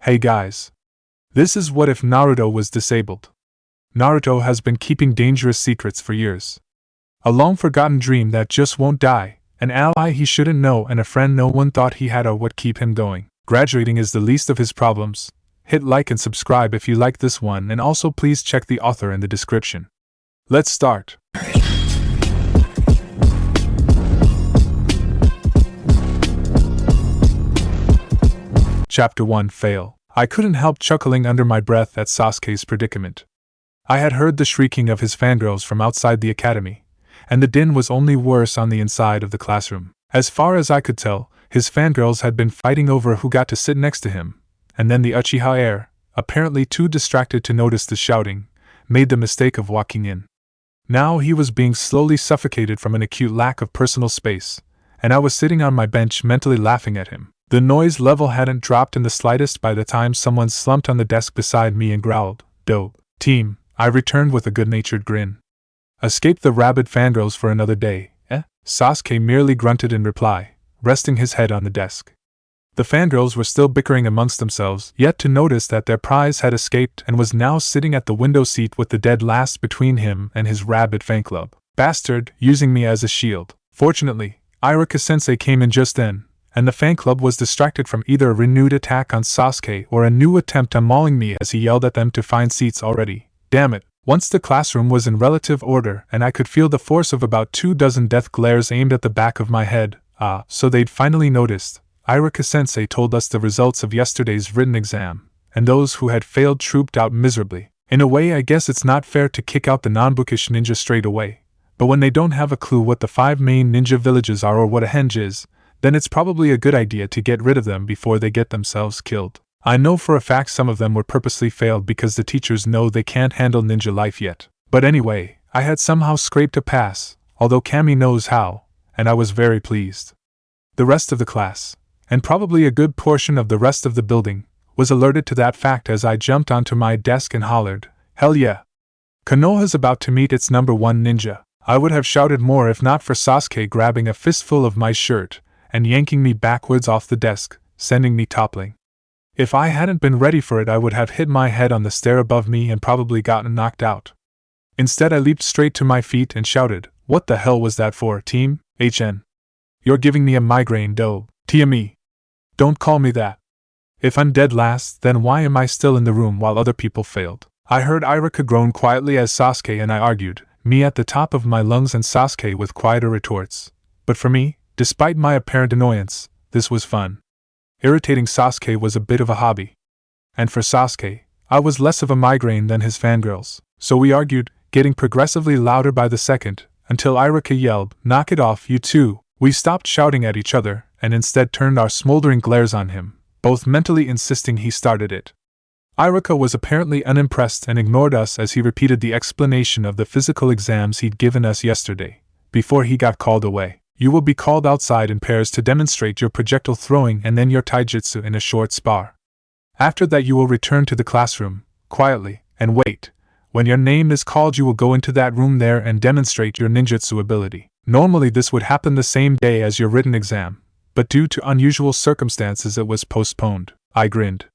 Hey guys. This is what if Naruto was disabled. Naruto has been keeping dangerous secrets for years. A long-forgotten dream that just won't die, an ally he shouldn't know, and a friend no one thought he had or would keep him going. Graduating is the least of his problems. Hit like and subscribe if you like this one, and also please check the author in the description. Let's start. Chapter 1 Fail. I couldn't help chuckling under my breath at Sasuke's predicament. I had heard the shrieking of his fangirls from outside the academy, and the din was only worse on the inside of the classroom. As far as I could tell, his fangirls had been fighting over who got to sit next to him, and then the Uchiha heir, apparently too distracted to notice the shouting, made the mistake of walking in. Now he was being slowly suffocated from an acute lack of personal space, and I was sitting on my bench mentally laughing at him. The noise level hadn't dropped in the slightest by the time someone slumped on the desk beside me and growled, "Dope, team," I returned with a good-natured grin. "Escape the rabid fangirls for another day, eh?" Sasuke merely grunted in reply, resting his head on the desk. The fangirls were still bickering amongst themselves, yet to notice that their prize had escaped and was now sitting at the window seat with the dead last between him and his rabid fan club. Bastard, using me as a shield. Fortunately, Iruka-sensei came in just then, and the fan club was distracted from either a renewed attack on Sasuke or a new attempt on mauling me as he yelled at them to find seats already. Damn it. Once the classroom was in relative order and I could feel the force of about 24 death glares aimed at the back of my head, so they'd finally noticed. Iruka-sensei told us the results of yesterday's written exam, and those who had failed trooped out miserably. In a way, I guess it's not fair to kick out the non-bookish ninja straight away, but when they don't have a clue what the 5 main ninja villages are or what a henge is, then it's probably a good idea to get rid of them before they get themselves killed. I know for a fact some of them were purposely failed because the teachers know they can't handle ninja life yet. But anyway, I had somehow scraped a pass, although Kami knows how, and I was very pleased. The rest of the class, and probably a good portion of the rest of the building, was alerted to that fact as I jumped onto my desk and hollered, "Hell yeah! Konoha's about to meet its number 1 ninja." I would have shouted more if not for Sasuke grabbing a fistful of my shirt and yanking me backwards off the desk, sending me toppling. If I hadn't been ready for it, I would have hit my head on the stair above me and probably gotten knocked out. Instead, I leaped straight to my feet and shouted, "What the hell was that for, team? HN. You're giving me a migraine, doe. TME. Don't call me that. If I'm dead last, then why am I still in the room while other people failed?" I heard Iruka groan quietly as Sasuke and I argued, me at the top of my lungs and Sasuke with quieter retorts. But for me, despite my apparent annoyance, this was fun. Irritating Sasuke was a bit of a hobby. And for Sasuke, I was less of a migraine than his fangirls. So we argued, getting progressively louder by the second, until Iruka yelled, "Knock it off, you two." We stopped shouting at each other, and instead turned our smoldering glares on him, both mentally insisting he started it. Iruka was apparently unimpressed and ignored us as he repeated the explanation of the physical exams he'd given us yesterday, before he got called away. "You will be called outside in pairs to demonstrate your projectile throwing and then your taijutsu in a short spar. After that you will return to the classroom, quietly, and wait. When your name is called you will go into that room there and demonstrate your ninjutsu ability." Normally this would happen the same day as your written exam, but due to unusual circumstances it was postponed. I grinned.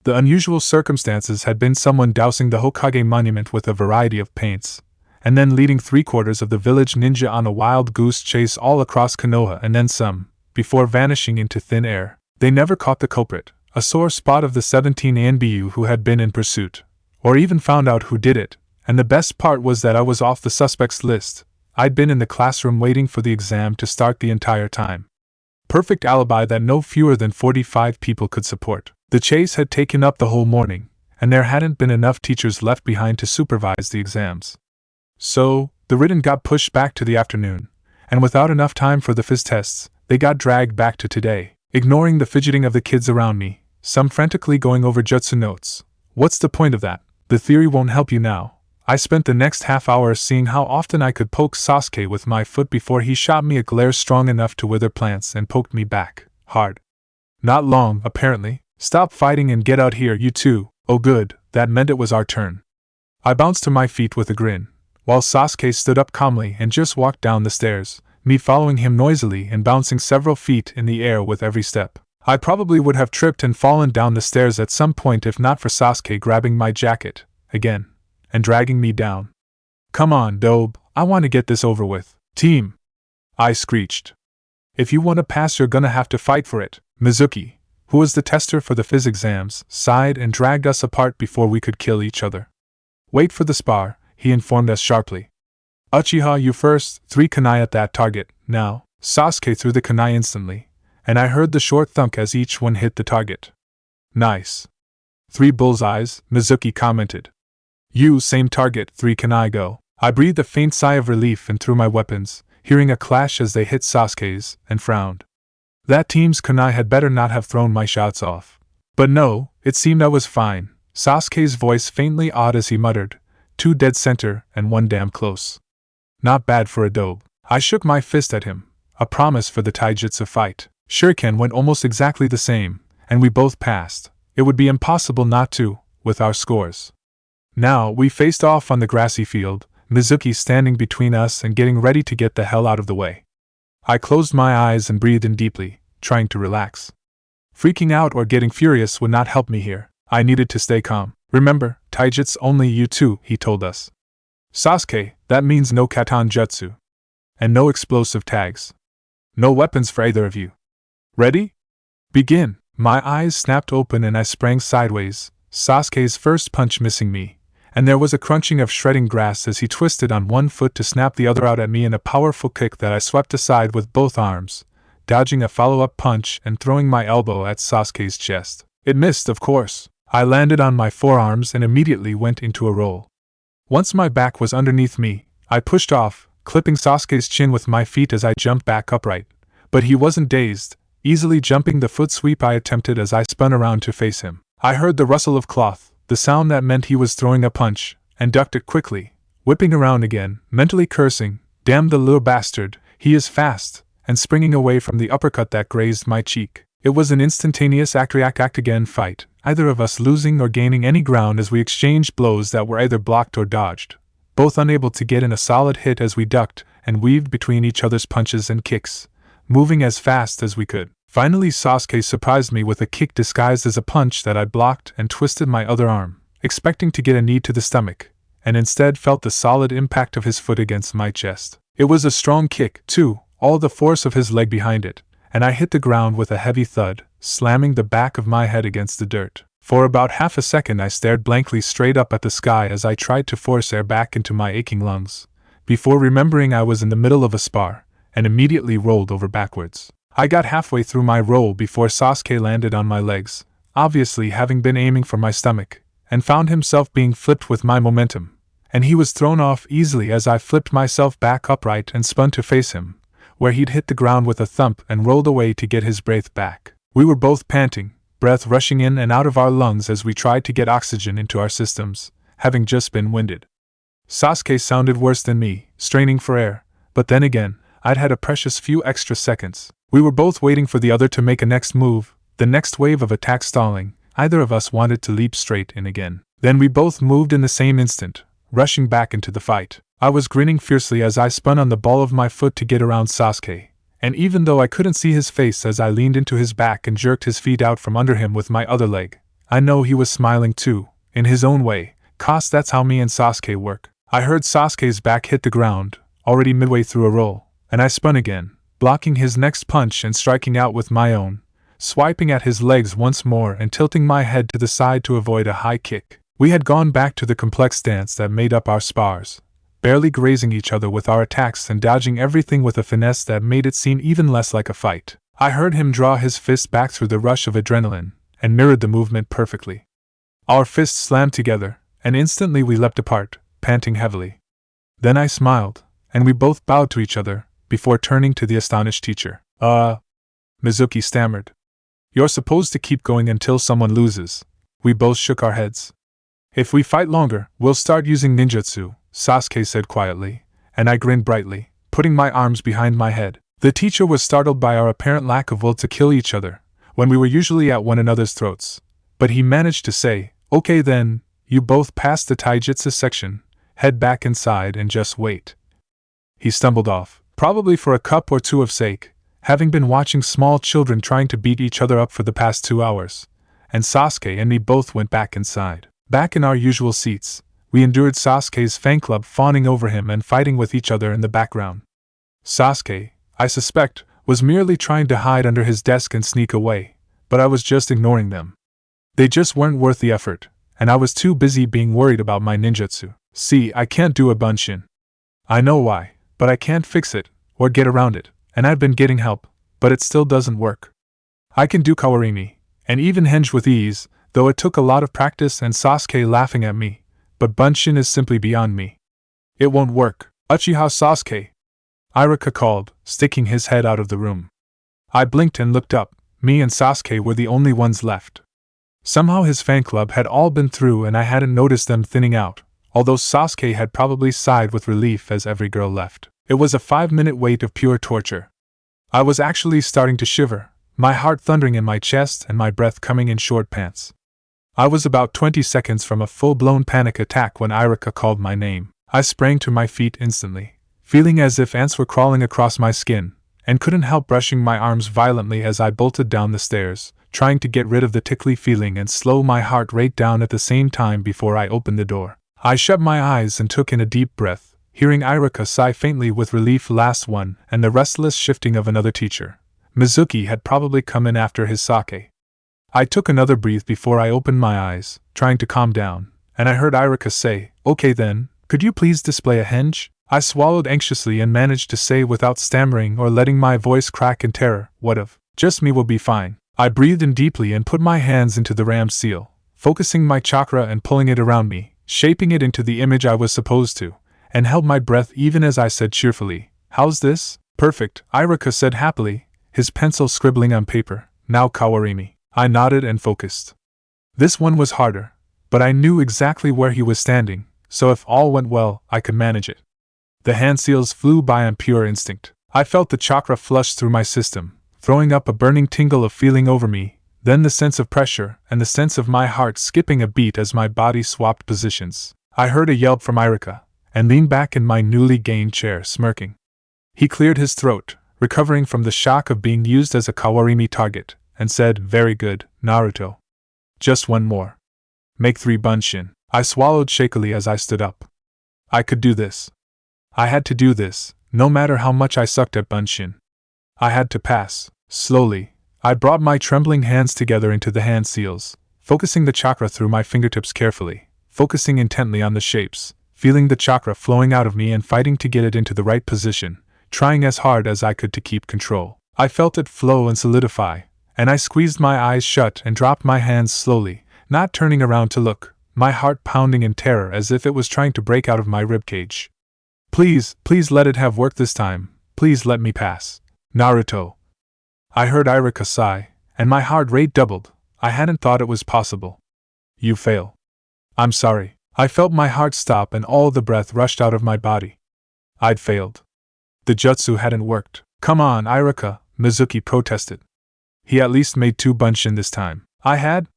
The unusual circumstances had been someone dousing the Hokage monument with a variety of paints, and then leading 3/4 of the village ninja on a wild goose chase all across Konoha and then some, before vanishing into thin air. They never caught the culprit, a sore spot of the 17 ANBU who had been in pursuit, or even found out who did it, and the best part was that I was off the suspects list. I'd been in the classroom waiting for the exam to start the entire time. Perfect alibi that no fewer than 45 people could support. The chase had taken up the whole morning, and there hadn't been enough teachers left behind to supervise the exams. So, the written got pushed back to the afternoon, and without enough time for the phys tests, they got dragged back to today. Ignoring the fidgeting of the kids around me, some frantically going over jutsu notes. What's the point of that? The theory won't help you now. I spent the next half hour seeing how often I could poke Sasuke with my foot before he shot me a glare strong enough to wither plants and poked me back, hard. Not long, apparently. "Stop fighting and get out here, you two." Oh good, that meant it was our turn. I bounced to my feet with a grin, while Sasuke stood up calmly and just walked down the stairs, me following him noisily and bouncing several feet in the air with every step. I probably would have tripped and fallen down the stairs at some point if not for Sasuke grabbing my jacket, again, and dragging me down. Come on, Dobe, I want to get this over with. Team! I screeched. If you want to pass, you're gonna have to fight for it. Mizuki, who was the tester for the phys exams, sighed and dragged us apart before we could kill each other. Wait for the spar, he informed us sharply. Uchiha, you first, 3 kunai at that target, now. Sasuke threw the kunai instantly, and I heard the short thunk as each one hit the target. Nice. 3 bullseyes, Mizuki commented. You, same target, 3 kunai go. I breathed a faint sigh of relief and threw my weapons, hearing a clash as they hit Sasuke's, and frowned. That team's kunai had better not have thrown my shots off. But no, it seemed I was fine. Sasuke's voice faintly odd as he muttered, 2 dead center and 1 damn close. Not bad for a dobe. I shook my fist at him, a promise for the taijutsu fight. Shuriken went almost exactly the same, and we both passed. It would be impossible not to, with our scores. Now, we faced off on the grassy field, Mizuki standing between us and getting ready to get the hell out of the way. I closed my eyes and breathed in deeply, trying to relax. Freaking out or getting furious would not help me here. I needed to stay calm. Remember, taijutsu only you two, he told us. Sasuke, that means no katan jutsu. And no explosive tags. No weapons for either of you. Ready? Begin. My eyes snapped open and I sprang sideways, Sasuke's first punch missing me, and there was a crunching of shredding grass as he twisted on one foot to snap the other out at me in a powerful kick that I swept aside with both arms, dodging a follow-up punch and throwing my elbow at Sasuke's chest. It missed, of course. I landed on my forearms and immediately went into a roll. Once my back was underneath me, I pushed off, clipping Sasuke's chin with my feet as I jumped back upright. But he wasn't dazed, easily jumping the foot sweep I attempted as I spun around to face him. I heard the rustle of cloth, the sound that meant he was throwing a punch, and ducked it quickly, whipping around again, mentally cursing, "Damn the little bastard, he is fast," and springing away from the uppercut that grazed my cheek. It was an instantaneous act-again fight, either of us losing or gaining any ground as we exchanged blows that were either blocked or dodged, both unable to get in a solid hit as we ducked and weaved between each other's punches and kicks, moving as fast as we could. Finally, Sasuke surprised me with a kick disguised as a punch that I blocked and twisted my other arm, expecting to get a knee to the stomach, and instead felt the solid impact of his foot against my chest. It was a strong kick, too, all the force of his leg behind it, and I hit the ground with a heavy thud, slamming the back of my head against the dirt. For about half a second I stared blankly straight up at the sky as I tried to force air back into my aching lungs, before remembering I was in the middle of a spar, and immediately rolled over backwards. I got halfway through my roll before Sasuke landed on my legs, obviously having been aiming for my stomach, and found himself being flipped with my momentum, and he was thrown off easily as I flipped myself back upright and spun to face him, where he'd hit the ground with a thump and rolled away to get his breath back. We were both panting, breath rushing in and out of our lungs as we tried to get oxygen into our systems, having just been winded. Sasuke sounded worse than me, straining for air, but then again, I'd had a precious few extra seconds. We were both waiting for the other to make a next move, the next wave of attack stalling. Either of us wanted to leap straight in again. Then we both moved in the same instant, rushing back into the fight. I was grinning fiercely as I spun on the ball of my foot to get around Sasuke, and even though I couldn't see his face as I leaned into his back and jerked his feet out from under him with my other leg, I know he was smiling too, in his own way, 'cause that's how me and Sasuke work. I heard Sasuke's back hit the ground, already midway through a roll, and I spun again, blocking his next punch and striking out with my own, swiping at his legs once more and tilting my head to the side to avoid a high kick. We had gone back to the complex dance that made up our spars, barely grazing each other with our attacks and dodging everything with a finesse that made it seem even less like a fight. I heard him draw his fist back through the rush of adrenaline, and mirrored the movement perfectly. Our fists slammed together, and instantly we leapt apart, panting heavily. Then I smiled, and we both bowed to each other, before turning to the astonished teacher. Mizuki stammered. "You're supposed to keep going until someone loses." We both shook our heads. "If we fight longer, we'll start using ninjutsu," Sasuke said quietly, and I grinned brightly, putting my arms behind my head. The teacher was startled by our apparent lack of will to kill each other, when we were usually at one another's throats, but he managed to say, "Okay then, you both passed the taijutsu section, head back inside and just wait." He stumbled off, probably for a cup or two of sake, having been watching small children trying to beat each other up for the past 2 hours, and Sasuke and me both went back inside. Back in our usual seats, we endured Sasuke's fan club fawning over him and fighting with each other in the background. Sasuke, I suspect, was merely trying to hide under his desk and sneak away, but I was just ignoring them. They just weren't worth the effort, and I was too busy being worried about my ninjutsu. See, I can't do a bunshin. I know why, but I can't fix it, or get around it, and I've been getting help, but it still doesn't work. I can do kawarimi, and even henge with ease, though it took a lot of practice and Sasuke laughing at me, but bunshin is simply beyond me. It won't work. Uchiha Sasuke, Iruka called, sticking his head out of the room. I blinked and looked up. Me and Sasuke were the only ones left. Somehow his fan club had all been through and I hadn't noticed them thinning out, although Sasuke had probably sighed with relief as every girl left. It was a 5-minute wait of pure torture. I was actually starting to shiver, my heart thundering in my chest and my breath coming in short pants. I was about 20 seconds from a full-blown panic attack when Iruka called my name. I sprang to my feet instantly, feeling as if ants were crawling across my skin, and couldn't help brushing my arms violently as I bolted down the stairs, trying to get rid of the tickly feeling and slow my heart rate down at the same time before I opened the door. I shut my eyes and took in a deep breath, hearing Iruka sigh faintly with relief. Last one, and the restless shifting of another teacher. Mizuki had probably come in after his sake. I took another breath before I opened my eyes, trying to calm down, and I heard Iruka say, "Okay then, could you please display a henge?" I swallowed anxiously and managed to say without stammering or letting my voice crack in terror, "What of? Just me will be fine." I breathed in deeply and put my hands into the ram's seal, focusing my chakra and pulling it around me, shaping it into the image I was supposed to, and held my breath even as I said cheerfully, "How's this?" "Perfect," Iruka said happily, his pencil scribbling on paper. "Now kawarimi." I nodded and focused. This one was harder, but I knew exactly where he was standing, so if all went well, I could manage it. The hand seals flew by on pure instinct. I felt the chakra flush through my system, throwing up a burning tingle of feeling over me, then the sense of pressure and the sense of my heart skipping a beat as my body swapped positions. I heard a yelp from Iruka, and leaned back in my newly gained chair, smirking. He cleared his throat, recovering from the shock of being used as a kawarimi target, and said, "Very good, Naruto. Just one more. Make 3 bunshin." I swallowed shakily as I stood up. I could do this. I had to do this, no matter how much I sucked at bunshin. I had to pass. Slowly, I brought my trembling hands together into the hand seals, focusing the chakra through my fingertips carefully, focusing intently on the shapes, feeling the chakra flowing out of me and fighting to get it into the right position, trying as hard as I could to keep control. I felt it flow and solidify, and I squeezed my eyes shut and dropped my hands slowly, not turning around to look, my heart pounding in terror as if it was trying to break out of my ribcage. "Please, please let it have worked this time. Please let me pass. Naruto." I heard Iruka sigh, and my heart rate doubled. I hadn't thought it was possible. "You fail." "I'm sorry." I felt my heart stop and all the breath rushed out of my body. I'd failed. The jutsu hadn't worked. "Come on, Iruka," Mizuki protested. He at least made 2 bunshin this time. I had?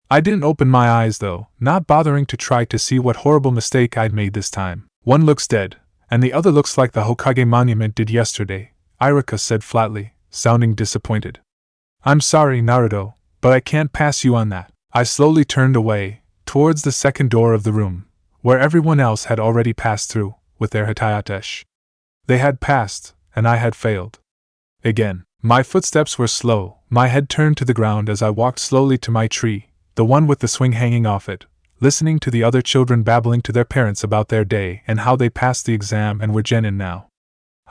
I didn't open my eyes though, not bothering to try to see what horrible mistake I'd made this time. "One looks dead, and the other looks like the Hokage monument did yesterday," Iruka said flatly, sounding disappointed. "I'm sorry, Naruto, but I can't pass you on that." I slowly turned away, towards the second door of the room, where everyone else had already passed through, with their hatayatesh. They had passed, and I had failed. Again. My footsteps were slow, my head turned to the ground as I walked slowly to my tree, the one with the swing hanging off it, listening to the other children babbling to their parents about their day and how they passed the exam and were genin now.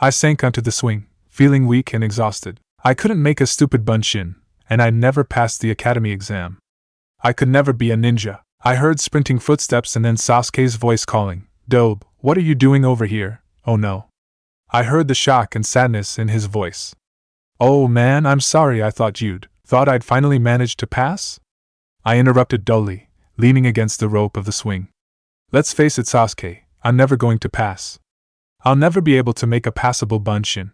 I sank onto the swing, feeling weak and exhausted. I couldn't make a stupid bunshin, and I'd never passed the academy exam. I could never be a ninja. I heard sprinting footsteps and then Sasuke's voice calling, "Dobe, what are you doing over here?" "Oh no." I heard the shock and sadness in his voice. "Oh man, I'm sorry, I thought you'd thought I'd finally managed to pass?" I interrupted dully, leaning against the rope of the swing. "Let's face it, Sasuke, I'm never going to pass. I'll never be able to make a passable bunshin.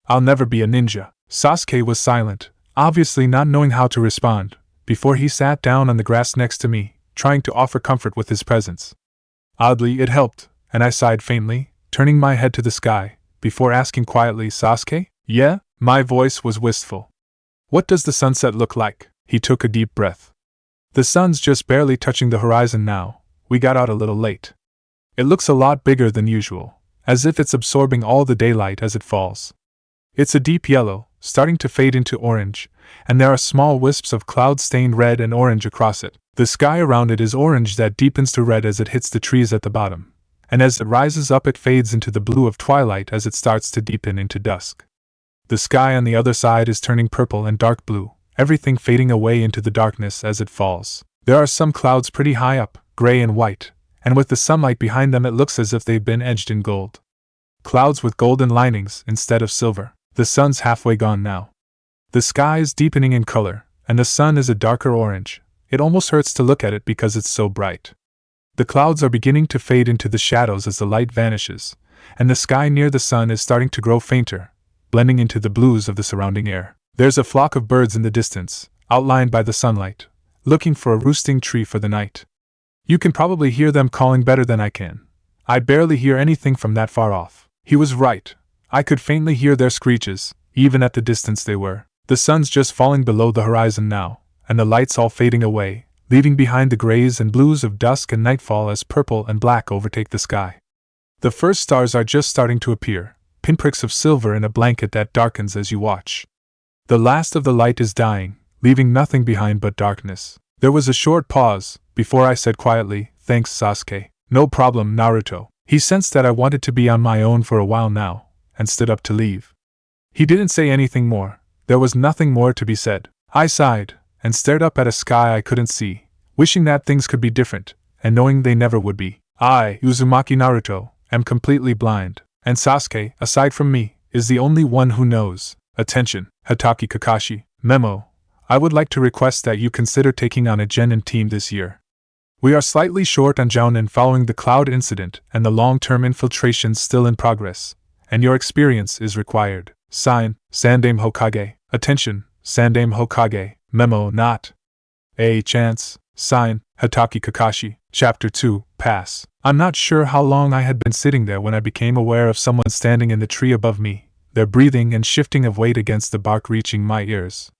I'll never be a ninja." Sasuke was silent, obviously not knowing how to respond, before he sat down on the grass next to me, trying to offer comfort with his presence. Oddly, it helped, and I sighed faintly, turning my head to the sky, before asking quietly, "Sasuke?" "Yeah?" My voice was wistful. What does the sunset look like? He took a deep breath. The sun's just barely touching the horizon now. We got out a little late. It looks a lot bigger than usual, as if it's absorbing all the daylight as it falls. It's a deep yellow, starting to fade into orange, and there are small wisps of cloud stained red and orange across it. The sky around it is orange that deepens to red as it hits the trees at the bottom, and as it rises up it fades into the blue of twilight as it starts to deepen into dusk. The sky on the other side is turning purple and dark blue, everything fading away into the darkness as it falls. There are some clouds pretty high up, gray and white, and with the sunlight behind them it looks as if they've been edged in gold. Clouds with golden linings instead of silver. The sun's halfway gone now. The sky is deepening in color, and the sun is a darker orange. It almost hurts to look at it because it's so bright. The clouds are beginning to fade into the shadows as the light vanishes, and the sky near the sun is starting to grow fainter, blending into the blues of the surrounding air. There's a flock of birds in the distance, outlined by the sunlight, looking for a roosting tree for the night. You can probably hear them calling better than I can. I barely hear anything from that far off. He was right. I could faintly hear their screeches, even at the distance they were. The sun's just falling below the horizon now, and the light's all fading away, leaving behind the grays and blues of dusk and nightfall as purple and black overtake the sky. The first stars are just starting to appear, pinpricks of silver in a blanket that darkens as you watch. The last of the light is dying, leaving nothing behind but darkness. There was a short pause, before I said quietly, "Thanks, Sasuke." "No problem, Naruto." He sensed that I wanted to be on my own for a while now, and stood up to leave. He didn't say anything more. There was nothing more to be said. I sighed, and stared up at a sky I couldn't see, wishing that things could be different, and knowing they never would be. I, Uzumaki Naruto, am completely blind, and Sasuke, aside from me, is the only one who knows. Attention, Hatake Kakashi. Memo. I would like to request that you consider taking on a genin team this year. We are slightly short on jounin following the cloud incident and the long-term infiltrations still in progress, and your experience is required. Sign, Sandame Hokage. Attention, Sandame Hokage. Memo not a chance. Sign, Hatake Kakashi. Chapter 2, Pass. I'm not sure how long I had been sitting there when I became aware of someone standing in the tree above me, their breathing and shifting of weight against the bark reaching my ears.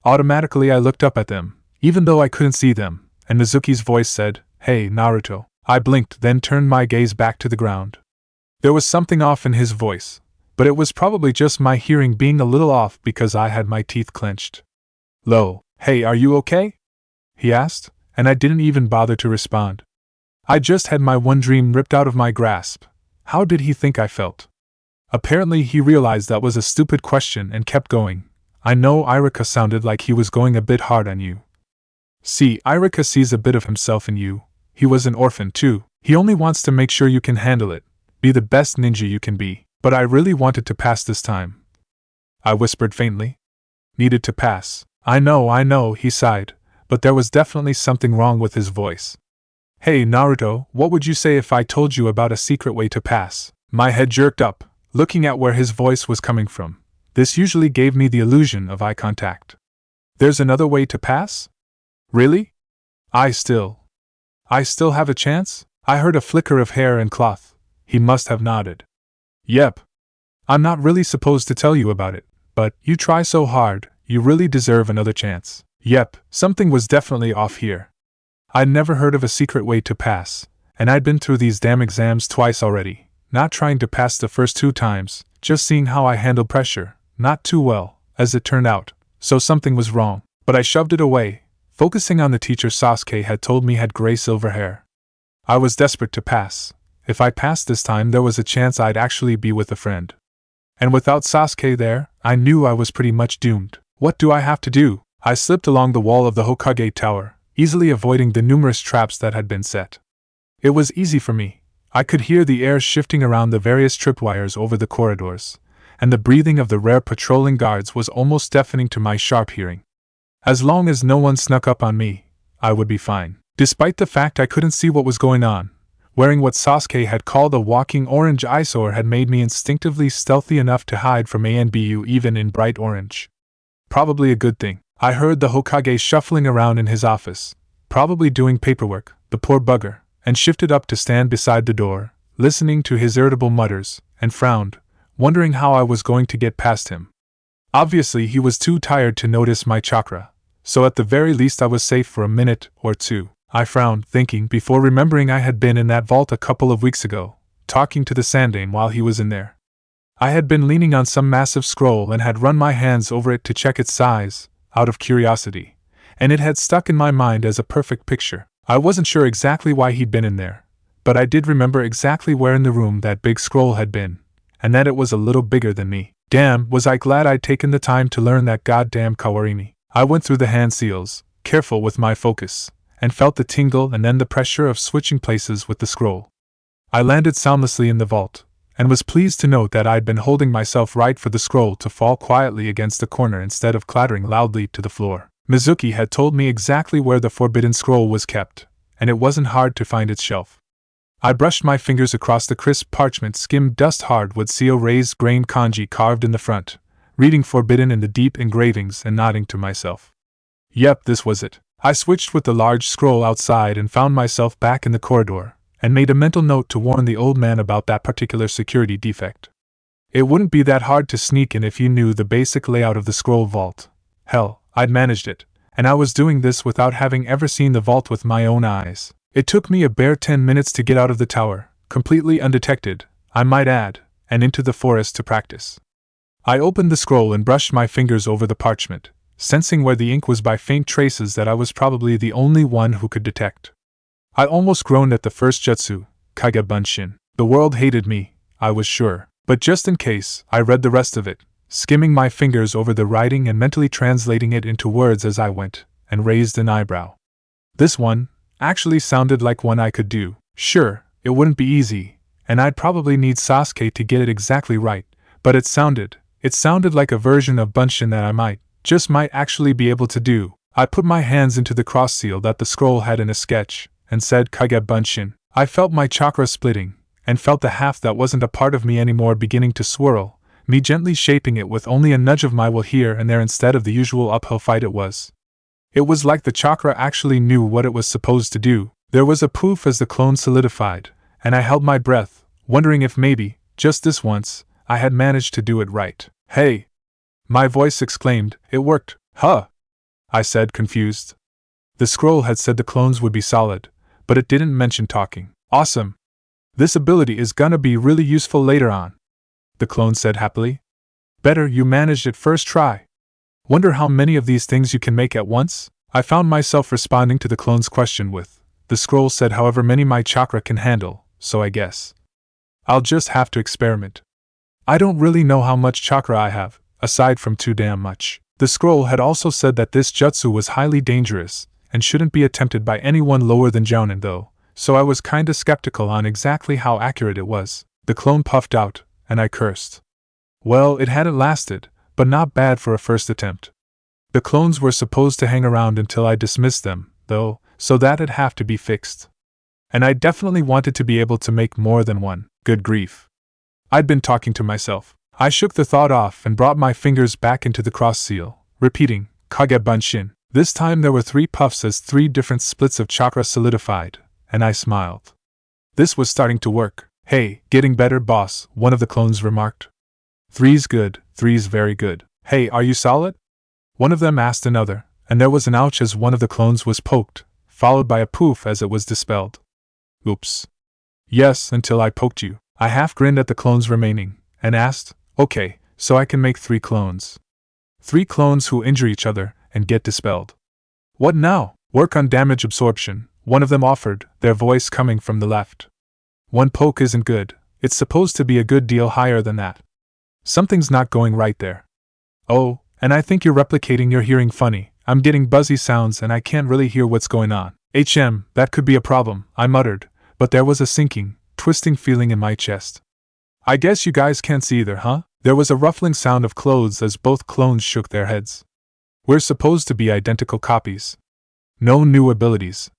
Automatically I looked up at them, even though I couldn't see them, and Mizuki's voice said, "Hey, Naruto." I blinked, then turned my gaze back to the ground. There was something off in his voice, but it was probably just my hearing being a little off because I had my teeth clenched. "Lo, hey, are you okay?" he asked, and I didn't even bother to respond. I just had my one dream ripped out of my grasp. How did he think I felt? Apparently he realized that was a stupid question and kept going. "I know Irika sounded like he was going a bit hard on you. See, Irika sees a bit of himself in you. He was an orphan too. He only wants to make sure you can handle it. Be the best ninja you can be. But I really wanted to pass this time." I whispered faintly. "Needed to pass. I know, he sighed, but there was definitely something wrong with his voice. "Hey, Naruto, what would you say if I told you about a secret way to pass?" My head jerked up, looking at where his voice was coming from. This usually gave me the illusion of eye contact. "There's another way to pass? Really? I still have a chance?" I heard a flicker of hair and cloth. He must have nodded. "Yep. I'm not really supposed to tell you about it, but you try so hard, you really deserve another chance." Yep, something was definitely off here. I'd never heard of a secret way to pass, and I'd been through these damn exams twice already, not trying to pass the first 2 times, just seeing how I handled pressure, not too well, as it turned out, so something was wrong. But I shoved it away, focusing on the teacher Sasuke had told me had gray-silver hair. I was desperate to pass. If I passed this time there was a chance I'd actually be with a friend. And without Sasuke there, I knew I was pretty much doomed. What do I have to do? I slipped along the wall of the Hokage tower, easily avoiding the numerous traps that had been set. It was easy for me. I could hear the air shifting around the various tripwires over the corridors, and the breathing of the rare patrolling guards was almost deafening to my sharp hearing. As long as no one snuck up on me, I would be fine. Despite the fact I couldn't see what was going on, wearing what Sasuke had called a walking orange eyesore had made me instinctively stealthy enough to hide from ANBU even in bright orange. Probably a good thing. I heard the Hokage shuffling around in his office, probably doing paperwork, the poor bugger, and shifted up to stand beside the door, listening to his irritable mutters, and frowned, wondering how I was going to get past him. Obviously, he was too tired to notice my chakra, so at the very least I was safe for a minute or two. I frowned, thinking, before remembering I had been in that vault a couple of weeks ago, talking to the Sandane while he was in there. I had been leaning on some massive scroll and had run my hands over it to check its size, out of curiosity, and it had stuck in my mind as a perfect picture. I wasn't sure exactly why he'd been in there, but I did remember exactly where in the room that big scroll had been, and that it was a little bigger than me. Damn, was I glad I'd taken the time to learn that goddamn kawarimi. I went through the hand seals, careful with my focus, and felt the tingle and then the pressure of switching places with the scroll. I landed soundlessly in the vault, and was pleased to note that I'd been holding myself right for the scroll to fall quietly against a corner instead of clattering loudly to the floor. Mizuki had told me exactly where the forbidden scroll was kept, and it wasn't hard to find its shelf. I brushed my fingers across the crisp parchment skimmed dust hard with Seo raised grain kanji carved in the front, reading forbidden in the deep engravings and nodding to myself. Yep, this was it. I switched with the large scroll outside and found myself back in the corridor, and made a mental note to warn the old man about that particular security defect. It wouldn't be that hard to sneak in if you knew the basic layout of the scroll vault. Hell, I'd managed it, and I was doing this without having ever seen the vault with my own eyes. It took me a bare 10 minutes to get out of the tower, completely undetected, I might add, and into the forest to practice. I opened the scroll and brushed my fingers over the parchment, sensing where the ink was by faint traces that I was probably the only one who could detect. I almost groaned at the first jutsu, Kage Bunshin. The world hated me, I was sure, but just in case, I read the rest of it, skimming my fingers over the writing and mentally translating it into words as I went, and raised an eyebrow. This one actually sounded like one I could do. Sure, it wouldn't be easy, and I'd probably need Sasuke to get it exactly right, but it sounded like a version of Bunshin that I might actually be able to do. I put my hands into the cross seal that the scroll had in a sketch, and said Kage Bunshin. I felt my chakra splitting, and felt the half that wasn't a part of me anymore beginning to swirl, me gently shaping it with only a nudge of my will here and there instead of the usual uphill fight it was. It was like the chakra actually knew what it was supposed to do. There was a poof as the clone solidified, and I held my breath, wondering if maybe, just this once, I had managed to do it right. Hey! My voice exclaimed, it worked. Huh! I said, confused. The scroll had said the clones would be solid, but it didn't mention talking. Awesome! This ability is gonna be really useful later on, the clone said happily. Better you managed it first try. Wonder how many of these things you can make at once? I found myself responding to the clone's question with, the scroll said however many my chakra can handle, so I guess I'll just have to experiment. I don't really know how much chakra I have, aside from too damn much. The scroll had also said that this jutsu was highly dangerous, and shouldn't be attempted by anyone lower than Jounin though, so I was kinda skeptical on exactly how accurate it was. The clone puffed out, and I cursed. Well, it hadn't lasted, but not bad for a first attempt. The clones were supposed to hang around until I dismissed them, though, so that'd have to be fixed. And I definitely wanted to be able to make more than one. Good grief. I'd been talking to myself. I shook the thought off and brought my fingers back into the cross seal, repeating, Kage Bunshin. This time there were 3 puffs as 3 different splits of chakra solidified, and I smiled. This was starting to work. Hey, getting better, boss, one of the clones remarked. 3's good, 3's very good. Hey, are you solid? One of them asked another, and there was an ouch as one of the clones was poked, followed by a poof as it was dispelled. Oops. Yes, until I poked you. I half grinned at the clones remaining, and asked, okay, so I can make 3 clones. 3 clones who injure each other and get dispelled. What now? Work on damage absorption, one of them offered, their voice coming from the left. 1 poke isn't good, it's supposed to be a good deal higher than that. Something's not going right there. Oh, and I think you're replicating your hearing funny. I'm getting buzzy sounds and I can't really hear what's going on. That could be a problem, I muttered, but there was a sinking, twisting feeling in my chest. I guess you guys can't see either, huh? There was a ruffling sound of clothes as both clones shook their heads. We're supposed to be identical copies. No new abilities.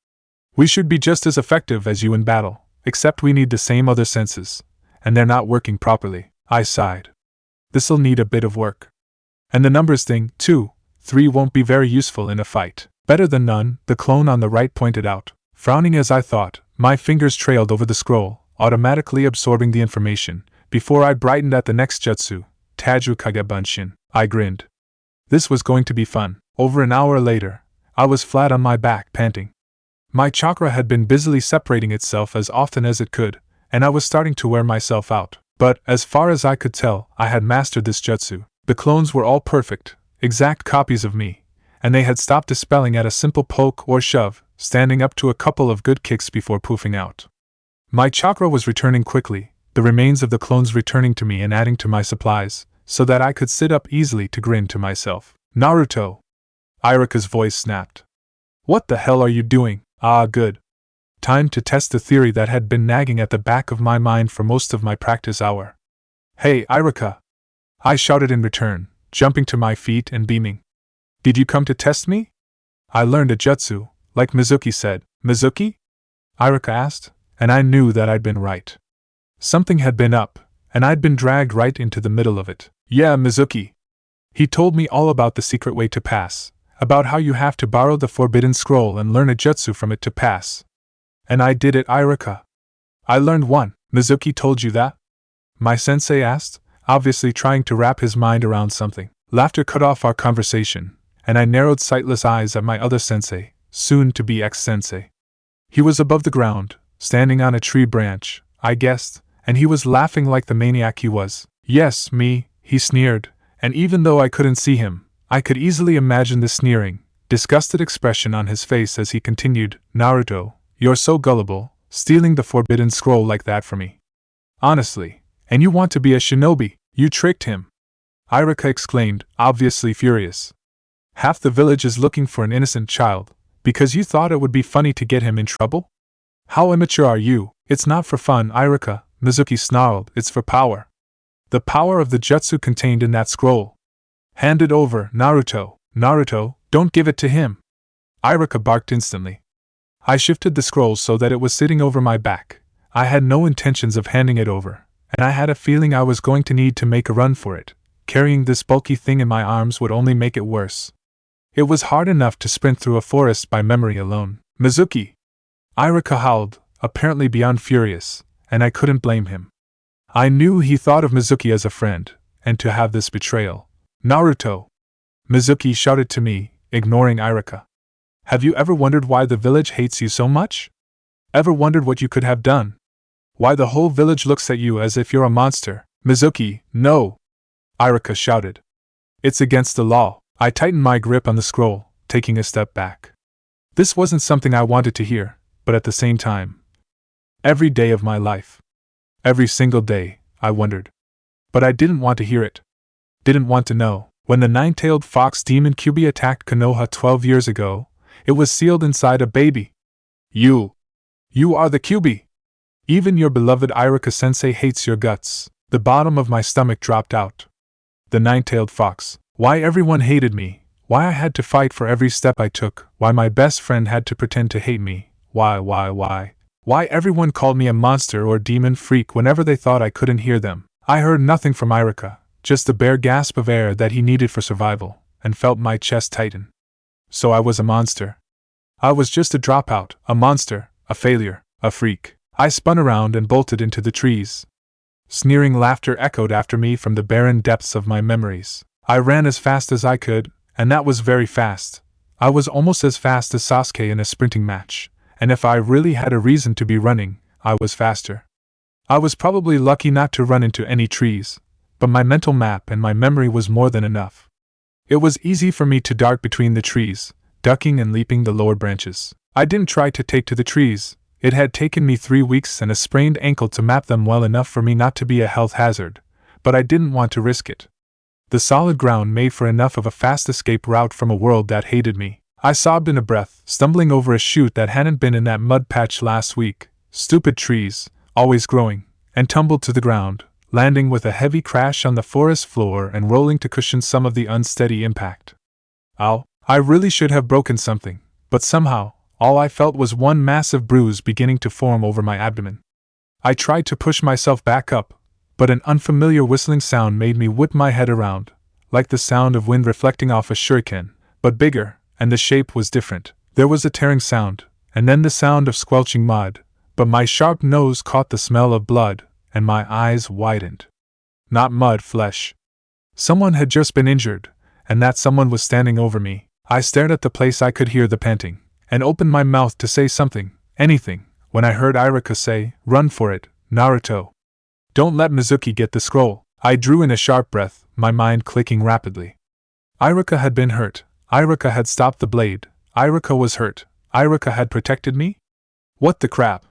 We should be just as effective as you in battle, except we need the same other senses, and they're not working properly. I sighed. This'll need a bit of work. And the numbers thing, too. 3 won't be very useful in a fight. Better than none, the clone on the right pointed out. Frowning as I thought, my fingers trailed over the scroll, automatically absorbing the information, before I brightened at the next jutsu, Taju Kagebunshin. I grinned. This was going to be fun. Over an hour later, I was flat on my back, panting. My chakra had been busily separating itself as often as it could, and I was starting to wear myself out. But, as far as I could tell, I had mastered this jutsu. The clones were all perfect, exact copies of me, and they had stopped dispelling at a simple poke or shove, standing up to a couple of good kicks before poofing out. My chakra was returning quickly, the remains of the clones returning to me and adding to my supplies, so that I could sit up easily to grin to myself. Naruto! Irika's voice snapped. What the hell are you doing? Ah, good. Time to test the theory that had been nagging at the back of my mind for most of my practice hour. Hey, Irika! I shouted in return, jumping to my feet and beaming. Did you come to test me? I learned a jutsu, like Mizuki said. Mizuki? Irika asked, and I knew that I'd been right. Something had been up, and I'd been dragged right into the middle of it. Yeah, Mizuki. He told me all about the secret way to pass, about how you have to borrow the forbidden scroll and learn a jutsu from it to pass. And I did it, Irika. I learned one. Mizuki told you that? My sensei asked, obviously trying to wrap his mind around something. Laughter cut off our conversation, and I narrowed sightless eyes at my other sensei, soon to be ex-sensei. He was above the ground, standing on a tree branch, I guessed, and he was laughing like the maniac he was. Yes, me, he sneered, and even though I couldn't see him, I could easily imagine the sneering, disgusted expression on his face as he continued, Naruto, you're so gullible, stealing the forbidden scroll like that from me. Honestly, and you want to be a shinobi, you tricked him. Irika exclaimed, obviously furious. Half the village is looking for an innocent child, because you thought it would be funny to get him in trouble? How immature are you? It's not for fun, Irika, Mizuki snarled, it's for power. The power of the jutsu contained in that scroll. Hand it over, Naruto. Naruto, don't give it to him. Irika barked instantly. I shifted the scroll so that it was sitting over my back. I had no intentions of handing it over, and I had a feeling I was going to need to make a run for it. Carrying this bulky thing in my arms would only make it worse. It was hard enough to sprint through a forest by memory alone. Mizuki! Irika howled, apparently beyond furious, and I couldn't blame him. I knew he thought of Mizuki as a friend, and to have this betrayal. Naruto! Mizuki shouted to me, ignoring Irika. Have you ever wondered why the village hates you so much? Ever wondered what you could have done? Why the whole village looks at you as if you're a monster? Mizuki, no! Irika shouted. It's against the law. I tightened my grip on the scroll, taking a step back. This wasn't something I wanted to hear, but at the same time. Every day of my life. Every single day, I wondered. But I didn't want to hear it. Didn't want to know. When the nine-tailed fox demon Kyuubi attacked Konoha 12 years ago, it was sealed inside a baby. You are the Kyuubi! Even your beloved Irika-sensei hates your guts. The bottom of my stomach dropped out. The nine-tailed fox. Why everyone hated me. Why I had to fight for every step I took. Why my best friend had to pretend to hate me. Why? Why everyone called me a monster or demon freak whenever they thought I couldn't hear them. I heard nothing from Irika, just the bare gasp of air that he needed for survival, and felt my chest tighten. So I was a monster. I was just a dropout, a monster, a failure, a freak. I spun around and bolted into the trees. Sneering laughter echoed after me from the barren depths of my memories. I ran as fast as I could, and that was very fast. I was almost as fast as Sasuke in a sprinting match, and if I really had a reason to be running, I was faster. I was probably lucky not to run into any trees, but my mental map and my memory was more than enough. It was easy for me to dart between the trees, ducking and leaping the lower branches. I didn't try to take to the trees. It had taken me 3 weeks and a sprained ankle to map them well enough for me not to be a health hazard, but I didn't want to risk it. The solid ground made for enough of a fast escape route from a world that hated me. I sobbed in a breath, stumbling over a chute that hadn't been in that mud patch last week. Stupid trees, always growing, and tumbled to the ground, landing with a heavy crash on the forest floor and rolling to cushion some of the unsteady impact. Ow, I really should have broken something, but somehow, all I felt was one massive bruise beginning to form over my abdomen. I tried to push myself back up, but an unfamiliar whistling sound made me whip my head around, like the sound of wind reflecting off a shuriken, but bigger, and the shape was different. There was a tearing sound, and then the sound of squelching mud, but my sharp nose caught the smell of blood, and my eyes widened. Not mud, flesh. Someone had just been injured, and that someone was standing over me. I stared at the place I could hear the panting, and opened my mouth to say something, anything, when I heard Irika say, "Run for it, Naruto. Don't let Mizuki get the scroll." I drew in a sharp breath, my mind clicking rapidly. Irika had been hurt. Irika had stopped the blade. Irika was hurt. Irika had protected me? What the crap?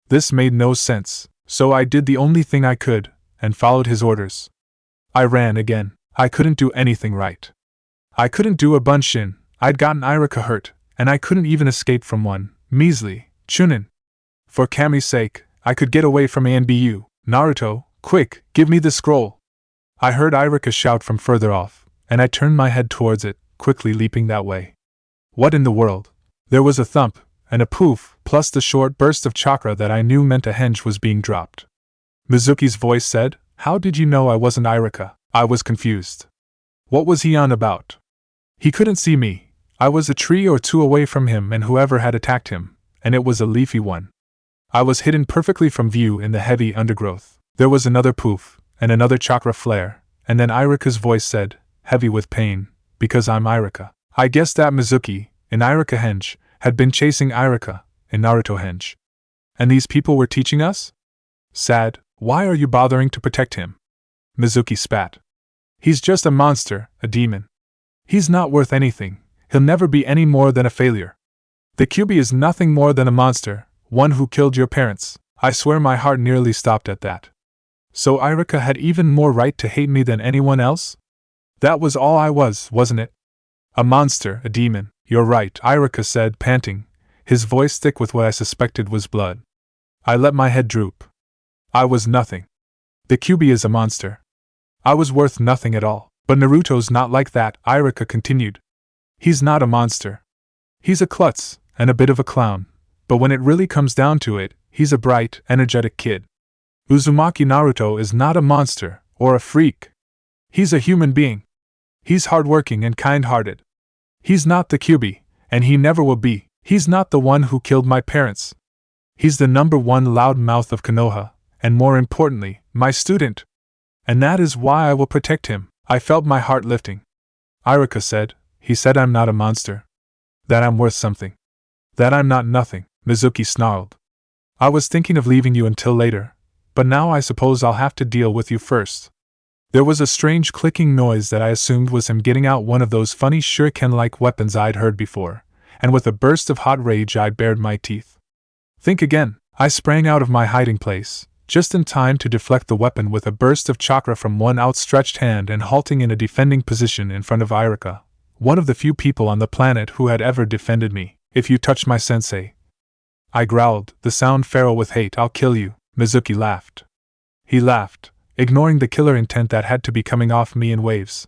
This made no sense, so I did the only thing I could, and followed his orders. I ran again. I couldn't do anything right. I couldn't do a bunshin. I'd gotten Irika hurt, and I couldn't even escape from one measly chunin. For Kami's sake, I could get away from Anbu. Naruto, quick, give me the scroll. I heard Irika shout from further off, and I turned my head towards it, quickly leaping that way. What in the world? There was a thump, and a poof, plus the short burst of chakra that I knew meant a henge was being dropped. Mizuki's voice said, "How did you know I wasn't Irika?" I was confused. What was he on about? He couldn't see me. I was a tree or two away from him and whoever had attacked him, and it was a leafy one. I was hidden perfectly from view in the heavy undergrowth. There was another poof, and another chakra flare, and then Irika's voice said, heavy with pain, "Because I'm Irika." I guessed that Mizuki, in Irika henge, had been chasing Irika, in Naruto henge. And these people were teaching us? Sad, why are you bothering to protect him? Mizuki spat. He's just a monster, a demon. He's not worth anything. He'll never be any more than a failure. The Kyuubi is nothing more than a monster, one who killed your parents. I swear my heart nearly stopped at that. So Irika had even more right to hate me than anyone else? That was all I was, wasn't it? A monster, a demon. You're right, Irika said, panting, his voice thick with what I suspected was blood. I let my head droop. I was nothing. The Kyuubi is a monster. I was worth nothing at all. But Naruto's not like that, Irika continued. He's not a monster. He's a klutz, and a bit of a clown, but when it really comes down to it, he's a bright, energetic kid. Uzumaki Naruto is not a monster, or a freak. He's a human being. He's hardworking and kind-hearted. He's not the Kyuubi, and he never will be. He's not the one who killed my parents. He's the number one loudmouth of Konoha, and more importantly, my student. And that is why I will protect him. I felt my heart lifting. Irika said, he said I'm not a monster. That I'm worth something. That I'm not nothing, Mizuki snarled. I was thinking of leaving you until later, but now I suppose I'll have to deal with you first. There was a strange clicking noise that I assumed was him getting out one of those funny shuriken-like weapons I'd heard before, and with a burst of hot rage I bared my teeth. Think again. I sprang out of my hiding place, just in time to deflect the weapon with a burst of chakra from one outstretched hand and halting in a defending position in front of Irika, one of the few people on the planet who had ever defended me. If you touch my sensei, I growled, the sound feral with hate, I'll kill you. Mizuki laughed. He laughed, ignoring the killer intent that had to be coming off me in waves.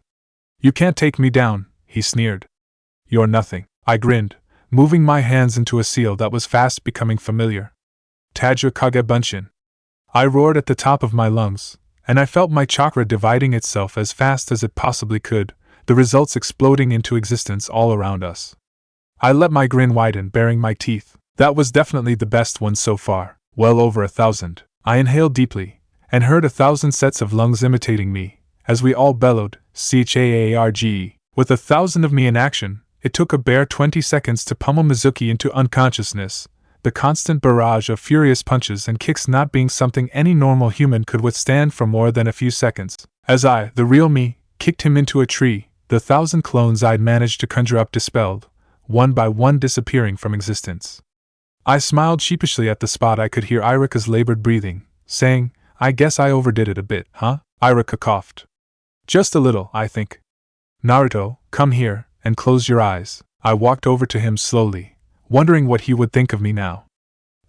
You can't take me down, he sneered. You're nothing. I grinned, moving my hands into a seal that was fast becoming familiar. Taijutsu Kage Bunshin. I roared at the top of my lungs, and I felt my chakra dividing itself as fast as it possibly could, the results exploding into existence all around us. I let my grin widen, baring my teeth. That was definitely the best one so far, well over 1,000. I inhaled deeply, and heard 1,000 sets of lungs imitating me, as we all bellowed, CHAARGE. With 1,000 of me in action, it took a bare 20 seconds to pummel Mizuki into unconsciousness, the constant barrage of furious punches and kicks not being something any normal human could withstand for more than a few seconds. As I, the real me, kicked him into a tree, the 1,000 clones I'd managed to conjure up dispelled, one by one disappearing from existence. I smiled sheepishly at the spot I could hear Irika's labored breathing, saying, I guess I overdid it a bit, huh? Irika coughed. Just a little, I think. Naruto, come here, and close your eyes. I walked over to him slowly, wondering what he would think of me now.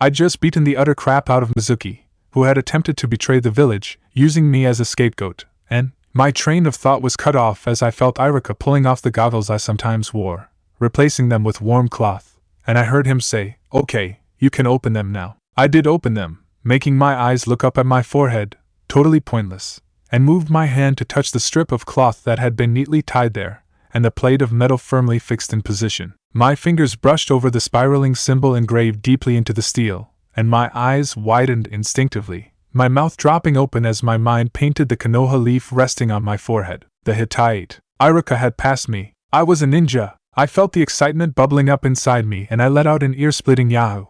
I'd just beaten the utter crap out of Mizuki, who had attempted to betray the village, using me as a scapegoat, and my train of thought was cut off as I felt Irika pulling off the goggles I sometimes wore, replacing them with warm cloth, and I heard him say, Okay, you can open them now. I did open them, making my eyes look up at my forehead, totally pointless, and moved my hand to touch the strip of cloth that had been neatly tied there, and the plate of metal firmly fixed in position. My fingers brushed over the spiraling symbol engraved deeply into the steel, and my eyes widened instinctively, my mouth dropping open as my mind painted the Konoha leaf resting on my forehead. The Hittite. Iruka had passed me. I was a ninja. I felt the excitement bubbling up inside me and I let out an ear-splitting yahoo!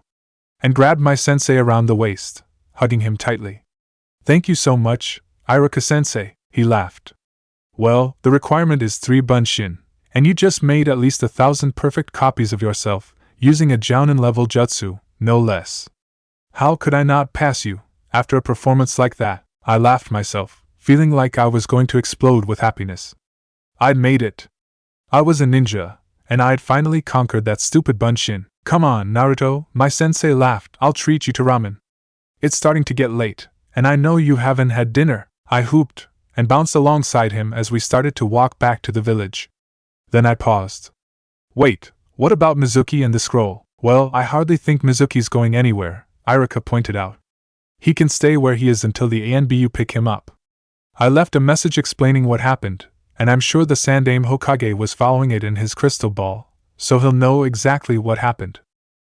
And grabbed my sensei around the waist, hugging him tightly. Thank you so much, Iruka-sensei, he laughed. Well, the requirement is 3 bunshin, and you just made at least 1,000 perfect copies of yourself, using a Jounin-level jutsu, no less. How could I not pass you, after a performance like that? I laughed myself, feeling like I was going to explode with happiness. I'd made it. I was a ninja, and I'd finally conquered that stupid bunshin. Come on, Naruto, my sensei laughed, I'll treat you to ramen. It's starting to get late, and I know you haven't had dinner. I whooped, and bounced alongside him as we started to walk back to the village. Then I paused. Wait, what about Mizuki and the scroll? Well, I hardly think Mizuki's going anywhere, Iruka pointed out. He can stay where he is until the ANBU pick him up. I left a message explaining what happened, and I'm sure the Sandaime Hokage was following it in his crystal ball, so he'll know exactly what happened.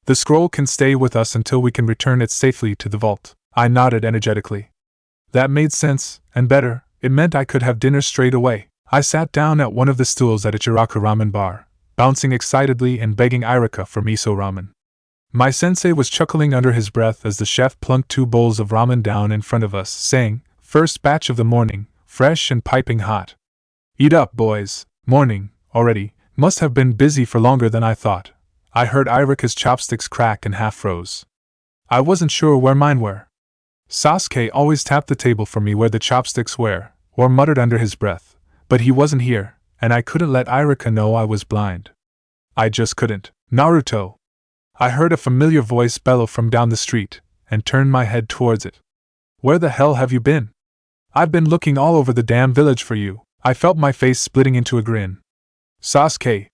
The scroll can stay with us until we can return it safely to the vault. I nodded energetically. That made sense, and better, it meant I could have dinner straight away. I sat down at one of the stools at Ichiraku ramen bar, bouncing excitedly and begging Iruka for miso ramen. My sensei was chuckling under his breath as the chef plunked 2 bowls of ramen down in front of us, saying, "First batch of the morning, fresh and piping hot. Eat up, boys." Morning, already, must have been busy for longer than I thought. I heard Iruka's chopsticks crack and half froze. I wasn't sure where mine were. Sasuke always tapped the table for me where the chopsticks were, or muttered under his breath, but he wasn't here, and I couldn't let Iruka know I was blind. I just couldn't. Naruto! I heard a familiar voice bellow from down the street, and turned my head towards it. Where the hell have you been? I've been looking all over the damn village for you. I felt my face splitting into a grin. Sasuke!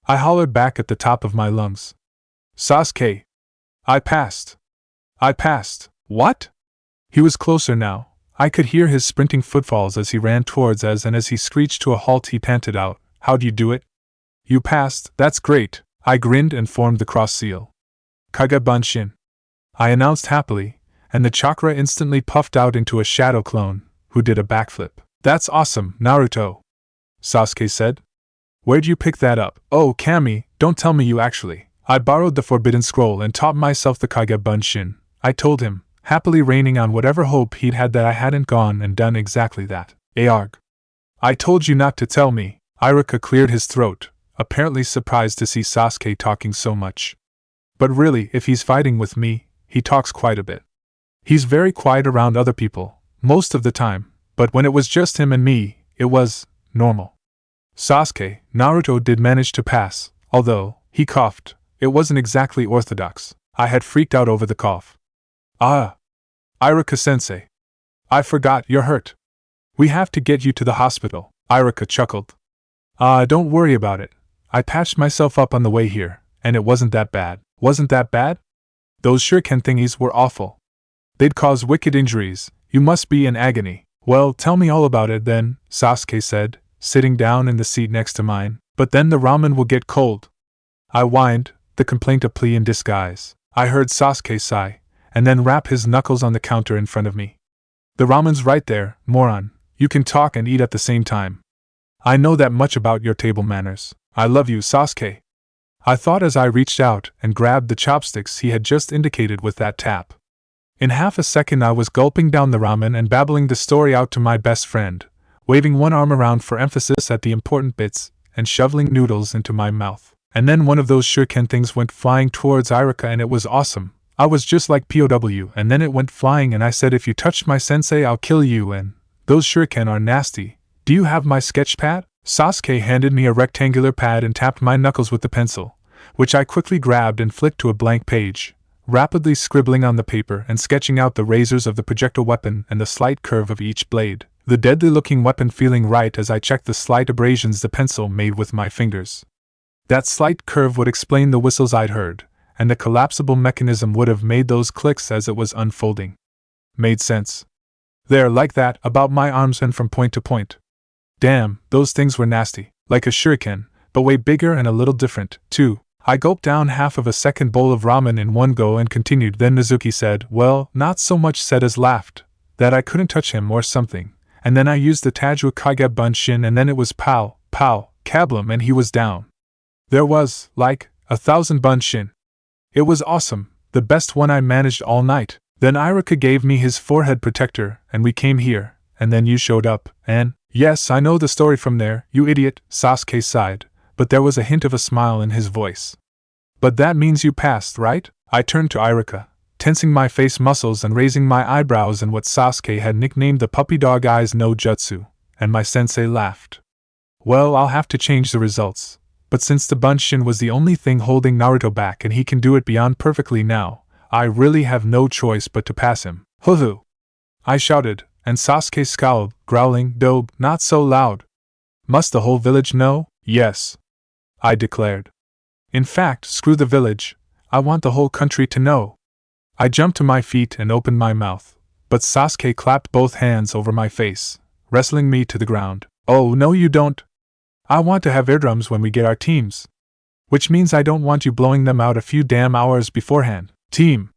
I hollered back at the top of my lungs. Sasuke! I passed. What? He was closer now. I could hear his sprinting footfalls as he ran towards us, and as he screeched to a halt he panted out, "How'd you do it?" "You passed, that's great." I grinned and formed the cross seal. "Kage Bunshin," I announced happily, and the chakra instantly puffed out into a shadow clone, who did a backflip. "That's awesome, Naruto," Sasuke said. "Where'd you pick that up?" "Oh, Kami, don't tell me you actually." "I borrowed the Forbidden Scroll and taught myself the Kage Bunshin," I told him, happily raining on whatever hope he'd had that I hadn't gone and done exactly that. "Arg. I told you not to tell me." Iruka cleared his throat, apparently surprised to see Sasuke talking so much. But really, if he's fighting with me, he talks quite a bit. He's very quiet around other people, most of the time, but when it was just him and me, it was normal. Sasuke, Naruto did manage to pass, although, he coughed. It wasn't exactly orthodox. I had freaked out over the cough. "Ah! Iruka-sensei. I forgot, you're hurt. We have to get you to the hospital," Iruka chuckled. Don't worry about it. I patched myself up on the way here, and it wasn't that bad." "Wasn't that bad?" "Those shuriken thingies were awful. They'd cause wicked injuries. You must be in agony." "Well, tell me all about it then," Sasuke said, sitting down in the seat next to mine. "But then the ramen will get cold." I whined, the complaint a plea in disguise. I heard Sasuke sigh, and then rap his knuckles on the counter in front of me. "The ramen's right there, moron. You can talk and eat at the same time. I know that much about your table manners. I love you, Sasuke," I thought as I reached out and grabbed the chopsticks he had just indicated with that tap. In half a second I was gulping down the ramen and babbling the story out to my best friend, waving one arm around for emphasis at the important bits, and shoveling noodles into my mouth. And then one of those shuriken things went flying towards Iruka and it was awesome. I was just like POW, and then it went flying and I said, "If you touch my sensei I'll kill you, and those shuriken are nasty. Do you have my sketch pad?" Sasuke handed me a rectangular pad and tapped my knuckles with the pencil, which I quickly grabbed and flicked to a blank page, rapidly scribbling on the paper and sketching out the razors of the projectile weapon and the slight curve of each blade, the deadly-looking weapon feeling right as I checked the slight abrasions the pencil made with my fingers. That slight curve would explain the whistles I'd heard, and the collapsible mechanism would have made those clicks as it was unfolding. Made sense. There, like that, about my arms and from point to point. Damn, those things were nasty. Like a shuriken, but way bigger and a little different, too. I gulped down half of a second bowl of ramen in one go and continued. Then Mizuki said, well, not so much said as laughed, that I couldn't touch him or something, and then I used the taijutsu kage bunshin, and then it was pow, pow, kablum, and he was down. There was, like, 1,000 bunshin. It was awesome, the best one I managed all night. Then Irika gave me his forehead protector, and we came here, and then you showed up, and… Yes, I know the story from there, you idiot, Sasuke sighed, but there was a hint of a smile in his voice. But that means you passed, right? I turned to Irika, tensing my face muscles and raising my eyebrows in what Sasuke had nicknamed the puppy dog eyes no jutsu, and my sensei laughed. Well, I'll have to change the results, but since the bunshin was the only thing holding Naruto back and he can do it beyond perfectly now, I really have no choice but to pass him. Huhu! I shouted, and Sasuke scowled, growling, "Dobe, not so loud. Must the whole village know?" "Yes," I declared. "In fact, screw the village, I want the whole country to know." I jumped to my feet and opened my mouth, but Sasuke clapped both hands over my face, wrestling me to the ground. "Oh, no you don't. I want to have eardrums when we get our teams. Which means I don't want you blowing them out a few damn hours beforehand. Team!"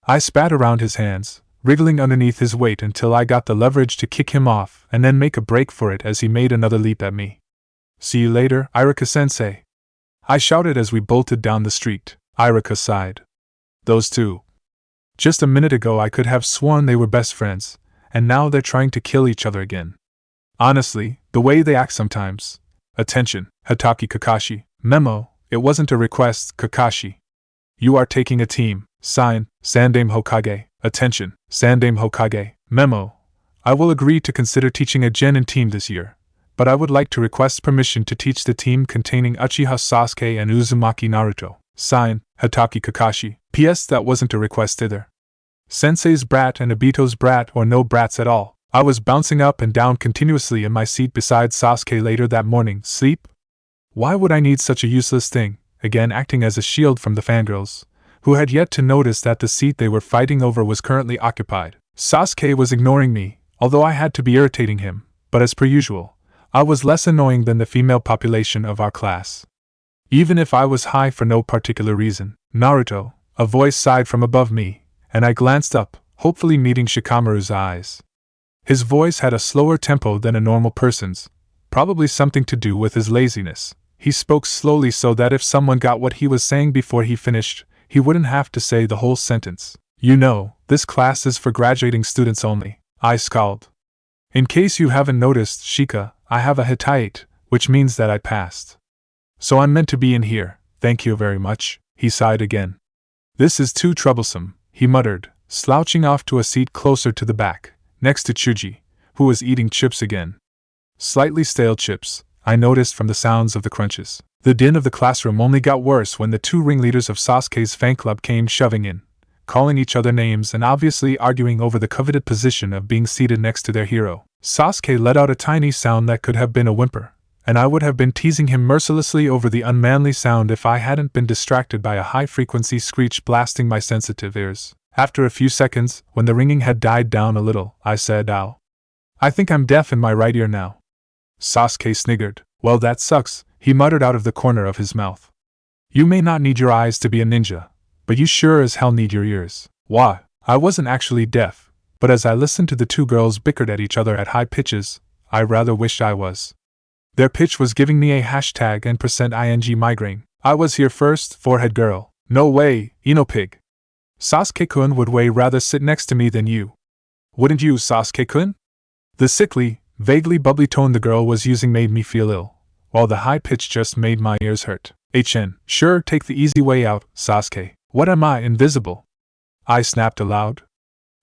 I spat around his hands, wriggling underneath his weight until I got the leverage to kick him off and then make a break for it as he made another leap at me. "See you later, Irika-sensei," I shouted as we bolted down the street. Irika sighed. Those two. Just a minute ago I could have sworn they were best friends, and now they're trying to kill each other again. Honestly, the way they act sometimes. Attention, Hatake Kakashi. Memo, it wasn't a request, Kakashi. You are taking a team. Sign, Sandame Hokage. Attention, Sandame Hokage. Memo, I will agree to consider teaching a genin team this year, but I would like to request permission to teach the team containing Uchiha Sasuke and Uzumaki Naruto. Sign, Hatake Kakashi. P.S. That wasn't a request either. Sensei's brat and Obito's brat or no brats at all. I was bouncing up and down continuously in my seat beside Sasuke later that morning. Sleep? Why would I need such a useless thing, again acting as a shield from the fangirls, who had yet to notice that the seat they were fighting over was currently occupied. Sasuke was ignoring me, although I had to be irritating him, but as per usual, I was less annoying than the female population of our class. Even if I was high for no particular reason. "Naruto," a voice sighed from above me, and I glanced up, hopefully meeting Shikamaru's eyes. His voice had a slower tempo than a normal person's, probably something to do with his laziness. He spoke slowly so that if someone got what he was saying before he finished, he wouldn't have to say the whole sentence. "You know, this class is for graduating students only," I scowled. "In case you haven't noticed, Shika, I have a Hittite, which means that I passed. So I'm meant to be in here, thank you very much," he sighed again. "This is too troublesome," he muttered, slouching off to a seat closer to the back, next to Chuji, who was eating chips again. Slightly stale chips, I noticed from the sounds of the crunches. The din of the classroom only got worse when the two ringleaders of Sasuke's fan club came shoving in, calling each other names and obviously arguing over the coveted position of being seated next to their hero. Sasuke let out a tiny sound that could have been a whimper, and I would have been teasing him mercilessly over the unmanly sound if I hadn't been distracted by a high-frequency screech blasting my sensitive ears. After a few seconds, when the ringing had died down a little, I said, "Ow. I think I'm deaf in my right ear now." Sasuke sniggered. "Well, that sucks," he muttered out of the corner of his mouth. "You may not need your eyes to be a ninja, but you sure as hell need your ears." Why? I wasn't actually deaf, but as I listened to the two girls bickered at each other at high pitches, I rather wished I was. Their pitch was giving me a hashtag and %ing migraine. "I was here first, forehead girl." "No way, Ino pig. Sasuke-kun would way rather sit next to me than you." "Wouldn't you, Sasuke-kun?" The sickly, vaguely bubbly tone the girl was using made me feel ill, while the high pitch just made my ears hurt. Sure, take the easy way out, Sasuke. What am I, invisible?" I snapped aloud.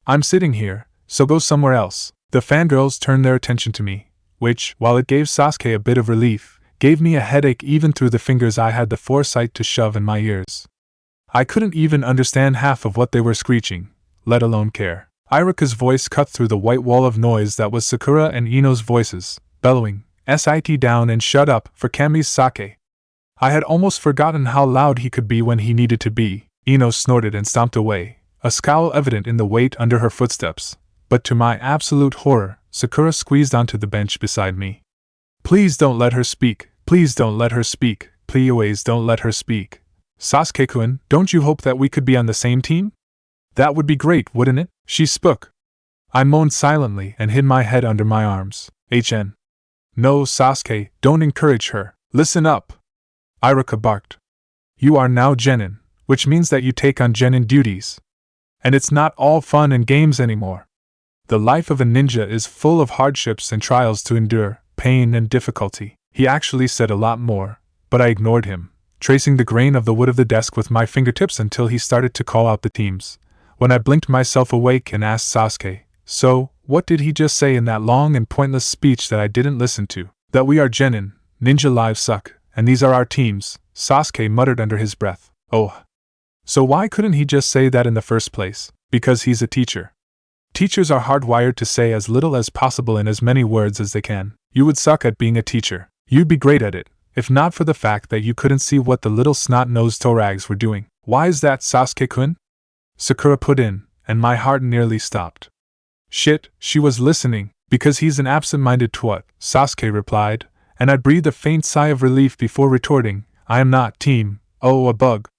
"I'm sitting here, so go somewhere else." The fangirls turned their attention to me, which, while it gave Sasuke a bit of relief, gave me a headache even through the fingers I had the foresight to shove in my ears. I couldn't even understand half of what they were screeching, let alone care. Irika's voice cut through the white wall of noise that was Sakura and Ino's voices, bellowing, "Sit down and shut up for Kami's sake." I had almost forgotten how loud he could be when he needed to be. Ino snorted and stomped away, a scowl evident in the weight under her footsteps, but to my absolute horror, Sakura squeezed onto the bench beside me. "Please don't let her speak, please don't let her speak, please don't let her speak. Sasuke-kun, don't you hope that we could be on the same team? That would be great, wouldn't it?" she spoke. I moaned silently and hid my head under my arms. HN. No, Sasuke, don't encourage her. Listen up. Iruka barked. You are now genin, which means that you take on genin duties. And it's not all fun and games anymore. The life of a ninja is full of hardships and trials to endure, pain and difficulty. He actually said a lot more, but I ignored him, tracing the grain of the wood of the desk with my fingertips until he started to call out the teams. When I blinked myself awake and asked Sasuke, so, what did he just say in that long and pointless speech that I didn't listen to? That we are genin, ninja lives suck, and these are our teams, Sasuke muttered under his breath. Oh. So why couldn't he just say that in the first place? Because he's a teacher. Teachers are hardwired to say as little as possible in as many words as they can. You would suck at being a teacher. You'd be great at it, if not for the fact that you couldn't see what the little snot-nosed torags were doing. Why is that, Sasuke-kun? Sakura put in, and my heart nearly stopped. Shit, she was listening. Because he's an absent-minded twat, Sasuke replied, and I breathed a faint sigh of relief before retorting, I am not team, oh a bug.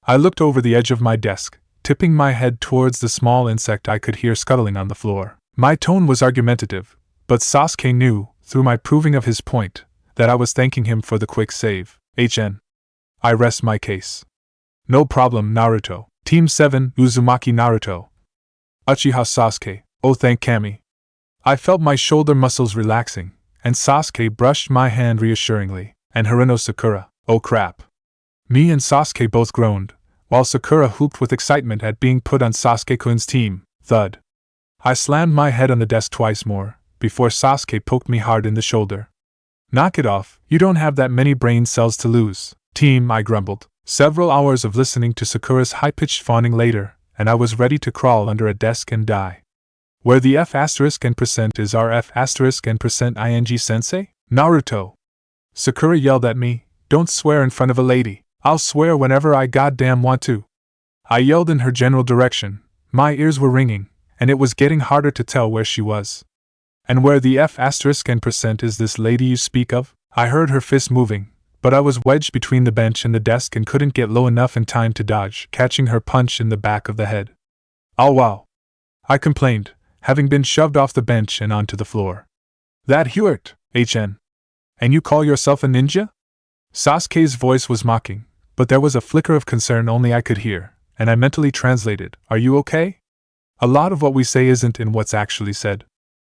I looked over the edge of my desk, tipping my head towards the small insect I could hear scuttling on the floor. My tone was argumentative, but Sasuke knew, through my proving of his point, that I was thanking him for the quick save. HN. I rest my case. No problem, Naruto. Team 7, Uzumaki Naruto. Uchiha Sasuke. Oh, thank Kami. I felt my shoulder muscles relaxing, and Sasuke brushed my hand reassuringly. And Haruno Sakura. Oh crap. Me and Sasuke both groaned, while Sakura whooped with excitement at being put on Sasuke-kun's team. Thud. I slammed my head on the desk twice more, before Sasuke poked me hard in the shoulder. Knock it off, you don't have that many brain cells to lose. Team, I grumbled. Several hours of listening to Sakura's high-pitched fawning later, and I was ready to crawl under a desk and die. Where the F asterisk and percent is our F asterisk and percent ing sensei? Naruto. Sakura yelled at me, don't swear in front of a lady. I'll swear whenever I goddamn want to. I yelled in her general direction. My ears were ringing, and it was getting harder to tell where she was. And where the F asterisk and percent is this lady you speak of? I heard her fist moving, but I was wedged between the bench and the desk and couldn't get low enough in time to dodge, catching her punch in the back of the head. Oh wow. I complained, having been shoved off the bench and onto the floor. That hurt, HN. And you call yourself a ninja? Sasuke's voice was mocking, but there was a flicker of concern only I could hear, and I mentally translated, are you okay? A lot of what we say isn't in what's actually said.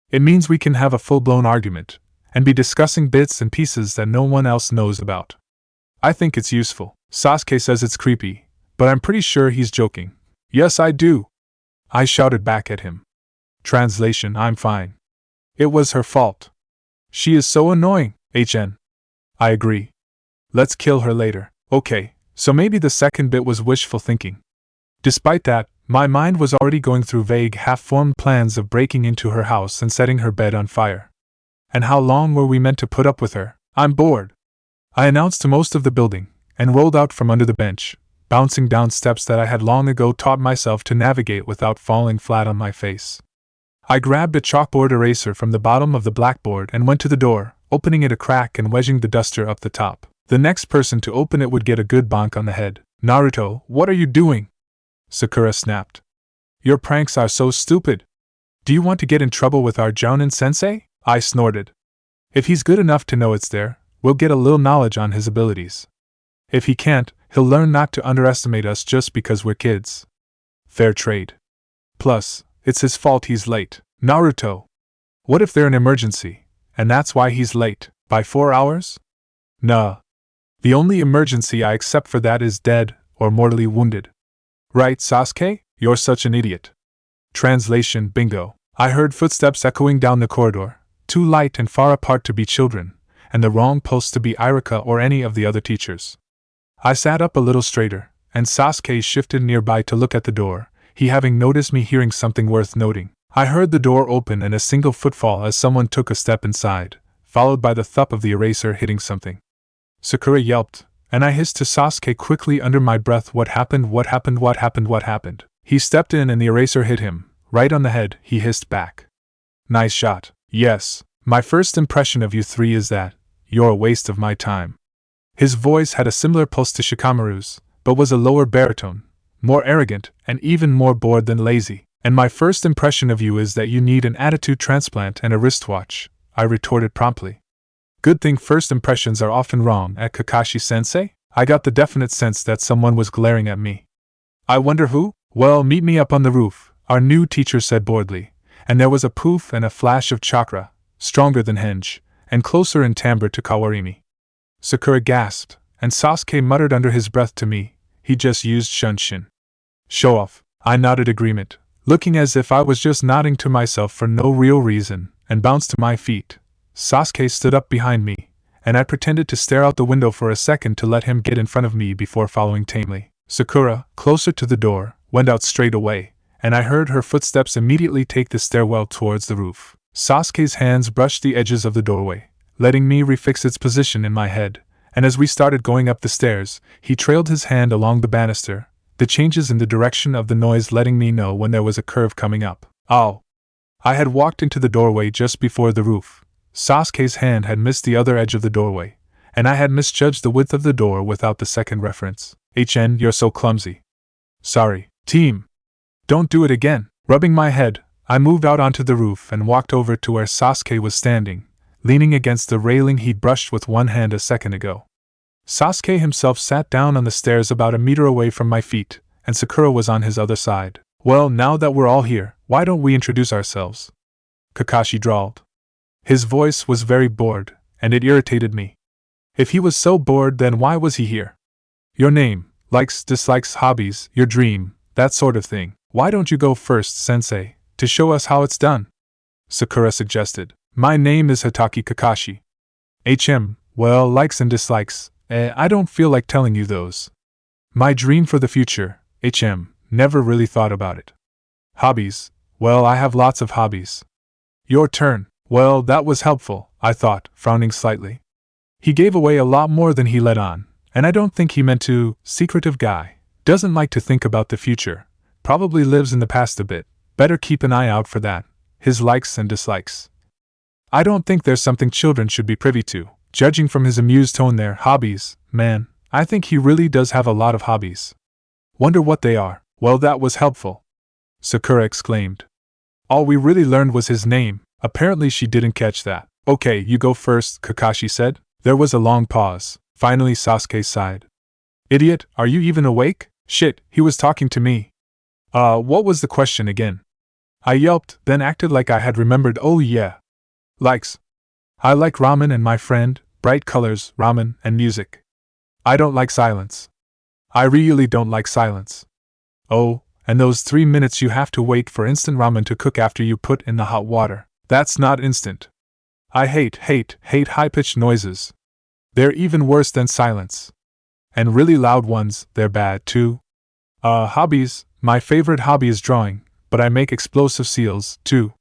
It means we can have a full-blown argument, and be discussing bits and pieces that no one else knows about. I think it's useful. Sasuke says it's creepy, but I'm pretty sure he's joking. Yes, I do. I shouted back at him. Translation, I'm fine. It was her fault. She is so annoying, HN. I agree. Let's kill her later. Okay, so maybe the second bit was wishful thinking. Despite that, my mind was already going through vague, half-formed plans of breaking into her house and setting her bed on fire. And how long were we meant to put up with her? I'm bored. I announced to most of the building, and rolled out from under the bench, bouncing down steps that I had long ago taught myself to navigate without falling flat on my face. I grabbed a chalkboard eraser from the bottom of the blackboard and went to the door, opening it a crack and wedging the duster up the top. The next person to open it would get a good bonk on the head. Naruto, what are you doing? Sakura snapped. Your pranks are so stupid. Do you want to get in trouble with our Jounin-sensei? I snorted. If he's good enough to know it's there, we'll get a little knowledge on his abilities. If he can't, he'll learn not to underestimate us just because we're kids. Fair trade. Plus, it's his fault he's late. Naruto. What if they're an emergency, and that's why he's late? By 4 hours? Nah. The only emergency I accept for that is dead, or mortally wounded. Right, Sasuke? You're such an idiot. Translation, bingo. I heard footsteps echoing down the corridor, too light and far apart to be children, and the wrong pulse to be Iruka or any of the other teachers. I sat up a little straighter, and Sasuke shifted nearby to look at the door, he having noticed me hearing something worth noting. I heard the door open and a single footfall as someone took a step inside, followed by the thump of the eraser hitting something. Sakura yelped, and I hissed to Sasuke quickly under my breath, what happened, what happened, what happened, what happened? He stepped in and the eraser hit him, right on the head, he hissed back. Nice shot. Yes, my first impression of you three is that you're a waste of my time. His voice had a similar pulse to Shikamaru's, but was a lower baritone, more arrogant, and even more bored than lazy. And my first impression of you is that you need an attitude transplant and a wristwatch, I retorted promptly. Good thing first impressions are often wrong, at Kakashi-sensei? I got the definite sense that someone was glaring at me. I wonder who? Well, meet me up on the roof, our new teacher said boredly, and there was a poof and a flash of chakra, stronger than henge, and closer in timbre to Kawarimi. Sakura gasped, and Sasuke muttered under his breath to me, he just used Shunshin. Show off, I nodded agreement, looking as if I was just nodding to myself for no real reason, and bounced to my feet. Sasuke stood up behind me, and I pretended to stare out the window for a second to let him get in front of me before following tamely. Sakura, closer to the door, went out straight away, and I heard her footsteps immediately take the stairwell towards the roof. Sasuke's hands brushed the edges of the doorway, letting me refix its position in my head, and as we started going up the stairs, he trailed his hand along the banister, the changes in the direction of the noise letting me know when there was a curve coming up. Oh! I had walked into the doorway just before the roof. Sasuke's hand had missed the other edge of the doorway, and I had misjudged the width of the door without the second reference. You're so clumsy. Sorry, team. Don't do it again. Rubbing my head, I moved out onto the roof and walked over to where Sasuke was standing, leaning against the railing he'd brushed with one hand a second ago. Sasuke himself sat down on the stairs about a meter away from my feet, and Sakura was on his other side. Well, now that we're all here, why don't we introduce ourselves? Kakashi drawled. His voice was very bored, and it irritated me. If he was so bored, then why was he here? Your name, likes, dislikes, hobbies, your dream, that sort of thing. Why don't you go first, sensei, to show us how it's done? Sakura suggested. My name is Hatake Kakashi. Well, likes and dislikes, I don't feel like telling you those. My dream for the future, never really thought about it. Hobbies, well, I have lots of hobbies. Your turn. Well, that was helpful, I thought, frowning slightly. He gave away a lot more than he let on, and I don't think he meant to. Secretive guy. Doesn't like to think about the future. Probably lives in the past a bit. Better keep an eye out for that. His likes and dislikes. I don't think there's something children should be privy to. Judging from his amused tone there, hobbies, man, I think he really does have a lot of hobbies. Wonder what they are. Well, that was helpful. Sakura exclaimed. All we really learned was his name. Apparently she didn't catch that. Okay, you go first, Kakashi said. There was a long pause. Finally Sasuke sighed. Idiot, are you even awake? Shit, he was talking to me. What was the question again? I yelped, then acted like I had remembered. Oh yeah. Likes. I like ramen and my friend, bright colors, ramen, and music. I don't like silence. I really don't like silence. Oh, and those 3 minutes you have to wait for instant ramen to cook after you put in the hot water. That's not instant. I hate high-pitched noises. They're even worse than silence. And really loud ones, they're bad too. Hobbies, my favorite hobby is drawing, but I make explosive seals, too.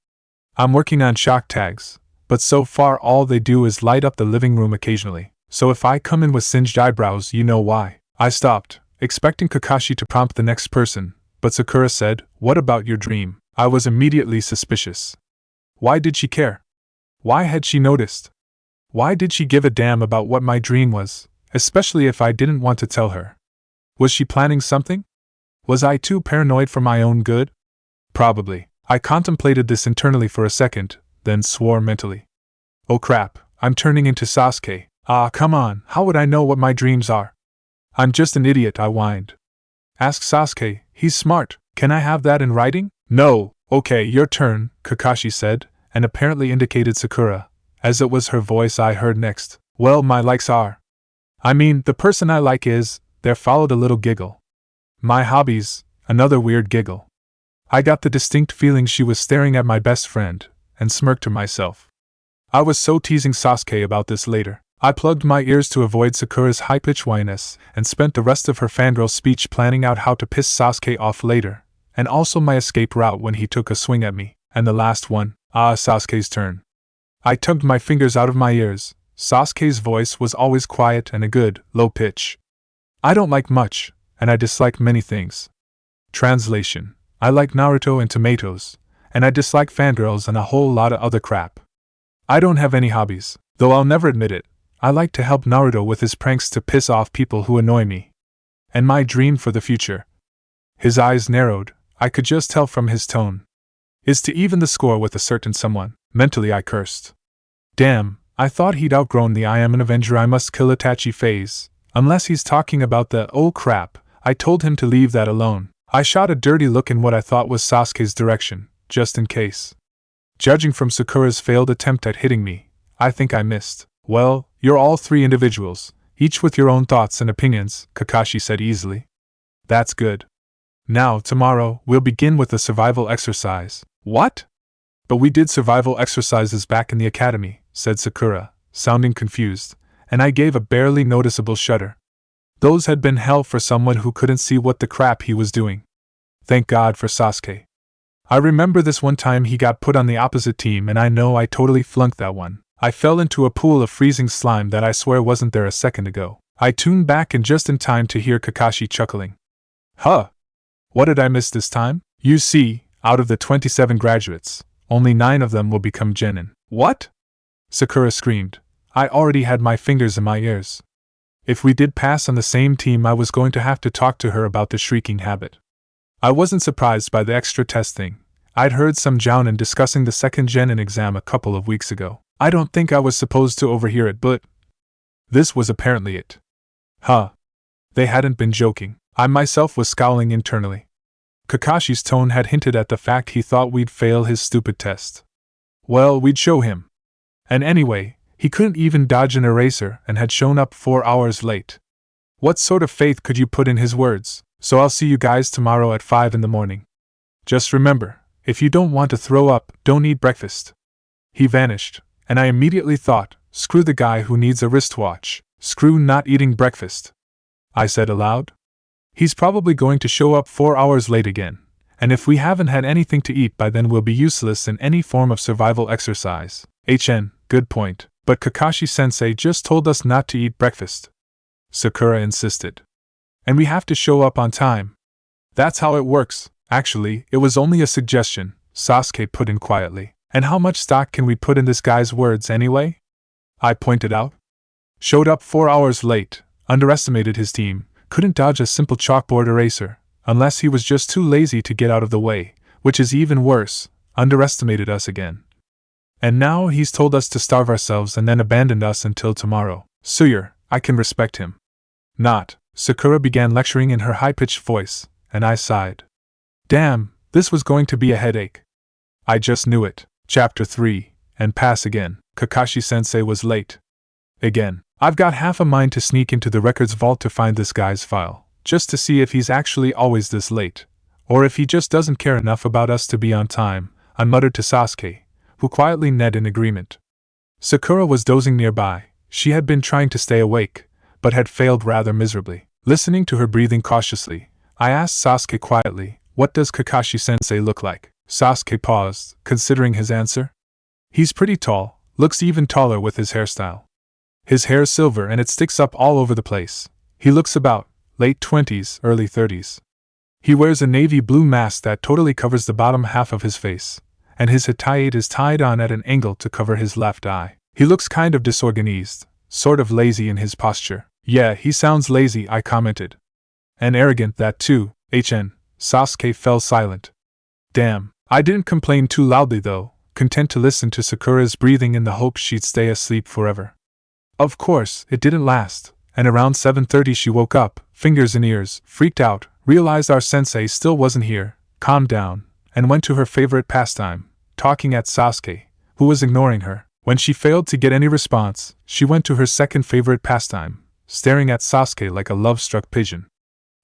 I'm working on shock tags, but so far all they do is light up the living room occasionally, so if I come in with singed eyebrows, you know why. I stopped, expecting Kakashi to prompt the next person, but Sakura said, what about your dream? I was immediately suspicious. Why did she care? Why had she noticed? Why did she give a damn about what my dream was, especially if I didn't want to tell her? Was she planning something? Was I too paranoid for my own good? Probably. I contemplated this internally for a second, then swore mentally. Oh crap, I'm turning into Sasuke. Come on, how would I know what my dreams are? I'm just an idiot, I whined. Ask Sasuke, he's smart. Can I have that in writing? No. Okay, your turn, Kakashi said, and apparently indicated Sakura, as it was her voice I heard next. Well, my likes are. The person I like is. There followed a little giggle. My hobbies, another weird giggle. I got the distinct feeling she was staring at my best friend, and smirked to myself. I was so teasing Sasuke about this later. I plugged my ears to avoid Sakura's high-pitched whininess, and spent the rest of her fangirl speech planning out how to piss Sasuke off later, and also my escape route when he took a swing at me, and the last one, Sasuke's turn. I tugged my fingers out of my ears. Sasuke's voice was always quiet and a good, low pitch. I don't like much, and I dislike many things. Translation: I like Naruto and tomatoes, and I dislike fangirls and a whole lot of other crap. I don't have any hobbies, though I'll never admit it. I like to help Naruto with his pranks to piss off people who annoy me. And my dream for the future. His eyes narrowed, I could just tell from his tone. Is to even the score with a certain someone. Mentally I cursed. Damn, I thought he'd outgrown the I am an Avenger I must kill Itachi phase. Unless he's talking about the oh crap, I told him to leave that alone. I shot a dirty look in what I thought was Sasuke's direction, just in case. Judging from Sakura's failed attempt at hitting me, I think I missed. Well, you're all three individuals, each with your own thoughts and opinions, Kakashi said easily. That's good. Now, tomorrow, we'll begin with a survival exercise. What? But we did survival exercises back in the academy, said Sakura, sounding confused, and I gave a barely noticeable shudder. Those had been hell for someone who couldn't see what the crap he was doing. Thank God for Sasuke. I remember this one time he got put on the opposite team and I know I totally flunked that one. I fell into a pool of freezing slime that I swear wasn't there a second ago. I tuned back and just in time to hear Kakashi chuckling. Huh! What did I miss this time? You see, out of the 27 graduates, only 9 of them will become genin. What? Sakura screamed. I already had my fingers in my ears. If we did pass on the same team, I was going to have to talk to her about the shrieking habit. I wasn't surprised by the extra test thing. I'd heard some jounin discussing the second genin exam a couple of weeks ago. I don't think I was supposed to overhear it, but this was apparently it. Huh. They hadn't been joking. I myself was scowling internally. Kakashi's tone had hinted at the fact he thought we'd fail his stupid test. Well, we'd show him. And anyway, he couldn't even dodge an eraser and had shown up 4 hours late. What sort of faith could you put in his words? So I'll see you guys tomorrow at 5 in the morning. Just remember, if you don't want to throw up, don't eat breakfast. He vanished, and I immediately thought, screw the guy who needs a wristwatch. Screw not eating breakfast. I said aloud. He's probably going to show up 4 hours late again, and if we haven't had anything to eat by then we'll be useless in any form of survival exercise. Good point, but Kakashi-sensei just told us not to eat breakfast. Sakura insisted. And we have to show up on time. That's how it works. Actually, it was only a suggestion, Sasuke put in quietly. And how much stock can we put in this guy's words anyway? I pointed out. Showed up 4 hours late, underestimated his team, couldn't dodge a simple chalkboard eraser, unless he was just too lazy to get out of the way, which is even worse, underestimated us again. And now he's told us to starve ourselves and then abandoned us until tomorrow. Suyer, I can respect him. Not. Sakura began lecturing in her high-pitched voice, and I sighed. Damn, this was going to be a headache. I just knew it. Chapter 3, and pass again. Kakashi-sensei was late. Again. I've got half a mind to sneak into the records vault to find this guy's file, just to see if he's actually always this late, or if he just doesn't care enough about us to be on time, I muttered to Sasuke, who quietly nodded in agreement. Sakura was dozing nearby. She had been trying to stay awake, but had failed rather miserably. Listening to her breathing cautiously, I asked Sasuke quietly, what does Kakashi-sensei look like? Sasuke paused, considering his answer. He's pretty tall, looks even taller with his hairstyle. His hair's silver and it sticks up all over the place. He looks about late 20s, early 30s. He wears a navy blue mask that totally covers the bottom half of his face, and his hitate is tied on at an angle to cover his left eye. He looks kind of disorganized, sort of lazy in his posture. Yeah, he sounds lazy, I commented. And arrogant, that too, Sasuke fell silent. Damn, I didn't complain too loudly though, content to listen to Sakura's breathing in the hope she'd stay asleep forever. Of course, it didn't last, and around 7:30 she woke up, fingers in ears, freaked out, realized our sensei still wasn't here, calmed down, and went to her favorite pastime, talking at Sasuke, who was ignoring her. When she failed to get any response, she went to her second favorite pastime, staring at Sasuke like a love-struck pigeon.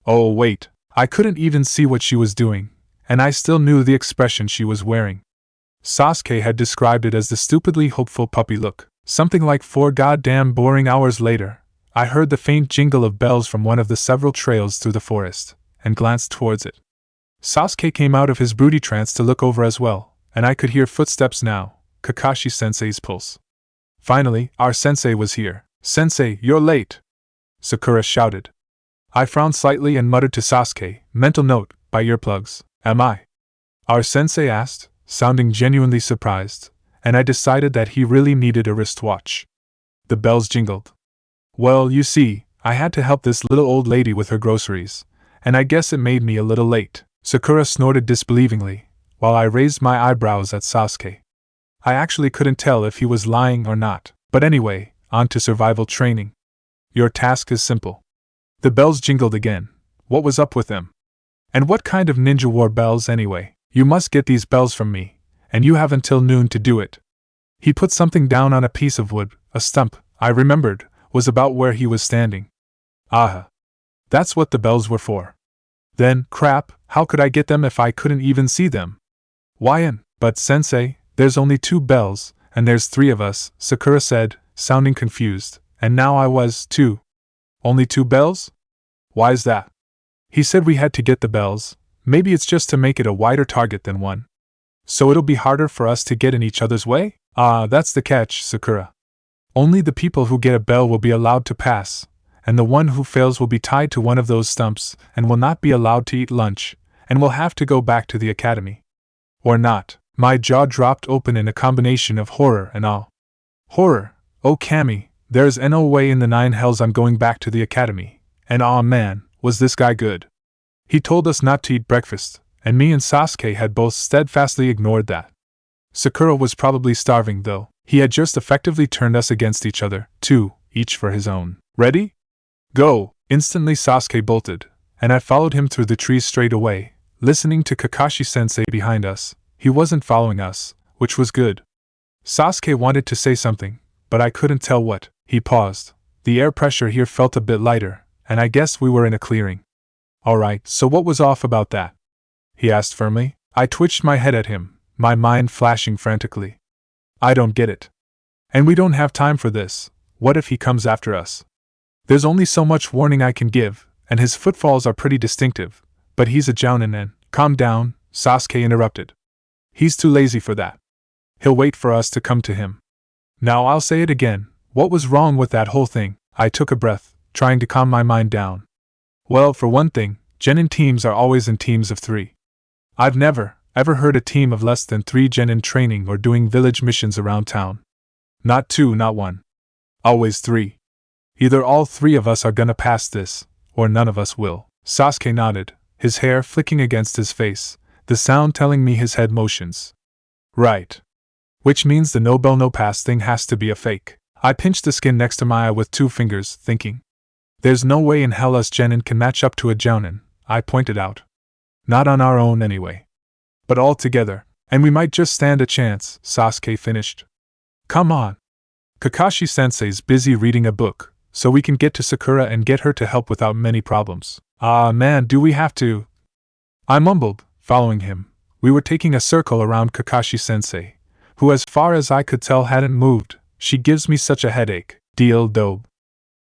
Oh wait, I couldn't even see what she was doing, and I still knew the expression she was wearing. Sasuke had described it as the stupidly hopeful puppy look. Something like 4 goddamn boring hours later, I heard the faint jingle of bells from one of the several trails through the forest, and glanced towards it. Sasuke came out of his broody trance to look over as well, and I could hear footsteps now, Kakashi-sensei's pulse. Finally, our sensei was here. Sensei, you're late! Sakura shouted. I frowned slightly and muttered to Sasuke, mental note, by earplugs, am I? Our sensei asked, sounding genuinely surprised, and I decided that he really needed a wristwatch. The bells jingled. Well, you see, I had to help this little old lady with her groceries, and I guess it made me a little late. Sakura snorted disbelievingly, while I raised my eyebrows at Sasuke. I actually couldn't tell if he was lying or not, but anyway, on to survival training. Your task is simple. The bells jingled again. What was up with them? And what kind of ninja wore bells anyway? You must get these bells from me, and you have until noon to do it. He put something down on a piece of wood. A stump, I remembered, was about where he was standing. Aha! That's what the bells were for. Then, crap, how could I get them if I couldn't even see them? But sensei, there's only 2 bells, and there's 3 of us, Sakura said, sounding confused, and now I was, too. Only 2 bells? Why's that? He said we had to get the bells. Maybe it's just to make it a wider target than one. So it'll be harder for us to get in each other's way? That's the catch, Sakura. Only the people who get a bell will be allowed to pass, and the one who fails will be tied to one of those stumps and will not be allowed to eat lunch, and will have to go back to the academy. Or not. My jaw dropped open in a combination of horror and awe. Horror? Oh Cammy, there's no way in the 9 hells I'm going back to the academy. And aw man, was this guy good. He told us not to eat breakfast, and me and Sasuke had both steadfastly ignored that. Sakura was probably starving though. He had just effectively turned us against each other, 2, each for his own. Ready? Go! Instantly Sasuke bolted, and I followed him through the trees straight away, listening to Kakashi-sensei behind us. He wasn't following us, which was good. Sasuke wanted to say something, but I couldn't tell what. He paused. The air pressure here felt a bit lighter, and I guess we were in a clearing. Alright, so what was off about that? He asked firmly. I twitched my head at him, my mind flashing frantically. I don't get it. And we don't have time for this. What if he comes after us? There's only so much warning I can give, and his footfalls are pretty distinctive, but he's a jounin and— Calm down, Sasuke interrupted. He's too lazy for that. He'll wait for us to come to him. Now I'll say it again, what was wrong with that whole thing? I took a breath, trying to calm my mind down. Well, for one thing, genin teams are always in teams of 3. I've never, ever heard a team of less than 3 genin training or doing village missions around town. Not 2, not 1. Always 3. Either all 3 of us are gonna pass this, or none of us will. Sasuke nodded, his hair flicking against his face, the sound telling me his head motions. Right. Which means the no bell no pass thing has to be a fake. I pinched the skin next to my eye with 2 fingers, thinking. There's no way in hell us genin can match up to a jounin, I pointed out. Not on our own anyway. But all together, and we might just stand a chance, Sasuke finished. Come on. Kakashi-sensei's busy reading a book, so we can get to Sakura and get her to help without many problems. Man, do we have to? I mumbled, following him. We were taking a circle around Kakashi-sensei, who as far as I could tell hadn't moved. She gives me such a headache. Deal dope.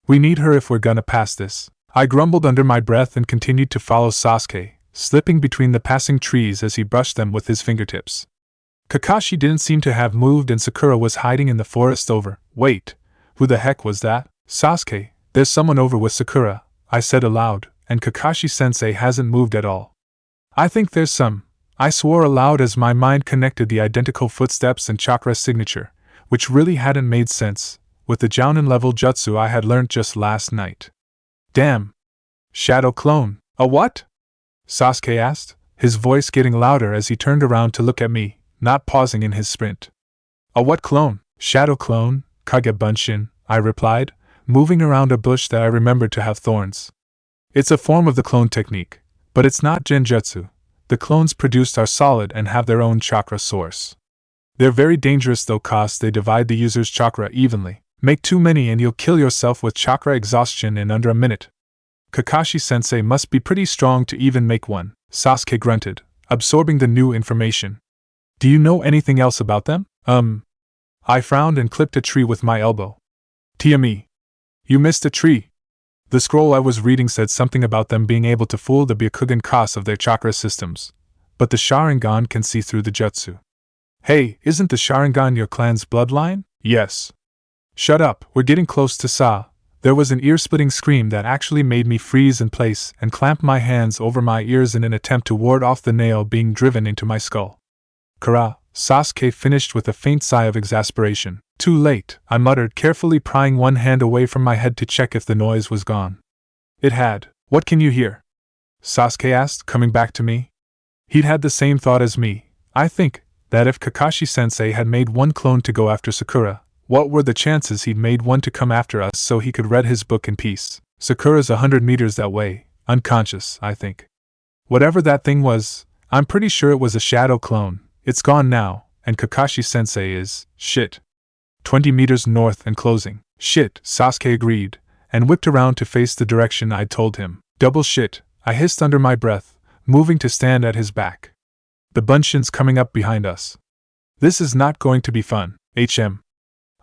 We need her if we're gonna pass this. I grumbled under my breath and continued to follow Sasuke, slipping between the passing trees as he brushed them with his fingertips. Kakashi didn't seem to have moved and Sakura was hiding in the forest over. Wait, who the heck was that? Sasuke, there's someone over with Sakura, I said aloud, and Kakashi-sensei hasn't moved at all. I think there's some. I swore aloud as my mind connected the identical footsteps and chakra signature, which really hadn't made sense, with the jounin level jutsu I had learned just last night. Damn. Shadow clone. A what? Sasuke asked, his voice getting louder as he turned around to look at me, not pausing in his sprint. A what clone? Shadow clone, Kage Bunshin, I replied, moving around a bush that I remembered to have thorns. It's a form of the clone technique, but it's not genjutsu. The clones produced are solid and have their own chakra source. They're very dangerous though cause they divide the user's chakra evenly. Make too many and you'll kill yourself with chakra exhaustion in under a minute. Kakashi-sensei must be pretty strong to even make one, Sasuke grunted, absorbing the new information. Do you know anything else about them? I frowned and clipped a tree with my elbow. TME. You missed a tree. The scroll I was reading said something about them being able to fool the Byakugan Kas of their chakra systems, but the Sharingan can see through the jutsu. Hey, isn't the Sharingan your clan's bloodline? Yes. Shut up, we're getting close to Sa. There was an ear-splitting scream that actually made me freeze in place and clamp my hands over my ears in an attempt to ward off the nail being driven into my skull. Kara, Sasuke finished with a faint sigh of exasperation. Too late, I muttered, carefully prying one hand away from my head to check if the noise was gone. It had. What can you hear? Sasuke asked, coming back to me. He'd had the same thought as me, I think, that if Kakashi-sensei had made one clone to go after Sakura, what were the chances he'd made one to come after us so he could read his book in peace? Sakura's 100 meters that way, unconscious, I think. Whatever that thing was, I'm pretty sure it was a shadow clone. It's gone now, and Kakashi-sensei is, shit. 20 meters north and closing. Shit, Sasuke agreed, and whipped around to face the direction I'd told him. Double shit, I hissed under my breath, moving to stand at his back. The Bunshin's coming up behind us. This is not going to be fun, HM.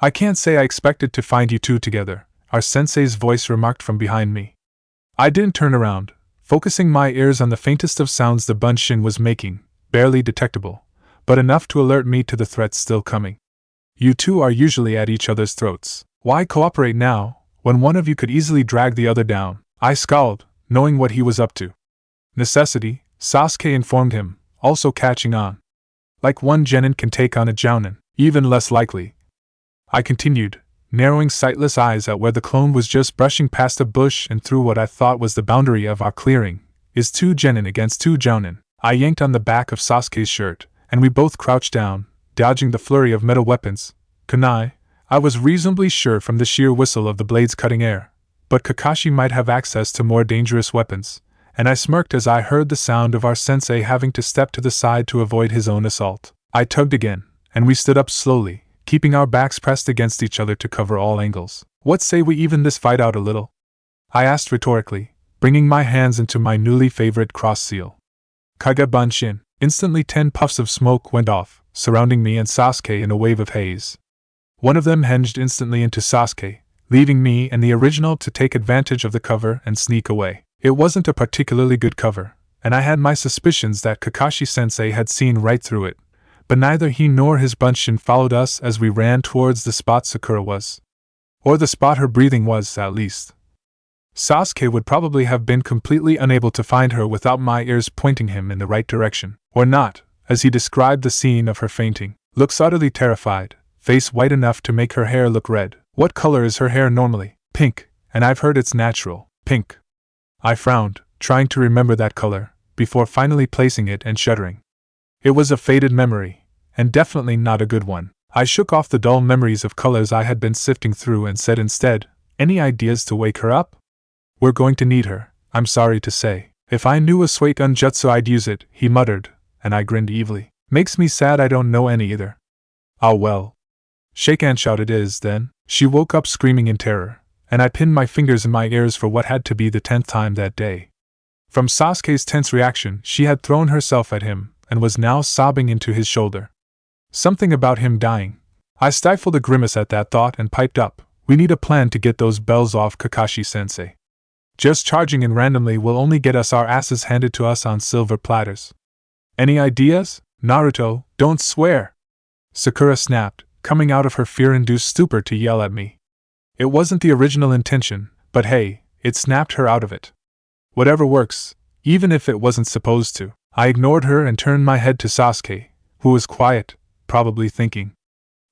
I can't say I expected to find you two together, our sensei's voice remarked from behind me. I didn't turn around, focusing my ears on the faintest of sounds the Bunshin was making, barely detectable, but enough to alert me to the threat still coming. You two are usually at each other's throats. Why cooperate now, when one of you could easily drag the other down? I scowled, knowing what he was up to. Necessity, Sasuke informed him, also catching on. Like one genin can take on a jounin, even less likely. I continued, narrowing sightless eyes at where the clone was just brushing past a bush and through what I thought was the boundary of our clearing. Is 2 genin against 2 jounin. I yanked on the back of Sasuke's shirt, and we both crouched down, dodging the flurry of metal weapons. Kunai, I was reasonably sure from the sheer whistle of the blades cutting air, but Kakashi might have access to more dangerous weapons, and I smirked as I heard the sound of our sensei having to step to the side to avoid his own assault. I tugged again, and we stood up slowly, keeping our backs pressed against each other to cover all angles. What say we even this fight out a little? I asked rhetorically, bringing my hands into my newly favorite cross seal. Kaga Bunshin. Instantly 10 puffs of smoke went off, surrounding me and Sasuke in a wave of haze. One of them hinged instantly into Sasuke, leaving me and the original to take advantage of the cover and sneak away. It wasn't a particularly good cover, and I had my suspicions that Kakashi-sensei had seen right through it, but neither he nor his Bunshin followed us as we ran towards the spot Sakura was. Or the spot her breathing was, at least. Sasuke would probably have been completely unable to find her without my ears pointing him in the right direction. Or not, as he described the scene of her fainting. Looks utterly terrified, face white enough to make her hair look red. What color is her hair normally? Pink, and I've heard it's natural. Pink. I frowned, trying to remember that color, before finally placing it and shuddering. It was a faded memory, and definitely not a good one. I shook off the dull memories of colors I had been sifting through and said instead, any ideas to wake her up? We're going to need her, I'm sorry to say. If I knew a Suigun jutsu I'd use it, he muttered, and I grinned evilly. Makes me sad I don't know any either. Ah well. Shakan shouted is, then. She woke up screaming in terror, and I pinned my fingers in my ears for what had to be the 10th time that day. From Sasuke's tense reaction, she had thrown herself at him, and was now sobbing into his shoulder. Something about him dying. I stifled a grimace at that thought and piped up, we need a plan to get those bells off Kakashi-sensei. Just charging in randomly will only get us our asses handed to us on silver platters. Any ideas? Naruto, don't swear! Sakura snapped, coming out of her fear-induced stupor to yell at me. It wasn't the original intention, but hey, it snapped her out of it. Whatever works, even if it wasn't supposed to. I ignored her and turned my head to Sasuke, who was quiet, probably thinking.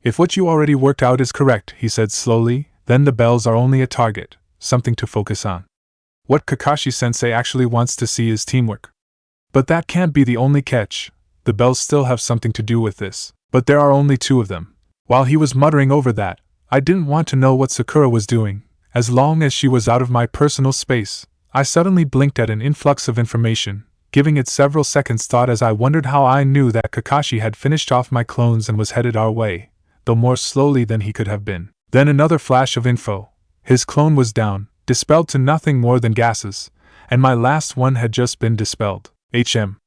If what you already worked out is correct, he said slowly, then the bells are only a target, something to focus on. What Kakashi-sensei actually wants to see is teamwork. But that can't be the only catch. The bells still have something to do with this. But there are only 2 of them. While he was muttering over that, I didn't want to know what Sakura was doing. As long as she was out of my personal space, I suddenly blinked at an influx of information, giving it several seconds thought as I wondered how I knew that Kakashi had finished off my clones and was headed our way, though more slowly than he could have been. Then another flash of info. His clone was down, dispelled to nothing more than gases, and my last one had just been dispelled. HM.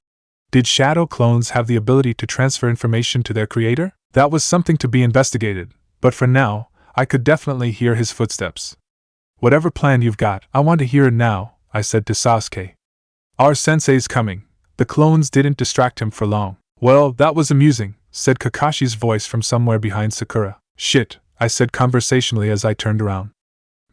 Did shadow clones have the ability to transfer information to their creator? That was something to be investigated, but for now, I could definitely hear his footsteps. Whatever plan you've got, I want to hear it now, I said to Sasuke. Our sensei's coming. The clones didn't distract him for long. Well, that was amusing, said Kakashi's voice from somewhere behind Sakura. Shit, I said conversationally as I turned around.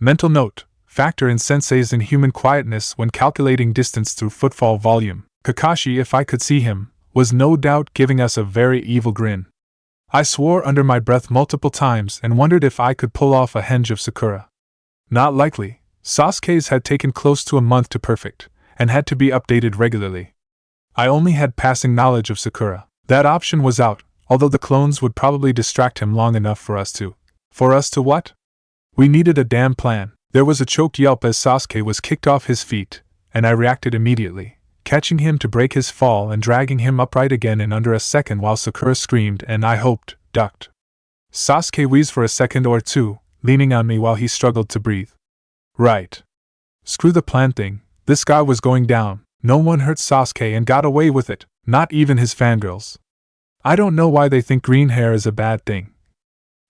Mental note. Factor in sensei's inhuman quietness when calculating distance through footfall volume. Kakashi, if I could see him, was no doubt giving us a very evil grin. I swore under my breath multiple times and wondered if I could pull off a henge of Sakura. Not likely. Sasuke's had taken close to a month to perfect, and had to be updated regularly. I only had passing knowledge of Sakura. That option was out, although the clones would probably distract him long enough for us to. For us to what? We needed a damn plan. There was a choked yelp as Sasuke was kicked off his feet, and I reacted immediately, catching him to break his fall and dragging him upright again in under a second while Sakura screamed and I hoped, ducked. Sasuke wheezed for a second or two, leaning on me while he struggled to breathe. Right. Screw the plan thing, this guy was going down. No one hurt Sasuke and got away with it, not even his fangirls. I don't know why they think green hair is a bad thing.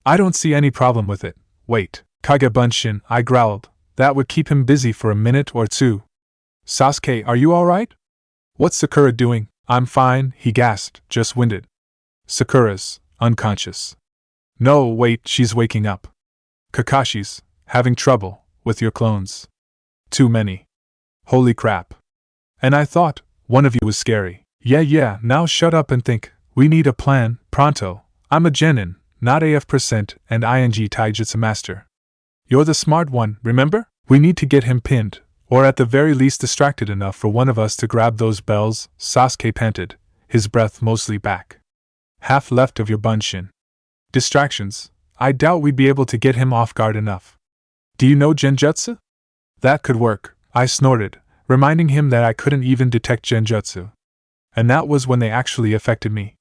I don't see any problem with it. Wait, Kage Bunshin, I growled. That would keep him busy for a minute or two. Sasuke, are you alright? What's Sakura doing? I'm fine, he gasped, just winded. Sakura's unconscious. No, wait, she's waking up. Kakashi's having trouble with your clones. Too many. Holy crap. And I thought, one of you was scary. Yeah, now shut up and think. We need a plan, pronto. I'm a genin, not AF% and ING taijutsu master. You're the smart one, remember? We need to get him pinned, or at the very least distracted enough for one of us to grab those bells, Sasuke panted, his breath mostly back. Half left of your bunshin. Distractions. I doubt we'd be able to get him off guard enough. Do you know genjutsu? That could work, I snorted, reminding him that I couldn't even detect genjutsu. And that was when they actually affected me.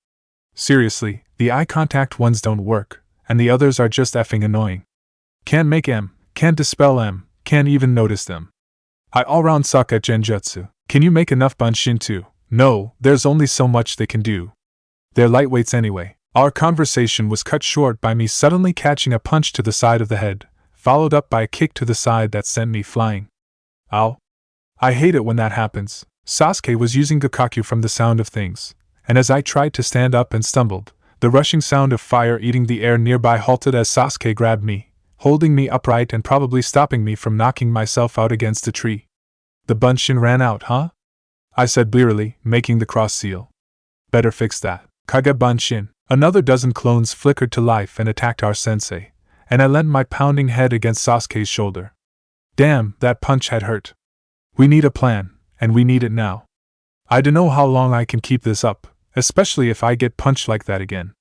Seriously, the eye contact ones don't work, and the others are just effing annoying. Can't make M, can't dispel M, can't even notice them. I all-round suck at genjutsu. Can you make enough bunshin too? No, there's only so much they can do. They're lightweights anyway. Our conversation was cut short by me suddenly catching a punch to the side of the head, followed up by a kick to the side that sent me flying. Ow. I hate it when that happens. Sasuke was using Gakakyu from the sound of things, and as I tried to stand up and stumbled, the rushing sound of fire eating the air nearby halted as Sasuke grabbed me, holding me upright and probably stopping me from knocking myself out against a tree. The bunshin ran out, huh? I said blearily, making the cross seal. Better fix that. Kage bunshin. Another dozen clones flickered to life and attacked our sensei, and I leant my pounding head against Sasuke's shoulder. Damn, that punch had hurt. We need a plan, and we need it now. I dunno how long I can keep this up, especially if I get punched like that again.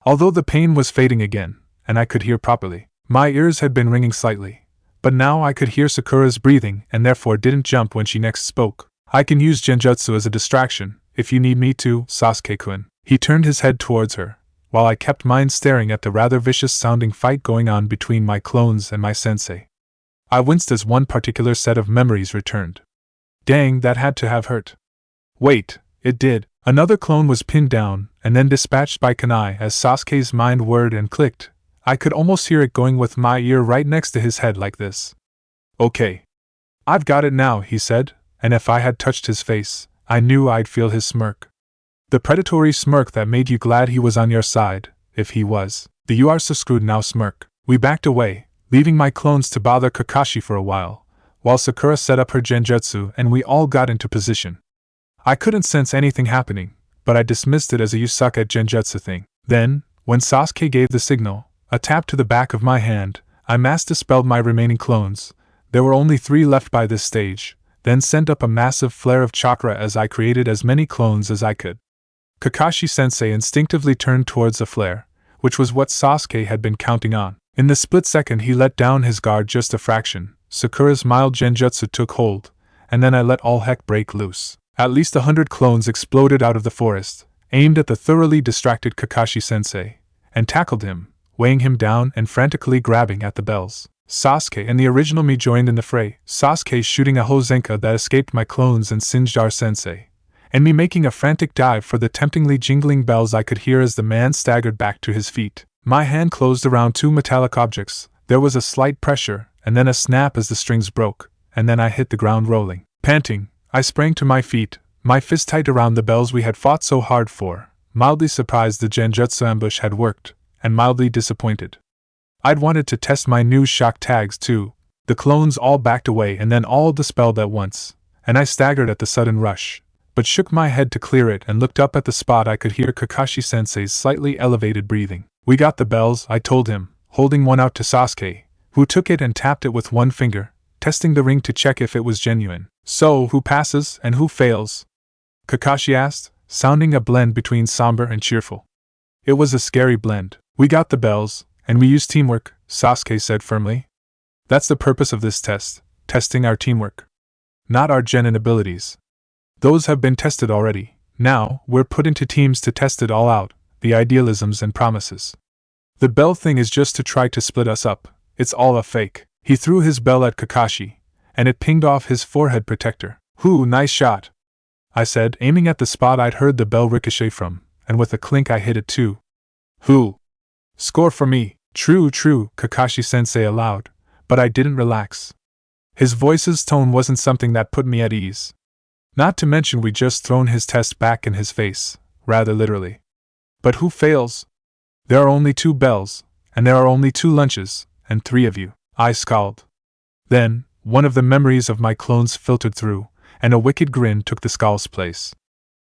Although the pain was fading again, and I could hear properly, my ears had been ringing slightly, but now I could hear Sakura's breathing and therefore didn't jump when she next spoke. I can use genjutsu as a distraction, if you need me to, Sasuke-kun. He turned his head towards her, while I kept mine staring at the rather vicious-sounding fight going on between my clones and my sensei. I winced as one particular set of memories returned. Dang, that had to have hurt. Wait, it did. Another clone was pinned down, and then dispatched by Kunai as Sasuke's mind whirred and clicked. I could almost hear it going with my ear right next to his head like this. Okay. I've got it now, he said, and if I had touched his face, I knew I'd feel his smirk. The predatory smirk that made you glad he was on your side, if he was. The "you are so screwed now" smirk. We backed away, leaving my clones to bother Kakashi for a while Sakura set up her genjutsu and we all got into position. I couldn't sense anything happening, but I dismissed it as a "you suck at genjutsu" thing. Then, when Sasuke gave the signal, a tap to the back of my hand, I mass dispelled my remaining clones. There were only 3 left by this stage, then sent up a massive flare of chakra as I created as many clones as I could. Kakashi-sensei instinctively turned towards the flare, which was what Sasuke had been counting on. In the split second he let down his guard just a fraction, Sakura's mild genjutsu took hold, and then I let all heck break loose. At least 100 clones exploded out of the forest, aimed at the thoroughly distracted Kakashi-sensei, and tackled him, weighing him down and frantically grabbing at the bells. Sasuke and the original me joined in the fray, Sasuke shooting a Hozenka that escaped my clones and singed our sensei, and me making a frantic dive for the temptingly jingling bells I could hear as the man staggered back to his feet. My hand closed around 2 metallic objects, there was a slight pressure, and then a snap as the strings broke, and then I hit the ground rolling. Panting, I sprang to my feet, my fist tight around the bells we had fought so hard for, mildly surprised the genjutsu ambush had worked, and mildly disappointed. I'd wanted to test my new shock tags too. The clones all backed away and then all dispelled at once, and I staggered at the sudden rush, but shook my head to clear it and looked up at the spot I could hear Kakashi-sensei's slightly elevated breathing. We got the bells, I told him, holding one out to Sasuke, who took it and tapped it with one finger, testing the ring to check if it was genuine. So, who passes and who fails? Kakashi asked, sounding a blend between somber and cheerful. It was a scary blend. We got the bells, and we used teamwork, Sasuke said firmly. That's the purpose of this test, testing our teamwork. Not our genin abilities. Those have been tested already. Now, we're put into teams to test it all out, the idealisms and promises. The bell thing is just to try to split us up. It's all a fake. He threw his bell at Kakashi, and it pinged off his forehead protector. Hoo, nice shot, I said, aiming at the spot I'd heard the bell ricochet from, and with a clink I hit it too. Hoo! Score for me. True, Kakashi-sensei allowed, but I didn't relax. His voice's tone wasn't something that put me at ease. Not to mention we'd just thrown his test back in his face, rather literally. But who fails? There are only 2 bells, and there are only 2 lunches, and 3 of you, I scowled. Then, one of the memories of my clones filtered through, and a wicked grin took the scowl's place.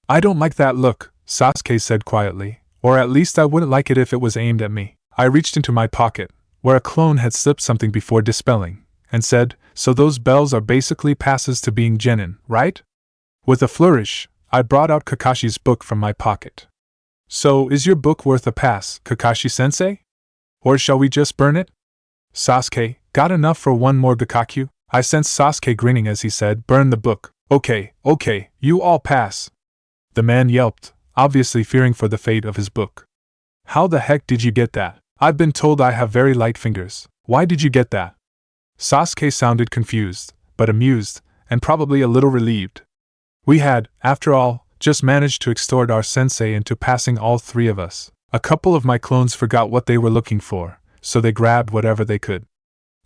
I don't like that look, Sasuke said quietly, or at least I wouldn't like it if it was aimed at me. I reached into my pocket, where a clone had slipped something before dispelling, and said, so those bells are basically passes to being genin, right? With a flourish, I brought out Kakashi's book from my pocket. So, is your book worth a pass, Kakashi-sensei? Or shall we just burn it? Sasuke, got enough for one more Gakakyu? I sensed Sasuke grinning as he said, burn the book. Okay, you all pass. The man yelped, obviously fearing for the fate of his book. How the heck did you get that? I've been told I have very light fingers. Why did you get that? Sasuke sounded confused, but amused, and probably a little relieved. We had, after all, just managed to extort our sensei into passing all 3 of us. A couple of my clones forgot what they were looking for, so they grabbed whatever they could.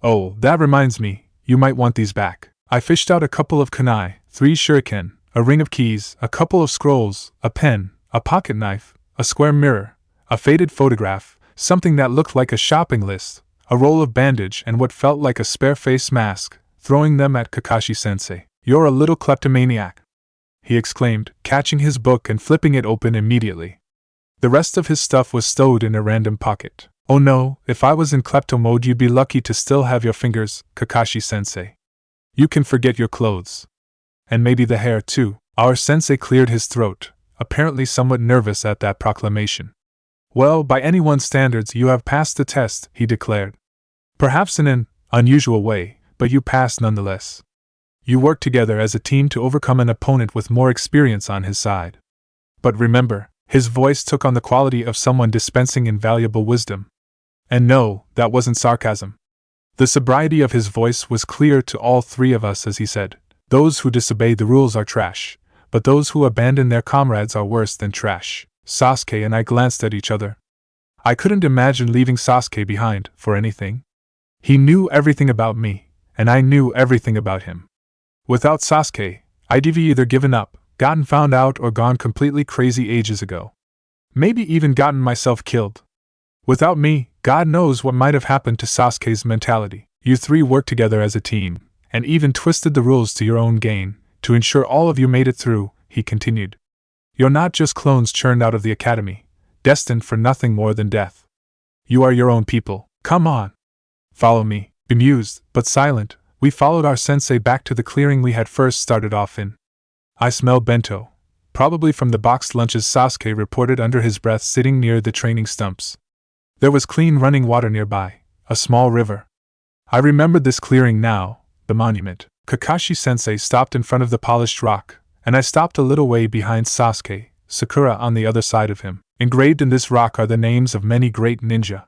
Oh, that reminds me, you might want these back. I fished out a couple of kunai, 3 shuriken, a ring of keys, a couple of scrolls, a pen, a pocket knife, a square mirror, a faded photograph, something that looked like a shopping list, a roll of bandage and what felt like a spare face mask, throwing them at Kakashi-sensei. You're a little kleptomaniac, he exclaimed, catching his book and flipping it open immediately. The rest of his stuff was stowed in a random pocket. Oh no, if I was in klepto mode you'd be lucky to still have your fingers, Kakashi-sensei. You can forget your clothes. And maybe the hair too. Our sensei cleared his throat, apparently somewhat nervous at that proclamation. Well, by anyone's standards you have passed the test, he declared. Perhaps in an unusual way, but you passed nonetheless. You worked together as a team to overcome an opponent with more experience on his side. But remember, his voice took on the quality of someone dispensing invaluable wisdom. And no, that wasn't sarcasm. The sobriety of his voice was clear to all 3 of us as he said, those who disobey the rules are trash, but those who abandon their comrades are worse than trash. Sasuke and I glanced at each other. I couldn't imagine leaving Sasuke behind, for anything. He knew everything about me, and I knew everything about him. Without Sasuke, I'd either given up, gotten found out or gone completely crazy ages ago. Maybe even gotten myself killed. Without me, God knows what might have happened to Sasuke's mentality. You 3 worked together as a team, and even twisted the rules to your own gain, to ensure all of you made it through, he continued. You're not just clones churned out of the academy, destined for nothing more than death. You are your own people. Come on. Follow me. Bemused, but silent, we followed our sensei back to the clearing we had first started off in. I smelled bento, probably from the boxed lunches Sasuke reported under his breath sitting near the training stumps. There was clean running water nearby, a small river. I remembered this clearing now, the monument. Kakashi-sensei stopped in front of the polished rock, and I stopped a little way behind Sasuke, Sakura on the other side of him. Engraved in this rock are the names of many great ninja.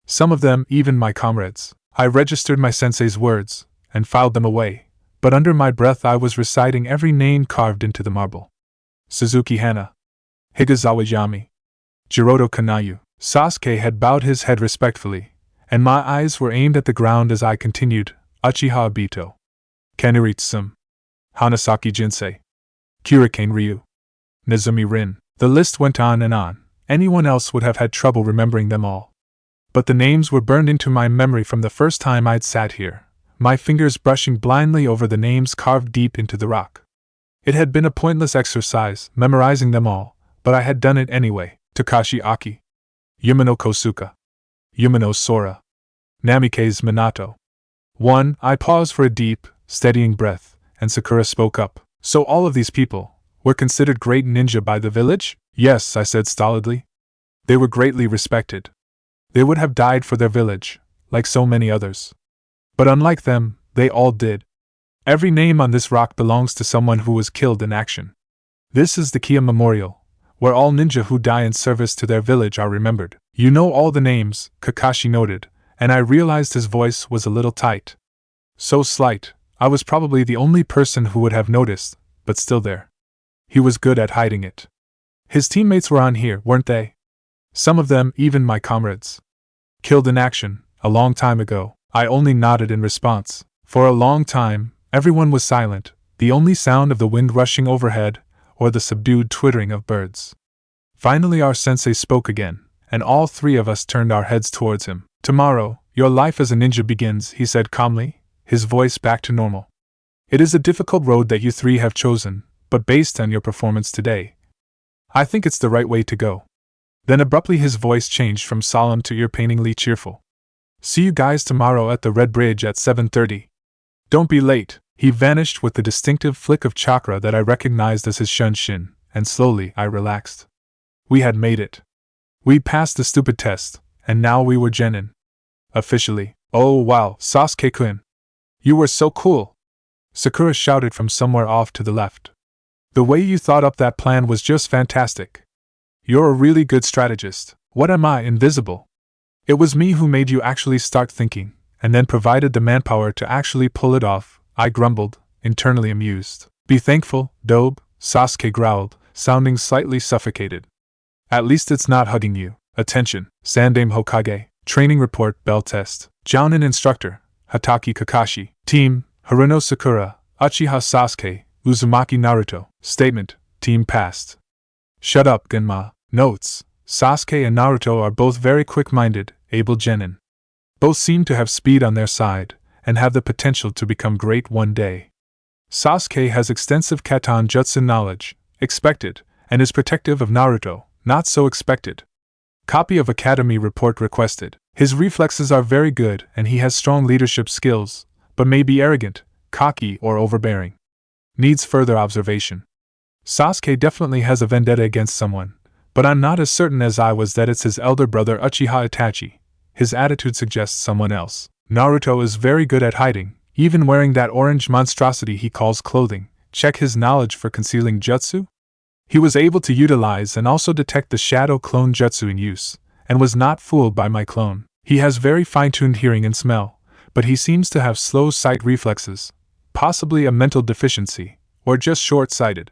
Some of them even my comrades. I registered my sensei's words, and filed them away, but under my breath I was reciting every name carved into the marble. Suzuki Hana. Higazawa Yami. Jiroto Kanayu. Sasuke had bowed his head respectfully, and my eyes were aimed at the ground as I continued, Uchiha Obito. Keniritsu. Hanasaki Jinsei. Kyurikane Ryu. Nezumi Rin. The list went on and on. Anyone else would have had trouble remembering them all. But the names were burned into my memory from the first time I'd sat here, my fingers brushing blindly over the names carved deep into the rock. It had been a pointless exercise, memorizing them all, but I had done it anyway. Takashi Aki. Yumino Kosuka. Yumino Sora. Namikaze Minato. I paused for a deep, steadying breath, and Sakura spoke up. So all of these people, were considered great ninja by the village? Yes, I said stolidly. They were greatly respected. They would have died for their village, like so many others. But unlike them, they all did. Every name on this rock belongs to someone who was killed in action. This is the Kia Memorial, where all ninja who die in service to their village are remembered. You know all the names, Kakashi noted, and I realized his voice was a little tight. So slight, I was probably the only person who would have noticed, but still there. He was good at hiding it. His teammates were on here, weren't they? Some of them, even my comrades. Killed in action, a long time ago. I only nodded in response. For a long time, everyone was silent, the only sound of the wind rushing overhead, or the subdued twittering of birds. Finally our sensei spoke again, and all three of us turned our heads towards him. Tomorrow, your life as a ninja begins, he said calmly, his voice back to normal. It is a difficult road that you three have chosen, but based on your performance today, I think it's the right way to go. Then abruptly his voice changed from solemn to ear-painingly cheerful. See you guys tomorrow at the Red Bridge at 7:30. Don't be late. He vanished with the distinctive flick of chakra that I recognized as his shunshin, and slowly I relaxed. We had made it. We passed the stupid test, and now we were genin. Officially. Oh wow, Sasuke-kun. You were so cool. Sakura shouted from somewhere off to the left. The way you thought up that plan was just fantastic. You're a really good strategist. What am I, invisible? It was me who made you actually start thinking, and then provided the manpower to actually pull it off, I grumbled, internally amused. Be thankful, Dobe, Sasuke growled, sounding slightly suffocated. At least it's not hugging you. Attention, Sandame Hokage, training report, bell test. Jounin instructor, Hatake Kakashi, team, Haruno Sakura, Uchiha Sasuke, Uzumaki Naruto. Statement, team passed. Shut up, Genma. Notes, Sasuke and Naruto are both very quick-minded, able genin. Both seem to have speed on their side, and have the potential to become great one day. Sasuke has extensive Katon Jutsu knowledge, expected, and is protective of Naruto, not so expected. Copy of Academy report requested. His reflexes are very good and he has strong leadership skills, but may be arrogant, cocky, or overbearing. Needs further observation. Sasuke definitely has a vendetta against someone, but I'm not as certain as I was that it's his elder brother Uchiha Itachi. His attitude suggests someone else. Naruto is very good at hiding, even wearing that orange monstrosity he calls clothing. Check his knowledge for concealing jutsu? He was able to utilize and also detect the shadow clone jutsu in use, and was not fooled by my clone. He has very fine-tuned hearing and smell, but he seems to have slow sight reflexes, possibly a mental deficiency, or just short-sighted.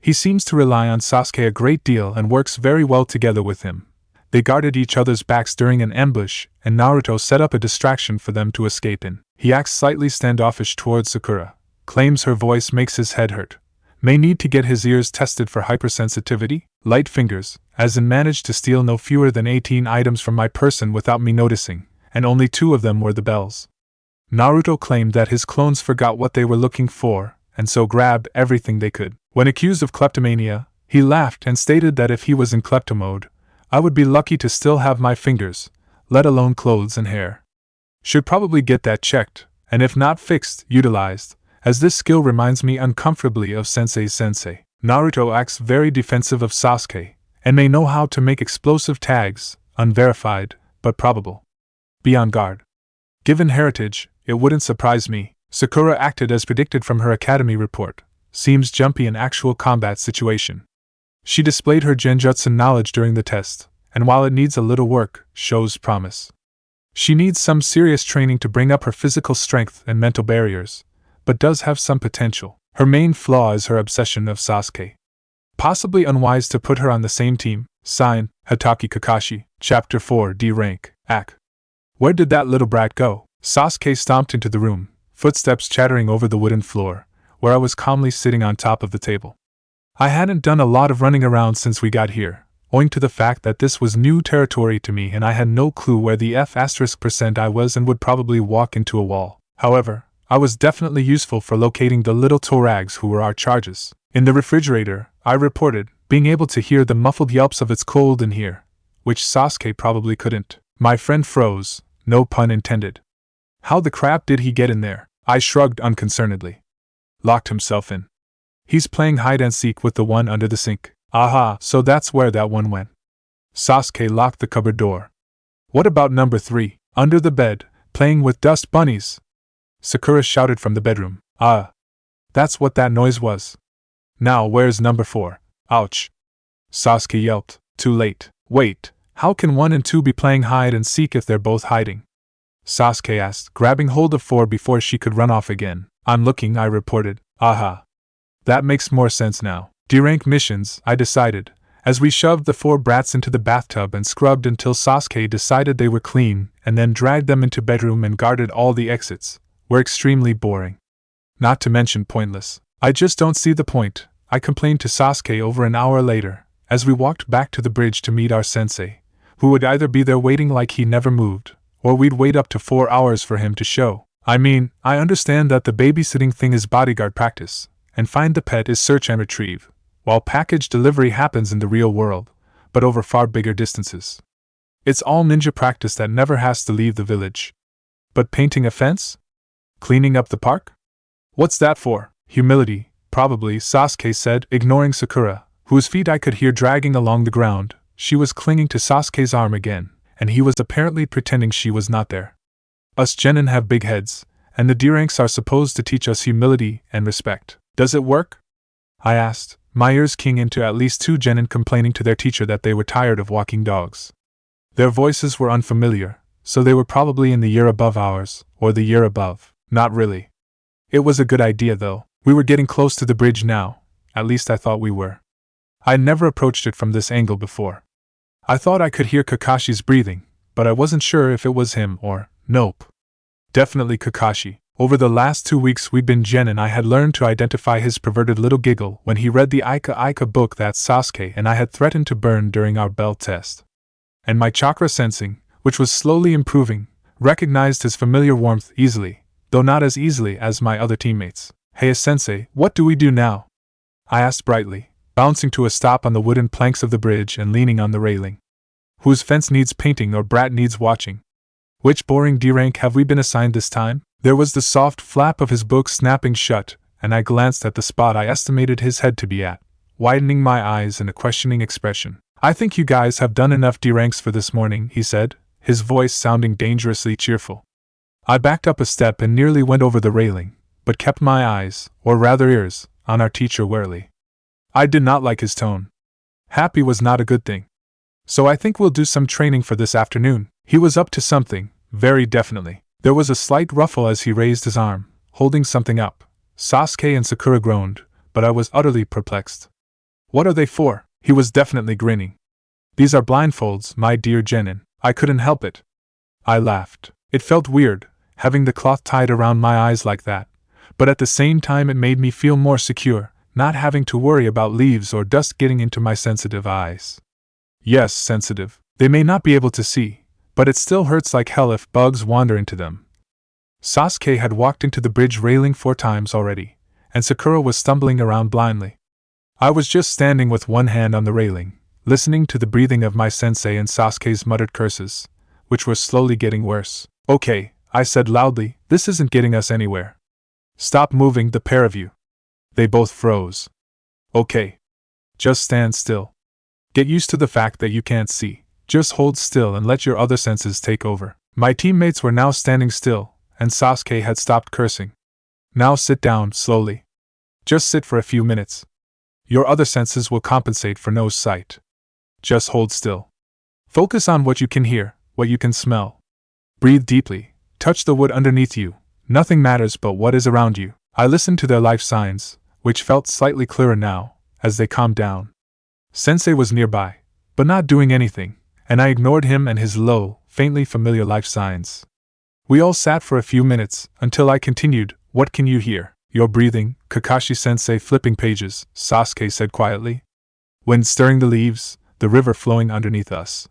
He seems to rely on Sasuke a great deal and works very well together with him. They guarded each other's backs during an ambush, and Naruto set up a distraction for them to escape in. He acts slightly standoffish towards Sakura, claims her voice makes his head hurt, may need to get his ears tested for hypersensitivity, light fingers, as in managed to steal no fewer than 18 items from my person without me noticing, and only 2 of them were the bells. Naruto claimed that his clones forgot what they were looking for, and so grabbed everything they could. When accused of kleptomania, he laughed and stated that if he was in klepto mode, I would be lucky to still have my fingers, let alone clothes and hair. Should probably get that checked, and if not fixed, utilized, as this skill reminds me uncomfortably of Sensei's sensei. Naruto acts very defensive of Sasuke, and may know how to make explosive tags, unverified, but probable. Be on guard. Given heritage, it wouldn't surprise me. Sakura acted as predicted from her academy report, seems jumpy in actual combat situation. She displayed her genjutsu knowledge during the test, and while it needs a little work, shows promise. She needs some serious training to bring up her physical strength and mental barriers, but does have some potential. Her main flaw is her obsession of Sasuke. Possibly unwise to put her on the same team. Sign, Hatake Kakashi, Chapter 4 D Rank, Ac. Where did that little brat go? Sasuke stomped into the room, footsteps chattering over the wooden floor, where I was calmly sitting on top of the table. I hadn't done a lot of running around since we got here, owing to the fact that this was new territory to me and I had no clue where the F*% I was and would probably walk into a wall. However, I was definitely useful for locating the little torags who were our charges. In the refrigerator, I reported, being able to hear the muffled yelps of "it's cold in here," which Sasuke probably couldn't. My friend froze, no pun intended. How the crap did he get in there? I shrugged unconcernedly. Locked himself in. He's playing hide and seek with the one under the sink. Aha, so that's where that one went. Sasuke locked the cupboard door. What about number 3, under the bed, playing with dust bunnies? Sakura shouted from the bedroom. Ah. That's what that noise was. Now where's number 4? Ouch. Sasuke yelped. Too late. Wait, how can 1 and 2 be playing hide and seek if they're both hiding? Sasuke asked, grabbing hold of 4 before she could run off again. I'm looking, I reported. Aha. That makes more sense now. D-rank missions, I decided, as we shoved the 4 brats into the bathtub and scrubbed until Sasuke decided they were clean, and then dragged them into bedroom and guarded all the exits, were extremely boring. Not to mention pointless. I just don't see the point, I complained to Sasuke over an hour later, as we walked back to the bridge to meet our sensei, who would either be there waiting like he never moved, or we'd wait up to 4 hours for him to show. I mean, I understand that the babysitting thing is bodyguard practice, and find the pet is search and retrieve, while package delivery happens in the real world, but over far bigger distances. It's all ninja practice that never has to leave the village. But painting a fence? Cleaning up the park? What's that for? Humility, probably, Sasuke said, ignoring Sakura, whose feet I could hear dragging along the ground. She was clinging to Sasuke's arm again, and he was apparently pretending she was not there. Us genin have big heads, and the D-ranks are supposed to teach us humility and respect. Does it work? I asked, my ears keying into at least 2 genin complaining to their teacher that they were tired of walking dogs. Their voices were unfamiliar, so they were probably in the year above ours, or the year above. Not really. It was a good idea though. We were getting close to the bridge now, at least I thought we were. I'd never approached it from this angle before. I thought I could hear Kakashi's breathing, but I wasn't sure if it was him or, nope. Definitely Kakashi. Over the last 2 weeks we'd been genin, I had learned to identify his perverted little giggle when he read the Ika book that Sasuke and I had threatened to burn during our bell test. And my chakra sensing, which was slowly improving, recognized his familiar warmth easily, though not as easily as my other teammates. Hey sensei, what do we do now? I asked brightly, bouncing to a stop on the wooden planks of the bridge and leaning on the railing. Whose fence needs painting or brat needs watching? Which boring D-rank have we been assigned this time? There was the soft flap of his book snapping shut, and I glanced at the spot I estimated his head to be at, widening my eyes in a questioning expression. I think you guys have done enough D-ranks for this morning, he said, his voice sounding dangerously cheerful. I backed up a step and nearly went over the railing, but kept my eyes, or rather ears, on our teacher warily. I did not like his tone. Happy was not a good thing. So I think we'll do some training for this afternoon. He was up to something, very definitely. There was a slight ruffle as he raised his arm, holding something up. Sasuke and Sakura groaned, but I was utterly perplexed. What are they for? He was definitely grinning. These are blindfolds, my dear genin. I couldn't help it. I laughed. It felt weird, having the cloth tied around my eyes like that, but at the same time it made me feel more secure, not having to worry about leaves or dust getting into my sensitive eyes. Yes, sensitive. They may not be able to see, but it still hurts like hell if bugs wander into them. Sasuke had walked into the bridge railing 4 times already, and Sakura was stumbling around blindly. I was just standing with one hand on the railing, listening to the breathing of my sensei and Sasuke's muttered curses, which were slowly getting worse. Okay, I said loudly, this isn't getting us anywhere. Stop moving, the pair of you. They both froze. Okay. Just stand still. Get used to the fact that you can't see. Just hold still and let your other senses take over. My teammates were now standing still, and Sasuke had stopped cursing. Now sit down, slowly. Just sit for a few minutes. Your other senses will compensate for no sight. Just hold still. Focus on what you can hear, what you can smell. Breathe deeply. Touch the wood underneath you. Nothing matters but what is around you. I listened to their life signs, which felt slightly clearer now, as they calmed down. Sensei was nearby, but not doing anything, and I ignored him and his low, faintly familiar life signs. We all sat for a few minutes, until I continued, what can you hear? Your breathing, Kakashi-sensei flipping pages, Sasuke said quietly. Wind stirring the leaves, the river flowing underneath us.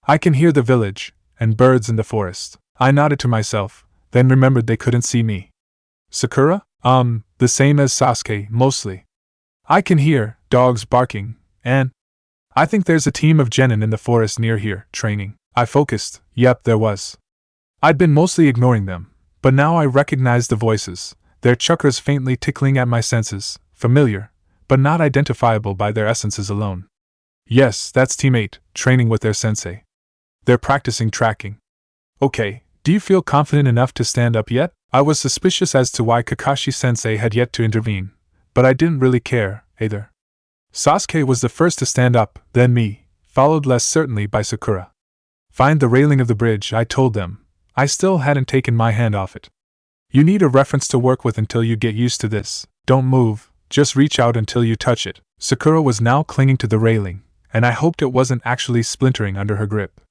I can hear the village, and birds in the forest. I nodded to myself, then remembered they couldn't see me. Sakura? The same as Sasuke, mostly. I can hear dogs barking, and I think there's a team of genin in the forest near here, training. I focused. Yep, there was. I'd been mostly ignoring them, but now I recognized the voices, their chakras faintly tickling at my senses, familiar, but not identifiable by their essences alone. Yes, that's Team 8, training with their sensei. They're practicing tracking. Okay, do you feel confident enough to stand up yet? I was suspicious as to why Kakashi-sensei had yet to intervene, but I didn't really care, either. Sasuke was the first to stand up, then me, followed less certainly by Sakura. Find the railing of the bridge, I told them. I still hadn't taken my hand off it. You need a reference to work with until you get used to this. Don't move, just reach out until you touch it. Sakura was now clinging to the railing, and I hoped it wasn't actually splintering under her grip.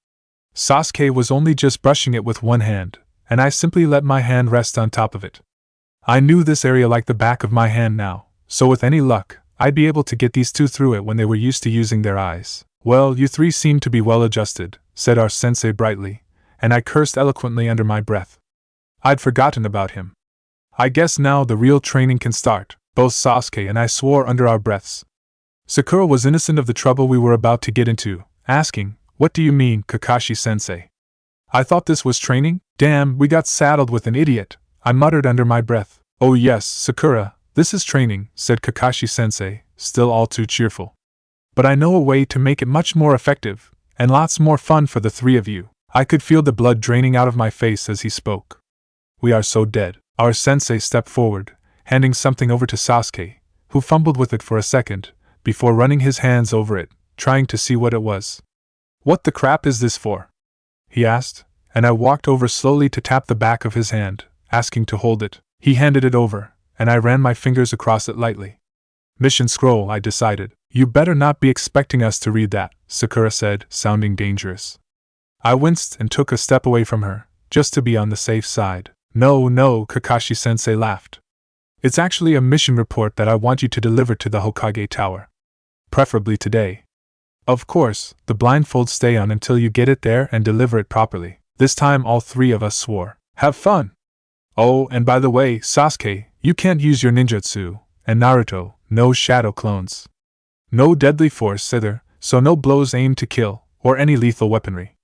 Sasuke was only just brushing it with one hand, and I simply let my hand rest on top of it. I knew this area like the back of my hand now, so with any luck, I'd be able to get these two through it when they were used to using their eyes. Well, you three seem to be well adjusted, said our sensei brightly, and I cursed eloquently under my breath. I'd forgotten about him. I guess now the real training can start, both Sasuke and I swore under our breaths. Sakura was innocent of the trouble we were about to get into, asking, "What do you mean, Kakashi-sensei? I thought this was training? Damn, we got saddled with an idiot," I muttered under my breath. "Oh yes, Sakura, this is training," said Kakashi-sensei, still all too cheerful. "But I know a way to make it much more effective, and lots more fun for the three of you." I could feel the blood draining out of my face as he spoke. "We are so dead." Our sensei stepped forward, handing something over to Sasuke, who fumbled with it for a second, before running his hands over it, trying to see what it was. "What the crap is this for?" he asked, and I walked over slowly to tap the back of his hand, asking to hold it. He handed it over, and I ran my fingers across it lightly. "Mission scroll," I decided. "You better not be expecting us to read that," Sakura said, sounding dangerous. I winced and took a step away from her, just to be on the safe side. "No, no," Kakashi-sensei laughed. "It's actually a mission report that I want you to deliver to the Hokage Tower. Preferably today. Of course, the blindfold stay on until you get it there and deliver it properly." This time all three of us swore. "Have fun! Oh, and by the way, Sasuke, you can't use your ninjutsu, and Naruto, no shadow clones. No deadly force either, so no blows aimed to kill, or any lethal weaponry.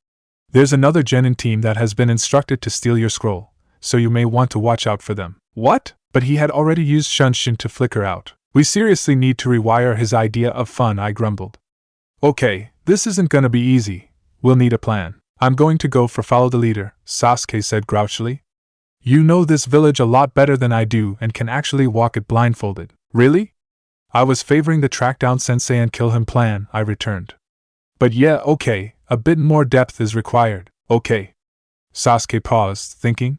There's another genin team that has been instructed to steal your scroll, so you may want to watch out for them." "What?" But he had already used Shunshin to flicker out. "We seriously need to rewire his idea of fun," I grumbled. "Okay, this isn't gonna be easy. We'll need a plan." "I'm going to go for follow the leader," Sasuke said grouchily. "You know this village a lot better than I do and can actually walk it blindfolded." "Really?" "I was favoring the track down sensei and kill him plan," I returned. "But yeah, okay, a bit more depth is required." "Okay." Sasuke paused, thinking.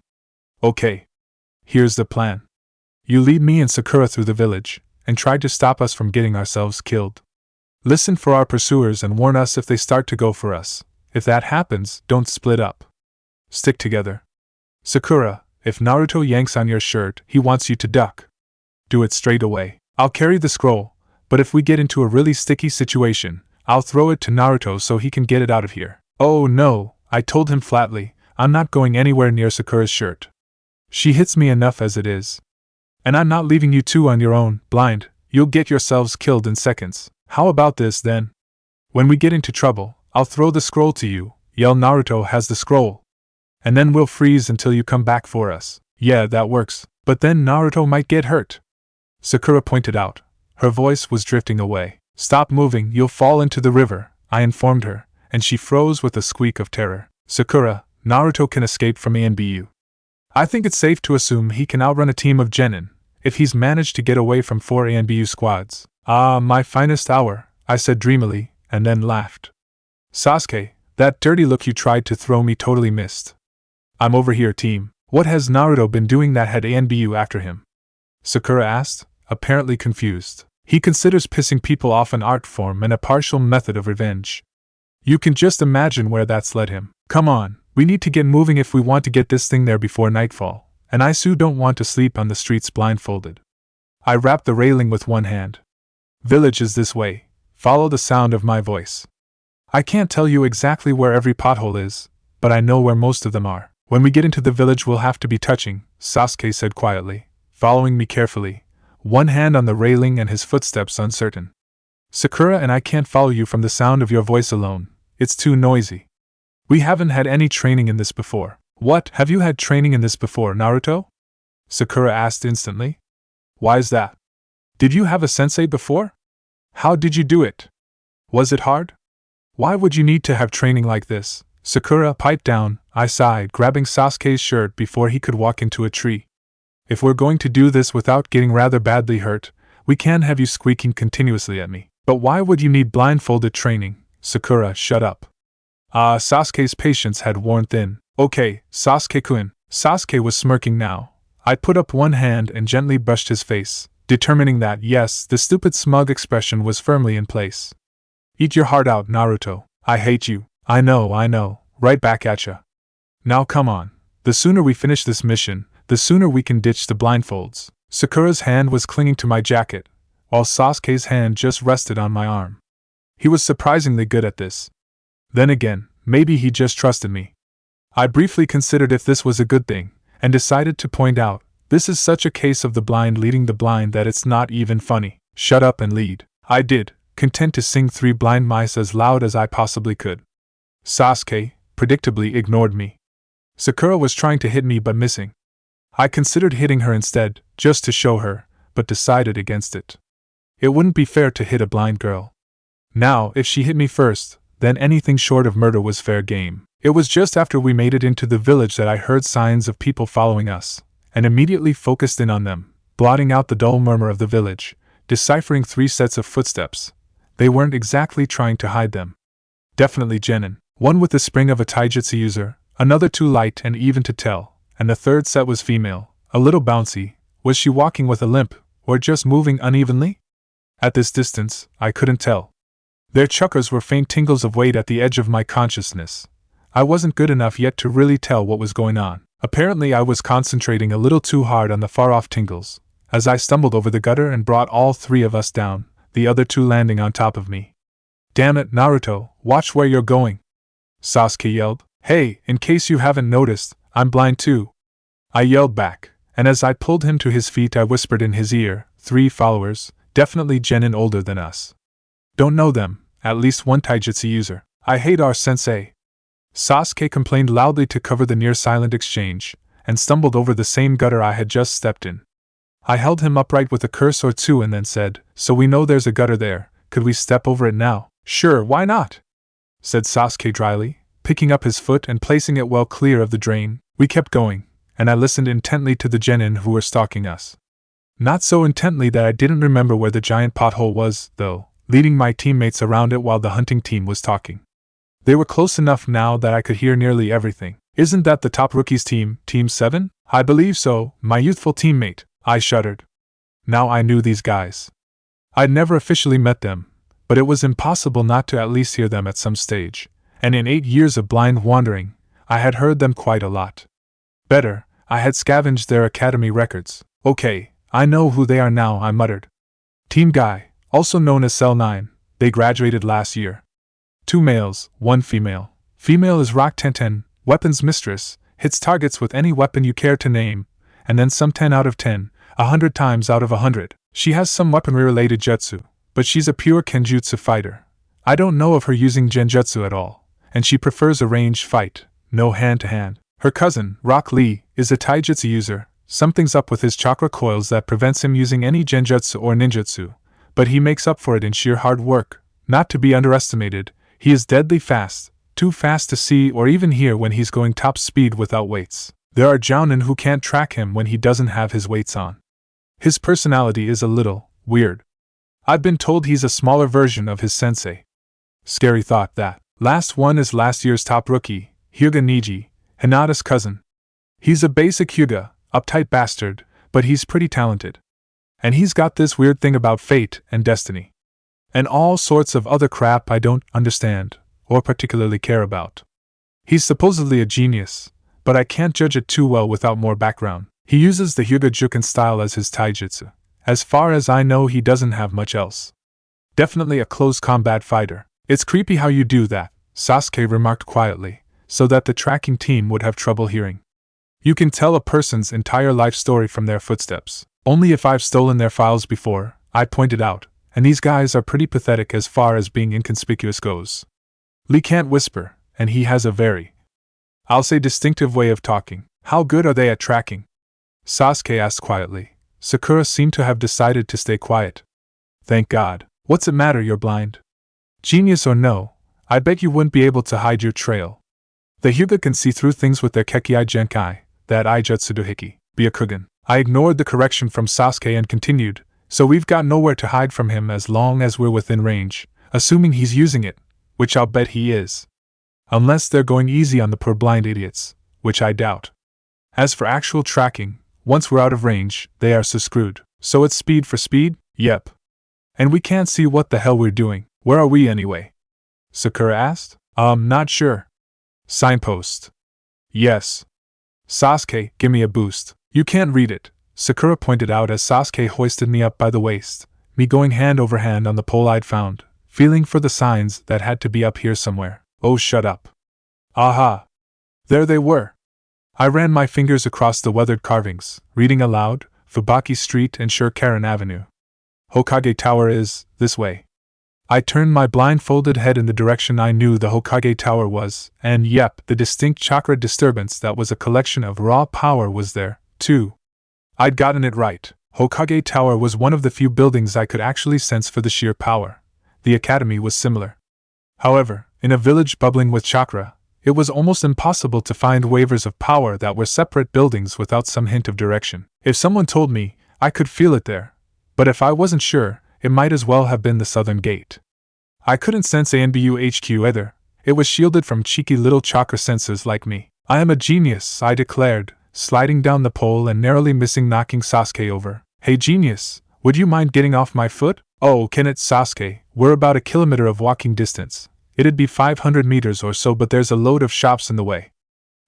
"Okay. Here's the plan. You lead me and Sakura through the village, and try to stop us from getting ourselves killed. Listen for our pursuers and warn us if they start to go for us. If that happens, don't split up. Stick together. Sakura, if Naruto yanks on your shirt, he wants you to duck. Do it straight away. I'll carry the scroll, but if we get into a really sticky situation, I'll throw it to Naruto so he can get it out of here." "Oh no," I told him flatly, "I'm not going anywhere near Sakura's shirt. She hits me enough as it is. And I'm not leaving you two on your own, blind. You'll get yourselves killed in seconds. How about this then? When we get into trouble, I'll throw the scroll to you, yell Naruto has the scroll. And then we'll freeze until you come back for us." "Yeah, that works, but then Naruto might get hurt," Sakura pointed out. Her voice was drifting away. "Stop moving, you'll fall into the river," I informed her, and she froze with a squeak of terror. "Sakura, Naruto can escape from ANBU. I think it's safe to assume he can outrun a team of genin, if he's managed to get away from 4 ANBU squads." "Ah, my finest hour," I said dreamily, and then laughed. "Sasuke, that dirty look you tried to throw me totally missed. I'm over here, team. What has Naruto been doing that had ANBU after him?" Sakura asked, apparently confused. "He considers pissing people off an art form and a partial method of revenge. You can just imagine where that's led him. Come on, we need to get moving if we want to get this thing there before nightfall, and I too don't want to sleep on the streets blindfolded." I rapped the railing with one hand. "Village is this way. Follow the sound of my voice. I can't tell you exactly where every pothole is, but I know where most of them are. When we get into the village we'll have to be touching," Sasuke said quietly, following me carefully, one hand on the railing and his footsteps uncertain. "Sakura and I can't follow you from the sound of your voice alone. It's too noisy. We haven't had any training in this before." "What, have you had training in this before, Naruto?" Sakura asked instantly. "Why's that?" Did you have a sensei before? How did you do it? Was it hard? Why would you need to have training like this? Sakura, pipe down, I sighed, grabbing Sasuke's shirt before he could walk into a tree. If we're going to do this without getting rather badly hurt, we can't have you squeaking continuously at me. But why would you need blindfolded training? Sakura, shut up. Sasuke's patience had worn thin. Okay, Sasuke-kun. Sasuke was smirking now. I put up one hand and gently brushed his face, determining that, yes, the stupid smug expression was firmly in place. Eat your heart out, Naruto. I hate you. I know. Right back at ya. Now come on. The sooner we finish this mission, the sooner we can ditch the blindfolds. Sakura's hand was clinging to my jacket, while Sasuke's hand just rested on my arm. He was surprisingly good at this. Then again, maybe he just trusted me. I briefly considered if this was a good thing, and decided to point out, this is such a case of the blind leading the blind that it's not even funny. Shut up and lead. I did, content to sing Three Blind Mice as loud as I possibly could. Sasuke, predictably, ignored me. Sakura was trying to hit me but missing. I considered hitting her instead, just to show her, but decided against it. It wouldn't be fair to hit a blind girl. Now, if she hit me first, then anything short of murder was fair game. It was just after we made it into the village that I heard signs of people following us, and immediately focused in on them, blotting out the dull murmur of the village, deciphering 3 sets of footsteps. They weren't exactly trying to hide them. Definitely genin. One with the spring of a taijutsu user, another too light and even to tell, and the third set was female, a little bouncy. Was she walking with a limp, or just moving unevenly? At this distance, I couldn't tell. Their chakras were faint tingles of weight at the edge of my consciousness. I wasn't good enough yet to really tell what was going on. Apparently I was concentrating a little too hard on the far-off tingles, as I stumbled over the gutter and brought all 3 of us down, the other 2 landing on top of me. Damn it, Naruto, watch where you're going! Sasuke yelled. Hey, in case you haven't noticed, I'm blind too. I yelled back, and as I pulled him to his feet I whispered in his ear, 3 followers, definitely genin older than us. Don't know them, at least one taijutsu user. I hate our sensei. Sasuke complained loudly to cover the near-silent exchange, and stumbled over the same gutter I had just stepped in. I held him upright with a curse or 2 and then said, so we know there's a gutter there, could we step over it now? Sure, why not? Said Sasuke dryly, picking up his foot and placing it well clear of the drain. We kept going, and I listened intently to the genin who were stalking us. Not so intently that I didn't remember where the giant pothole was, though, leading my teammates around it while the hunting team was talking. They were close enough now that I could hear nearly everything. Isn't that the top rookies team, Team 7? I believe so, my youthful teammate. I shuddered. Now I knew these guys. I'd never officially met them, but it was impossible not to at least hear them at some stage, and in 8 years of blind wandering, I had heard them quite a lot. Better, I had scavenged their academy records. Okay, I know who they are now, I muttered. Team Guy, also known as Cell 9, they graduated last year. 2 males, 1 female. Female is Rock Tenten, weapons mistress, hits targets with any weapon you care to name, and then some 10 out of 10, 100 times out of 100. She has some weaponry-related jutsu, but she's a pure kenjutsu fighter. I don't know of her using genjutsu at all, and she prefers a ranged fight, no hand-to-hand. Her cousin, Rock Lee, is a taijutsu user. Something's up with his chakra coils that prevents him using any genjutsu or ninjutsu, but he makes up for it in sheer hard work. Not to be underestimated, he is deadly fast, too fast to see or even hear when he's going top speed without weights. There are jounin who can't track him when he doesn't have his weights on. His personality is a little weird. I've been told he's a smaller version of his sensei. Scary thought that. Last one is last year's top rookie, Hyuga Niji, Hinata's cousin. He's a basic Hyuga, uptight bastard, but he's pretty talented. And he's got this weird thing about fate and destiny. And all sorts of other crap I don't understand, or particularly care about. He's supposedly a genius, but I can't judge it too well without more background. He uses the Hyuga Juken style as his taijutsu. As far as I know, he doesn't have much else. Definitely a close combat fighter. It's creepy how you do that, Sasuke remarked quietly, so that the tracking team would have trouble hearing. You can tell a person's entire life story from their footsteps. Only if I've stolen their files before, I pointed out, and these guys are pretty pathetic as far as being inconspicuous goes. Lee can't whisper, and he has a very, I'll say, distinctive way of talking. How good are they at tracking? Sasuke asked quietly, Sakura seemed to have decided to stay quiet. Thank God. What's it matter, you're blind? Genius or no, I bet you wouldn't be able to hide your trail. The Hyuga can see through things with their Kekkei Genkai, that Taijutsu Dohiki, Byakugan. I ignored the correction from Sasuke and continued, so we've got nowhere to hide from him as long as we're within range, assuming he's using it, which I'll bet he is. Unless they're going easy on the poor blind idiots, which I doubt. As for actual tracking, once we're out of range, they are so screwed. So it's speed for speed? Yep. And we can't see what the hell we're doing. Where are we anyway? Sakura asked. Not sure. Signpost. Yes. Sasuke, gimme a boost. You can't read it, Sakura pointed out as Sasuke hoisted me up by the waist, me going hand over hand on the pole I'd found, feeling for the signs that had to be up here somewhere. Oh, shut up. Aha! There they were. I ran my fingers across the weathered carvings, reading aloud, Fubaki Street and Shurikaren Avenue. Hokage Tower is this way. I turned my blindfolded head in the direction I knew the Hokage Tower was, and yep, the distinct chakra disturbance that was a collection of raw power was there, too. I'd gotten it right. Hokage Tower was one of the few buildings I could actually sense for the sheer power. The academy was similar. However, in a village bubbling with chakra, it was almost impossible to find wavers of power that were separate buildings without some hint of direction. If someone told me, I could feel it there. But if I wasn't sure, it might as well have been the southern gate. I couldn't sense ANBU HQ either. It was shielded from cheeky little chakra sensors like me. I am a genius, I declared, sliding down the pole and narrowly missing knocking Sasuke over. Hey genius, would you mind getting off my foot? Oh, can it, Sasuke? We're about a kilometer of walking distance. It'd be 500 meters or so, but there's a load of shops in the way.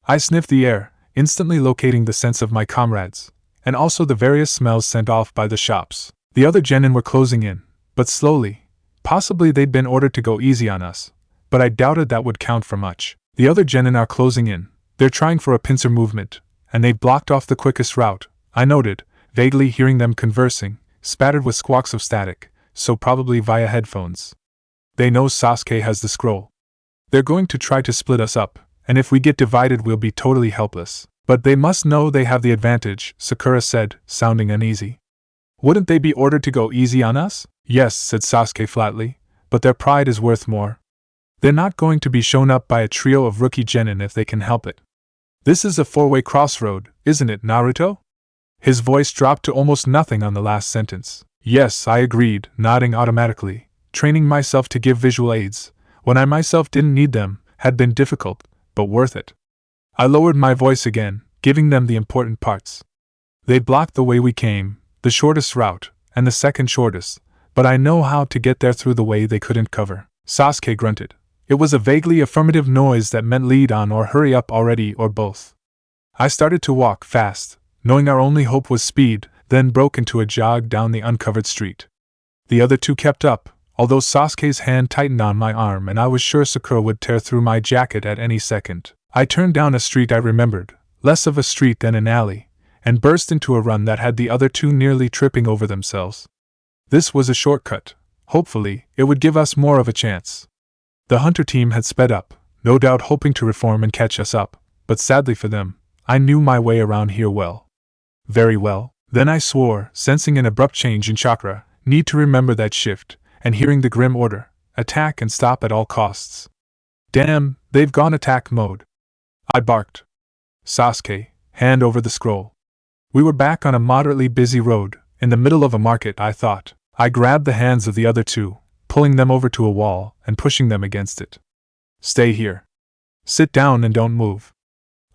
I sniffed the air, instantly locating the scents of my comrades, and also the various smells sent off by the shops. The other genin were closing in, but slowly. Possibly they'd been ordered to go easy on us, but I doubted that would count for much. The other genin are closing in. They're trying for a pincer movement, and they've blocked off the quickest route, I noted, vaguely hearing them conversing, spattered with squawks of static, so probably via headphones. They know Sasuke has the scroll. They're going to try to split us up, and if we get divided we'll be totally helpless. But they must know they have the advantage, Sakura said, sounding uneasy. Wouldn't they be ordered to go easy on us? Yes, said Sasuke flatly, but their pride is worth more. They're not going to be shown up by a trio of rookie genin if they can help it. This is a four-way crossroad, isn't it, Naruto? His voice dropped to almost nothing on the last sentence. Yes, I agreed, nodding automatically, training myself to give visual aids, when I myself didn't need them, had been difficult, but worth it. I lowered my voice again, giving them the important parts. They blocked the way we came, the shortest route, and the second shortest, but I know how to get there through the way they couldn't cover. Sasuke grunted. It was a vaguely affirmative noise that meant lead on or hurry up already or both. I started to walk fast, knowing our only hope was speed, then broke into a jog down the uncovered street. The other two kept up, although Sasuke's hand tightened on my arm and I was sure Sakura would tear through my jacket at any second. I turned down a street I remembered, less of a street than an alley, and burst into a run that had the other two nearly tripping over themselves. This was a shortcut. Hopefully, it would give us more of a chance. The hunter team had sped up, no doubt hoping to reform and catch us up, but sadly for them, I knew my way around here well. Very well. Then I swore, sensing an abrupt change in chakra, need to remember that shift, and hearing the grim order, attack and stop at all costs. Damn, they've gone attack mode. I barked. Sasuke, hand over the scroll. We were back on a moderately busy road, in the middle of a market, I thought. I grabbed the hands of the other two, pulling them over to a wall and pushing them against it. Stay here. Sit down and don't move.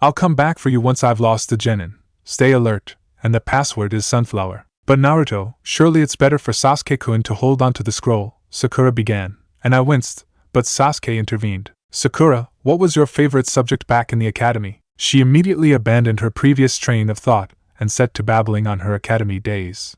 I'll come back for you once I've lost the genin. Stay alert, and the password is sunflower. But Naruto, surely it's better for Sasuke-kun to hold onto the scroll, Sakura began, and I winced, but Sasuke intervened. Sakura, what was your favorite subject back in the academy? She immediately abandoned her previous train of thought and set to babbling on her academy days.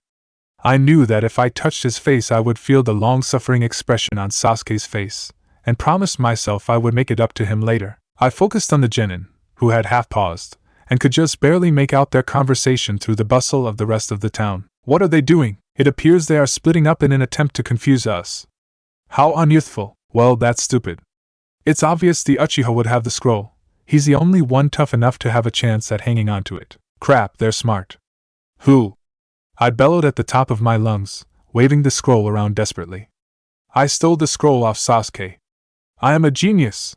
I knew that if I touched his face I would feel the long-suffering expression on Sasuke's face, and promised myself I would make it up to him later. I focused on the genin, who had half paused, and could just barely make out their conversation through the bustle of the rest of the town. What are they doing? It appears they are splitting up in an attempt to confuse us. How unyouthful. Well, that's stupid. It's obvious the Uchiha would have the scroll. He's the only one tough enough to have a chance at hanging on to it. Crap, they're smart. Who? I bellowed at the top of my lungs, waving the scroll around desperately. I stole the scroll off Sasuke. I am a genius!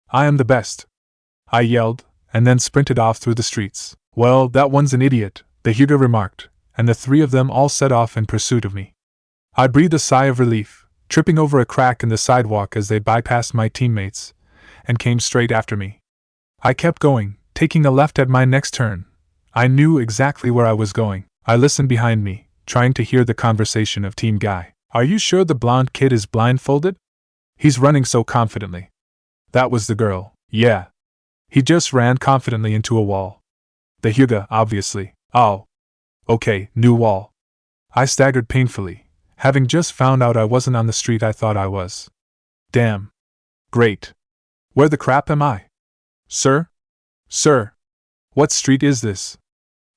I am the best! I yelled, and then sprinted off through the streets. Well, that one's an idiot, the Hyuga remarked, and the three of them all set off in pursuit of me. I breathed a sigh of relief, tripping over a crack in the sidewalk as they bypassed my teammates, and came straight after me. I kept going, taking a left at my next turn. I knew exactly where I was going. I listened behind me, trying to hear the conversation of Team Guy. Are you sure the blonde kid is blindfolded? He's running so confidently. That was the girl. Yeah. He just ran confidently into a wall. The Hyuga, obviously. Oh. Okay, new wall. I staggered painfully, having just found out I wasn't on the street I thought I was. Damn. Great. Where the crap am I? Sir? Sir? What street is this?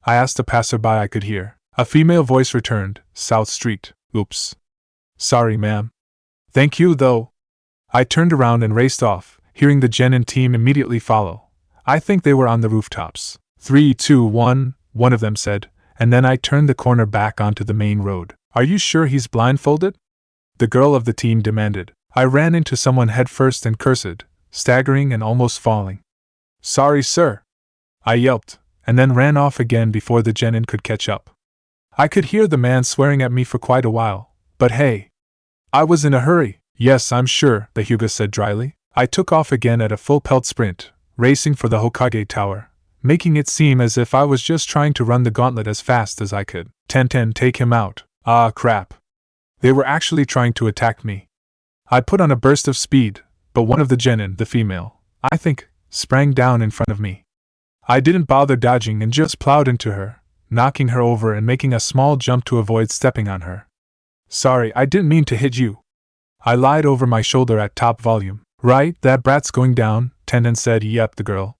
I asked a passerby I could hear. A female voice returned, South Street. Oops. Sorry, ma'am. Thank you, though. I turned around and raced off, hearing the Genin team immediately follow. I think they were on the rooftops. 3, 2, 1, one of them said, and then I turned the corner back onto the main road. Are you sure he's blindfolded? The girl of the team demanded. I ran into someone headfirst and cursed, staggering and almost falling. Sorry, sir. I yelped, and then ran off again before the Genin could catch up. I could hear the man swearing at me for quite a while, but hey. I was in a hurry. Yes, I'm sure, the Hyuga said dryly. I took off again at a full pelt sprint, racing for the Hokage Tower, making it seem as if I was just trying to run the gauntlet as fast as I could. Tenten, take him out. Ah, crap. They were actually trying to attack me. I put on a burst of speed, but one of the Genin, the female, I think, sprang down in front of me. I didn't bother dodging and just plowed into her, knocking her over and making a small jump to avoid stepping on her. Sorry, I didn't mean to hit you. I lied over my shoulder at top volume. Right, that brat's going down, Tenten said. Yep, the girl.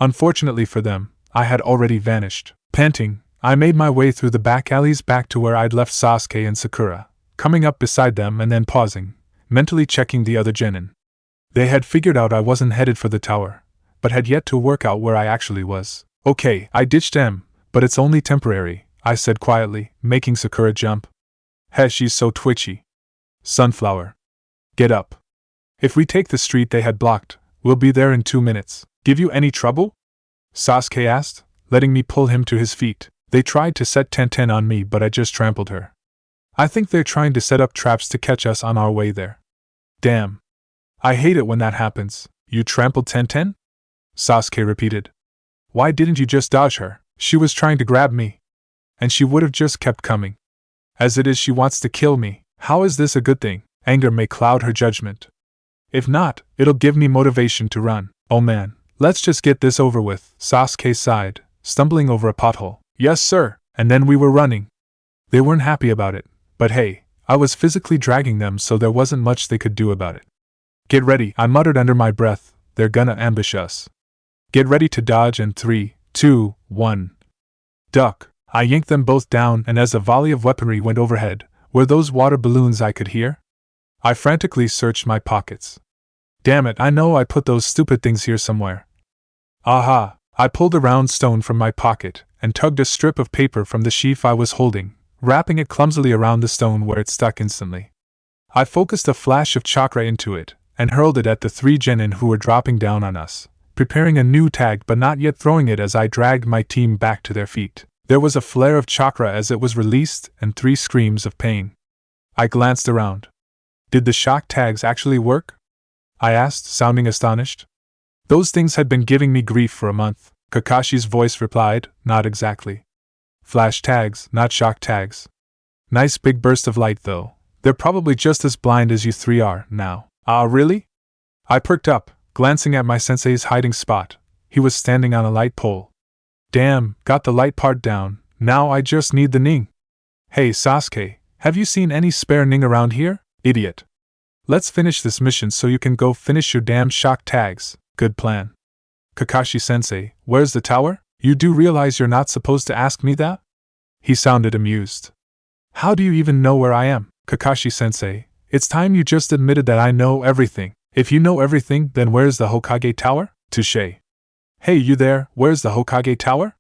Unfortunately for them, I had already vanished. Panting, I made my way through the back alleys back to where I'd left Sasuke and Sakura, coming up beside them and then pausing, mentally checking the other Genin. They had figured out I wasn't headed for the tower, but had yet to work out where I actually was. Okay, I ditched them, but it's only temporary, I said quietly, making Sakura jump. Heh, she's so twitchy. Sunflower. Get up. If we take the street they had blocked, we'll be there in 2 minutes. Give you any trouble? Sasuke asked, letting me pull him to his feet. They tried to set Tenten on me, but I just trampled her. I think they're trying to set up traps to catch us on our way there. Damn. I hate it when that happens. You trampled Tenten? Sasuke repeated. Why didn't you just dodge her? She was trying to grab me. And she would have just kept coming. As it is, she wants to kill me. How is this a good thing? Anger may cloud her judgment. If not, it'll give me motivation to run. Oh man, let's just get this over with. Sasuke sighed, stumbling over a pothole. Yes, sir. And then we were running. They weren't happy about it, but hey, I was physically dragging them, so there wasn't much they could do about it. Get ready, I muttered under my breath. They're gonna ambush us. Get ready to dodge in 3, 2, 1. Duck. I yanked them both down, and as a volley of weaponry went overhead, were those water balloons I could hear? I frantically searched my pockets. Damn it, I know I put those stupid things here somewhere. Aha! I pulled a round stone from my pocket and tugged a strip of paper from the sheaf I was holding, wrapping it clumsily around the stone where it stuck instantly. I focused a flash of chakra into it and hurled it at the 3 Genin who were dropping down on us, preparing a new tag but not yet throwing it as I dragged my team back to their feet. There was a flare of chakra as it was released and 3 screams of pain. I glanced around. Did the shock tags actually work? I asked, sounding astonished. Those things had been giving me grief for a month, Kakashi's voice replied, not exactly. Flash tags, not shock tags. Nice big burst of light though. They're probably just as blind as you 3 are now. Ah, really? I perked up, glancing at my sensei's hiding spot. He was standing on a light pole. Damn, got the light part down. Now I just need the ning. Hey Sasuke, have you seen any spare ning around here? Idiot. Let's finish this mission so you can go finish your damn shock tags. Good plan. Kakashi-sensei, where's the tower? You do realize you're not supposed to ask me that? He sounded amused. How do you even know where I am? Kakashi-sensei, it's time you just admitted that I know everything. If you know everything, then where's the Hokage Tower? Touché. Hey, you there, where's the Hokage Tower?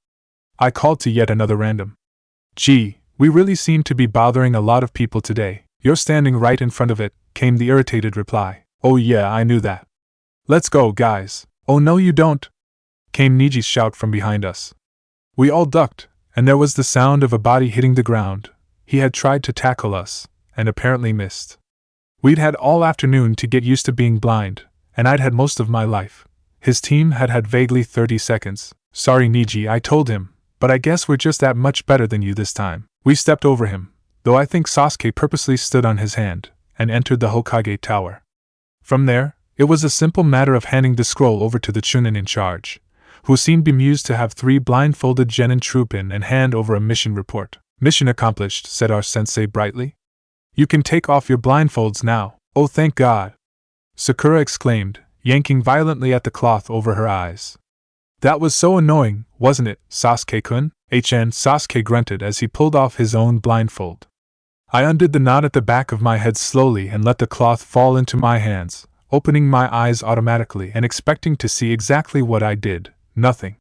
I called to yet another random. Gee, We really seem to be bothering a lot of people today. You're standing right in front of it, came the irritated reply. Oh yeah, I knew that. Let's go, guys. Oh no you don't, came Niji's shout from behind us. We all ducked, and there was the sound of a body hitting the ground. He had tried to tackle us, and apparently missed. We'd had all afternoon to get used to being blind, and I'd had most of my life. His team had had vaguely 30 seconds. Sorry Niji, I told him, but I guess we're just that much better than you this time. We stepped over him, though I think Sasuke purposely stood on his hand, and entered the Hokage tower. From there, it was a simple matter of handing the scroll over to the Chunin in charge, who seemed bemused to have 3 blindfolded genin troop in and hand over a mission report. Mission accomplished, said our sensei brightly. You can take off your blindfolds now. Oh thank God! Sakura exclaimed, yanking violently at the cloth over her eyes. That was so annoying, wasn't it, Sasuke-kun? Sasuke grunted as he pulled off his own blindfold. I undid the knot at the back of my head slowly and let the cloth fall into my hands, opening my eyes automatically and expecting to see exactly what I did. Nothing.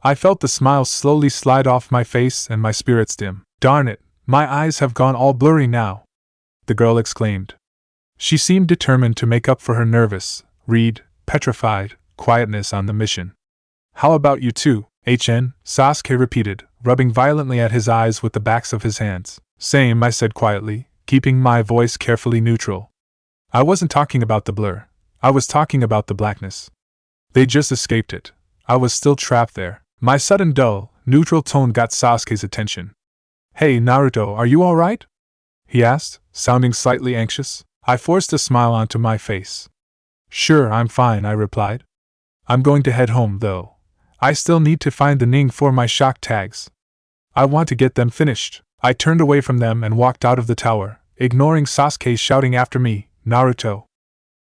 I felt the smile slowly slide off my face and my spirits dim. Darn it, my eyes have gone all blurry now, the girl exclaimed. She seemed determined to make up for her nervous, petrified quietness on the mission. How about you too, Sasuke repeated, rubbing violently at his eyes with the backs of his hands. Same, I said quietly, keeping my voice carefully neutral. I wasn't talking about the blur. I was talking about the blackness. They just escaped it. I was still trapped there. My sudden dull, neutral tone got Sasuke's attention. Hey Naruto, are you alright? He asked, sounding slightly anxious. I forced a smile onto my face. Sure, I'm fine, I replied. I'm going to head home, though. I still need to find the Ning for my shock tags. I want to get them finished. I turned away from them and walked out of the tower, ignoring Sasuke shouting after me, Naruto.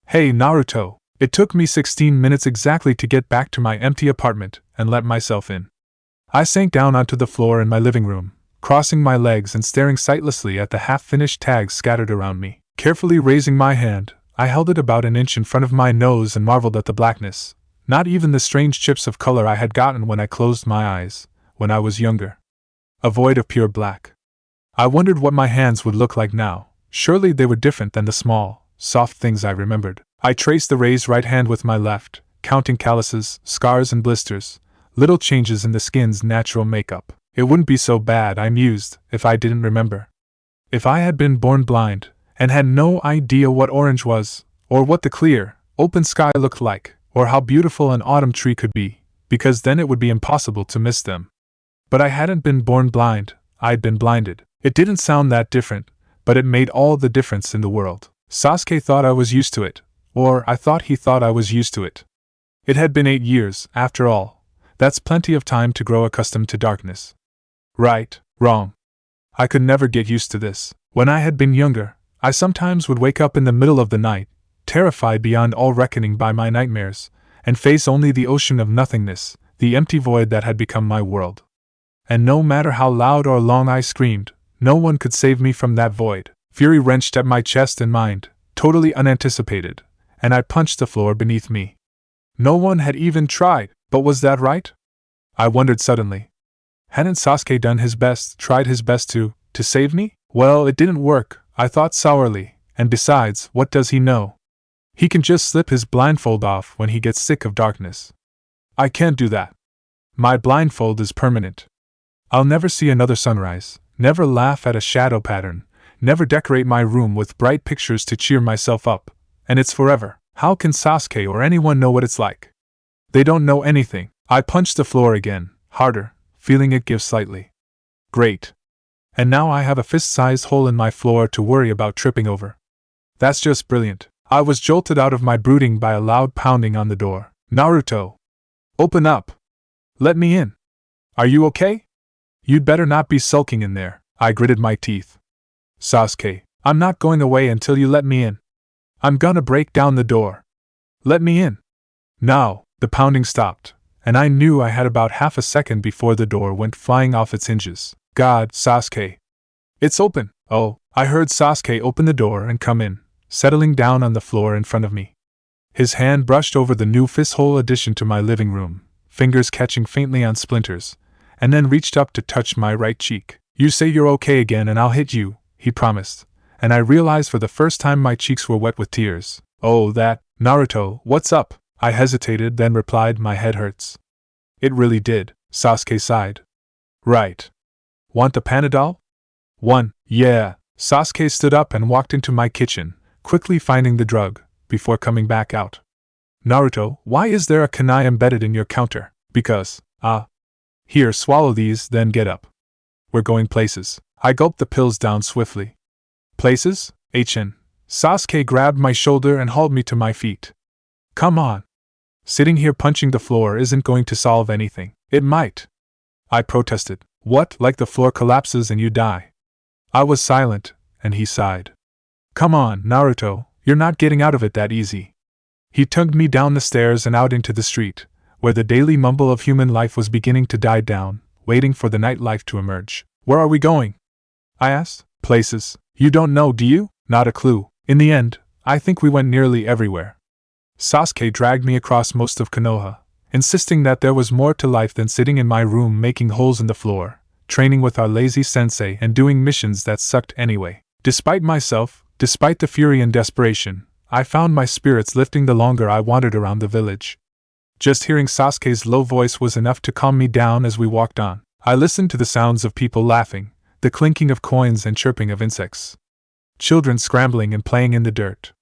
Hey Naruto! It took me 16 minutes exactly to get back to my empty apartment and let myself in. I sank down onto the floor in my living room, crossing my legs and staring sightlessly at the half-finished tags scattered around me. Carefully raising my hand, I held it about an inch in front of my nose and marveled at the blackness. Not even the strange chips of color I had gotten when I closed my eyes, when I was younger. A void of pure black. I wondered what my hands would look like now. Surely they were different than the small, soft things I remembered. I traced the raised right hand with my left, counting calluses, scars and blisters, little changes in the skin's natural makeup. It wouldn't be so bad, I mused, if I didn't remember. If I had been born blind, and had no idea what orange was, or what the clear, open sky looked like, or how beautiful an autumn tree could be, because then it would be impossible to miss them. But I hadn't been born blind, I'd been blinded. It didn't sound that different, but it made all the difference in the world. Sasuke thought I was used to it, or I thought he thought I was used to it. It had been 8 years, after all. That's plenty of time to grow accustomed to darkness. Right, wrong. I could never get used to this. When I had been younger, I sometimes would wake up in the middle of the night, terrified beyond all reckoning by my nightmares, and face only the ocean of nothingness, the empty void that had become my world. And no matter how loud or long I screamed, no one could save me from that void. Fury wrenched at my chest and mind, totally unanticipated, and I punched the floor beneath me. No one had even tried, but was that right? I wondered suddenly. Hadn't Sasuke done his best, tried his best to save me? Well, it didn't work, I thought sourly, and besides, what does he know? He can just slip his blindfold off when he gets sick of darkness. I can't do that. My blindfold is permanent. I'll never see another sunrise, never laugh at a shadow pattern, never decorate my room with bright pictures to cheer myself up, and it's forever. How can Sasuke or anyone know what it's like? They don't know anything. I punched the floor again, harder, feeling it give slightly. Great. And now I have a fist-sized hole in my floor to worry about tripping over. That's just brilliant. I was jolted out of my brooding by a loud pounding on the door. Naruto! Open up! Let me in! Are you okay? You'd better not be sulking in there. I gritted my teeth. Sasuke, I'm not going away until you let me in. I'm gonna break down the door. Let me in. Now, the pounding stopped, and I knew I had about half a second before the door went flying off its hinges. God, Sasuke. It's open. Oh, I heard Sasuke open the door and come in, settling down on the floor in front of me. His hand brushed over the new fist-hole addition to my living room, fingers catching faintly on splinters, and then reached up to touch my right cheek. You say you're okay again and I'll hit you, he promised, and I realized for the first time my cheeks were wet with tears. Oh, that, Naruto, what's up? I hesitated, then replied, my head hurts. It really did, Sasuke sighed. Right. Want a Panadol? One, yeah. Sasuke stood up and walked into my kitchen, quickly finding the drug, before coming back out. Naruto, why is there a kunai embedded in your counter? Because, Here, swallow these, then get up. We're going places. I gulped the pills down swiftly. Places? HN. Sasuke grabbed my shoulder and hauled me to my feet. Come on. Sitting here punching the floor isn't going to solve anything. It might. I protested. What, like the floor collapses and you die? I was silent, and he sighed. Come on, Naruto, you're not getting out of it that easy. He tugged me down the stairs and out into the street, where the daily mumble of human life was beginning to die down, waiting for the nightlife to emerge. Where are we going? I asked. Places. You don't know, do you? Not a clue. In the end, I think we went nearly everywhere. Sasuke dragged me across most of Konoha, insisting that there was more to life than sitting in my room making holes in the floor, training with our lazy sensei and doing missions that sucked anyway. Despite myself, despite the fury and desperation, I found my spirits lifting the longer I wandered around the village. Just hearing Sasuke's low voice was enough to calm me down as we walked on. I listened to the sounds of people laughing, the clinking of coins and chirping of insects. Children scrambling and playing in the dirt.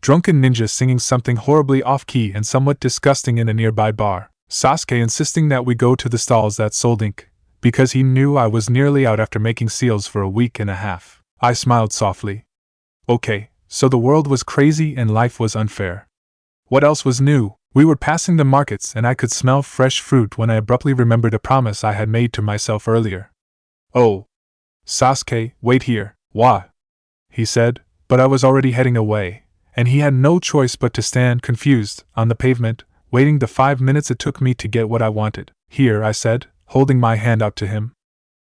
Drunken ninjas singing something horribly off-key and somewhat disgusting in a nearby bar. Sasuke insisting that we go to the stalls that sold ink, because he knew I was nearly out after making seals for a week and a half. I smiled softly. Okay, so the world was crazy and life was unfair. What else was new? We were passing the markets and I could smell fresh fruit when I abruptly remembered a promise I had made to myself earlier. Oh. Sasuke, wait here. Why? He said, but I was already heading away, and he had no choice but to stand confused on the pavement, waiting the 5 minutes it took me to get what I wanted. Here, I said, holding my hand out to him.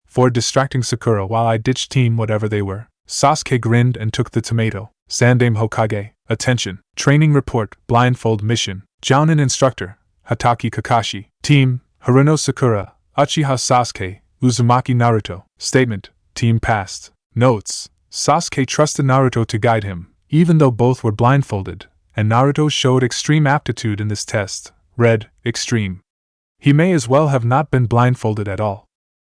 For distracting Sakura while I ditched team whatever they were. Sasuke grinned and took the tomato. Sandame Hokage, attention, training report, blindfold mission, Jounin instructor, Hatake Kakashi, team, Haruno Sakura, Uchiha Sasuke, Uzumaki Naruto, statement, team passed. Notes, Sasuke trusted Naruto to guide him, even though both were blindfolded, and Naruto showed extreme aptitude in this test. Read, extreme. He may as well have not been blindfolded at all.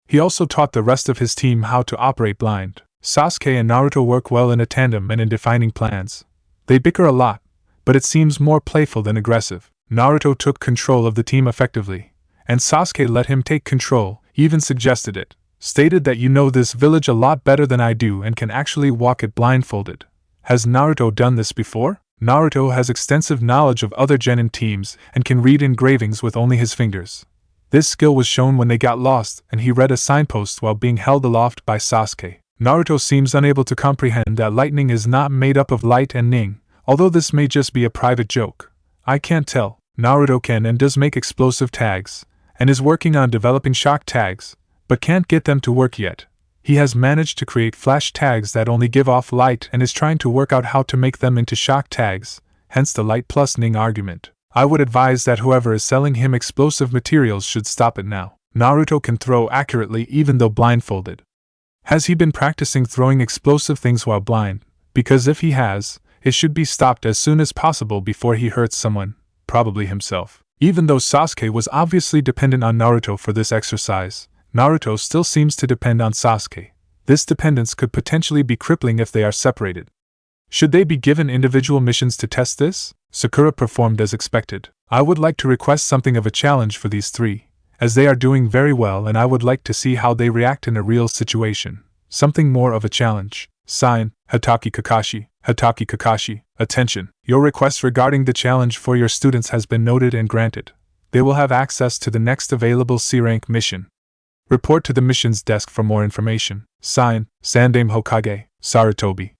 He also taught the rest of his team how to operate blind. Sasuke and Naruto work well in a tandem and in defining plans. They bicker a lot, but it seems more playful than aggressive. Naruto took control of the team effectively, and Sasuke let him take control, even suggested it, stated that you know this village a lot better than I do and can actually walk it blindfolded. Has Naruto done this before? Naruto has extensive knowledge of other genin teams and can read engravings with only his fingers. This skill was shown when they got lost and he read a signpost while being held aloft by Sasuke. Naruto seems unable to comprehend that lightning is not made up of light and ning, although this may just be a private joke. I can't tell. Naruto can and does make explosive tags, and is working on developing shock tags, but can't get them to work yet. He has managed to create flash tags that only give off light and is trying to work out how to make them into shock tags, hence the light plus ning argument. I would advise that whoever is selling him explosive materials should stop it now. Naruto can throw accurately even though blindfolded. Has he been practicing throwing explosive things while blind? Because if he has, it should be stopped as soon as possible before he hurts someone, probably himself. Even though Sasuke was obviously dependent on Naruto for this exercise, Naruto still seems to depend on Sasuke. This dependence could potentially be crippling if they are separated. Should they be given individual missions to test this? Sakura performed as expected. I would like to request something of a challenge for these three, as they are doing very well and I would like to see how they react in a real situation. Something more of a challenge. Sign, Hatake Kakashi. Hatake Kakashi, attention. Your request regarding the challenge for your students has been noted and granted. They will have access to the next available C-rank mission. Report to the missions desk for more information. Sign, Sandame Hokage, Sarutobi.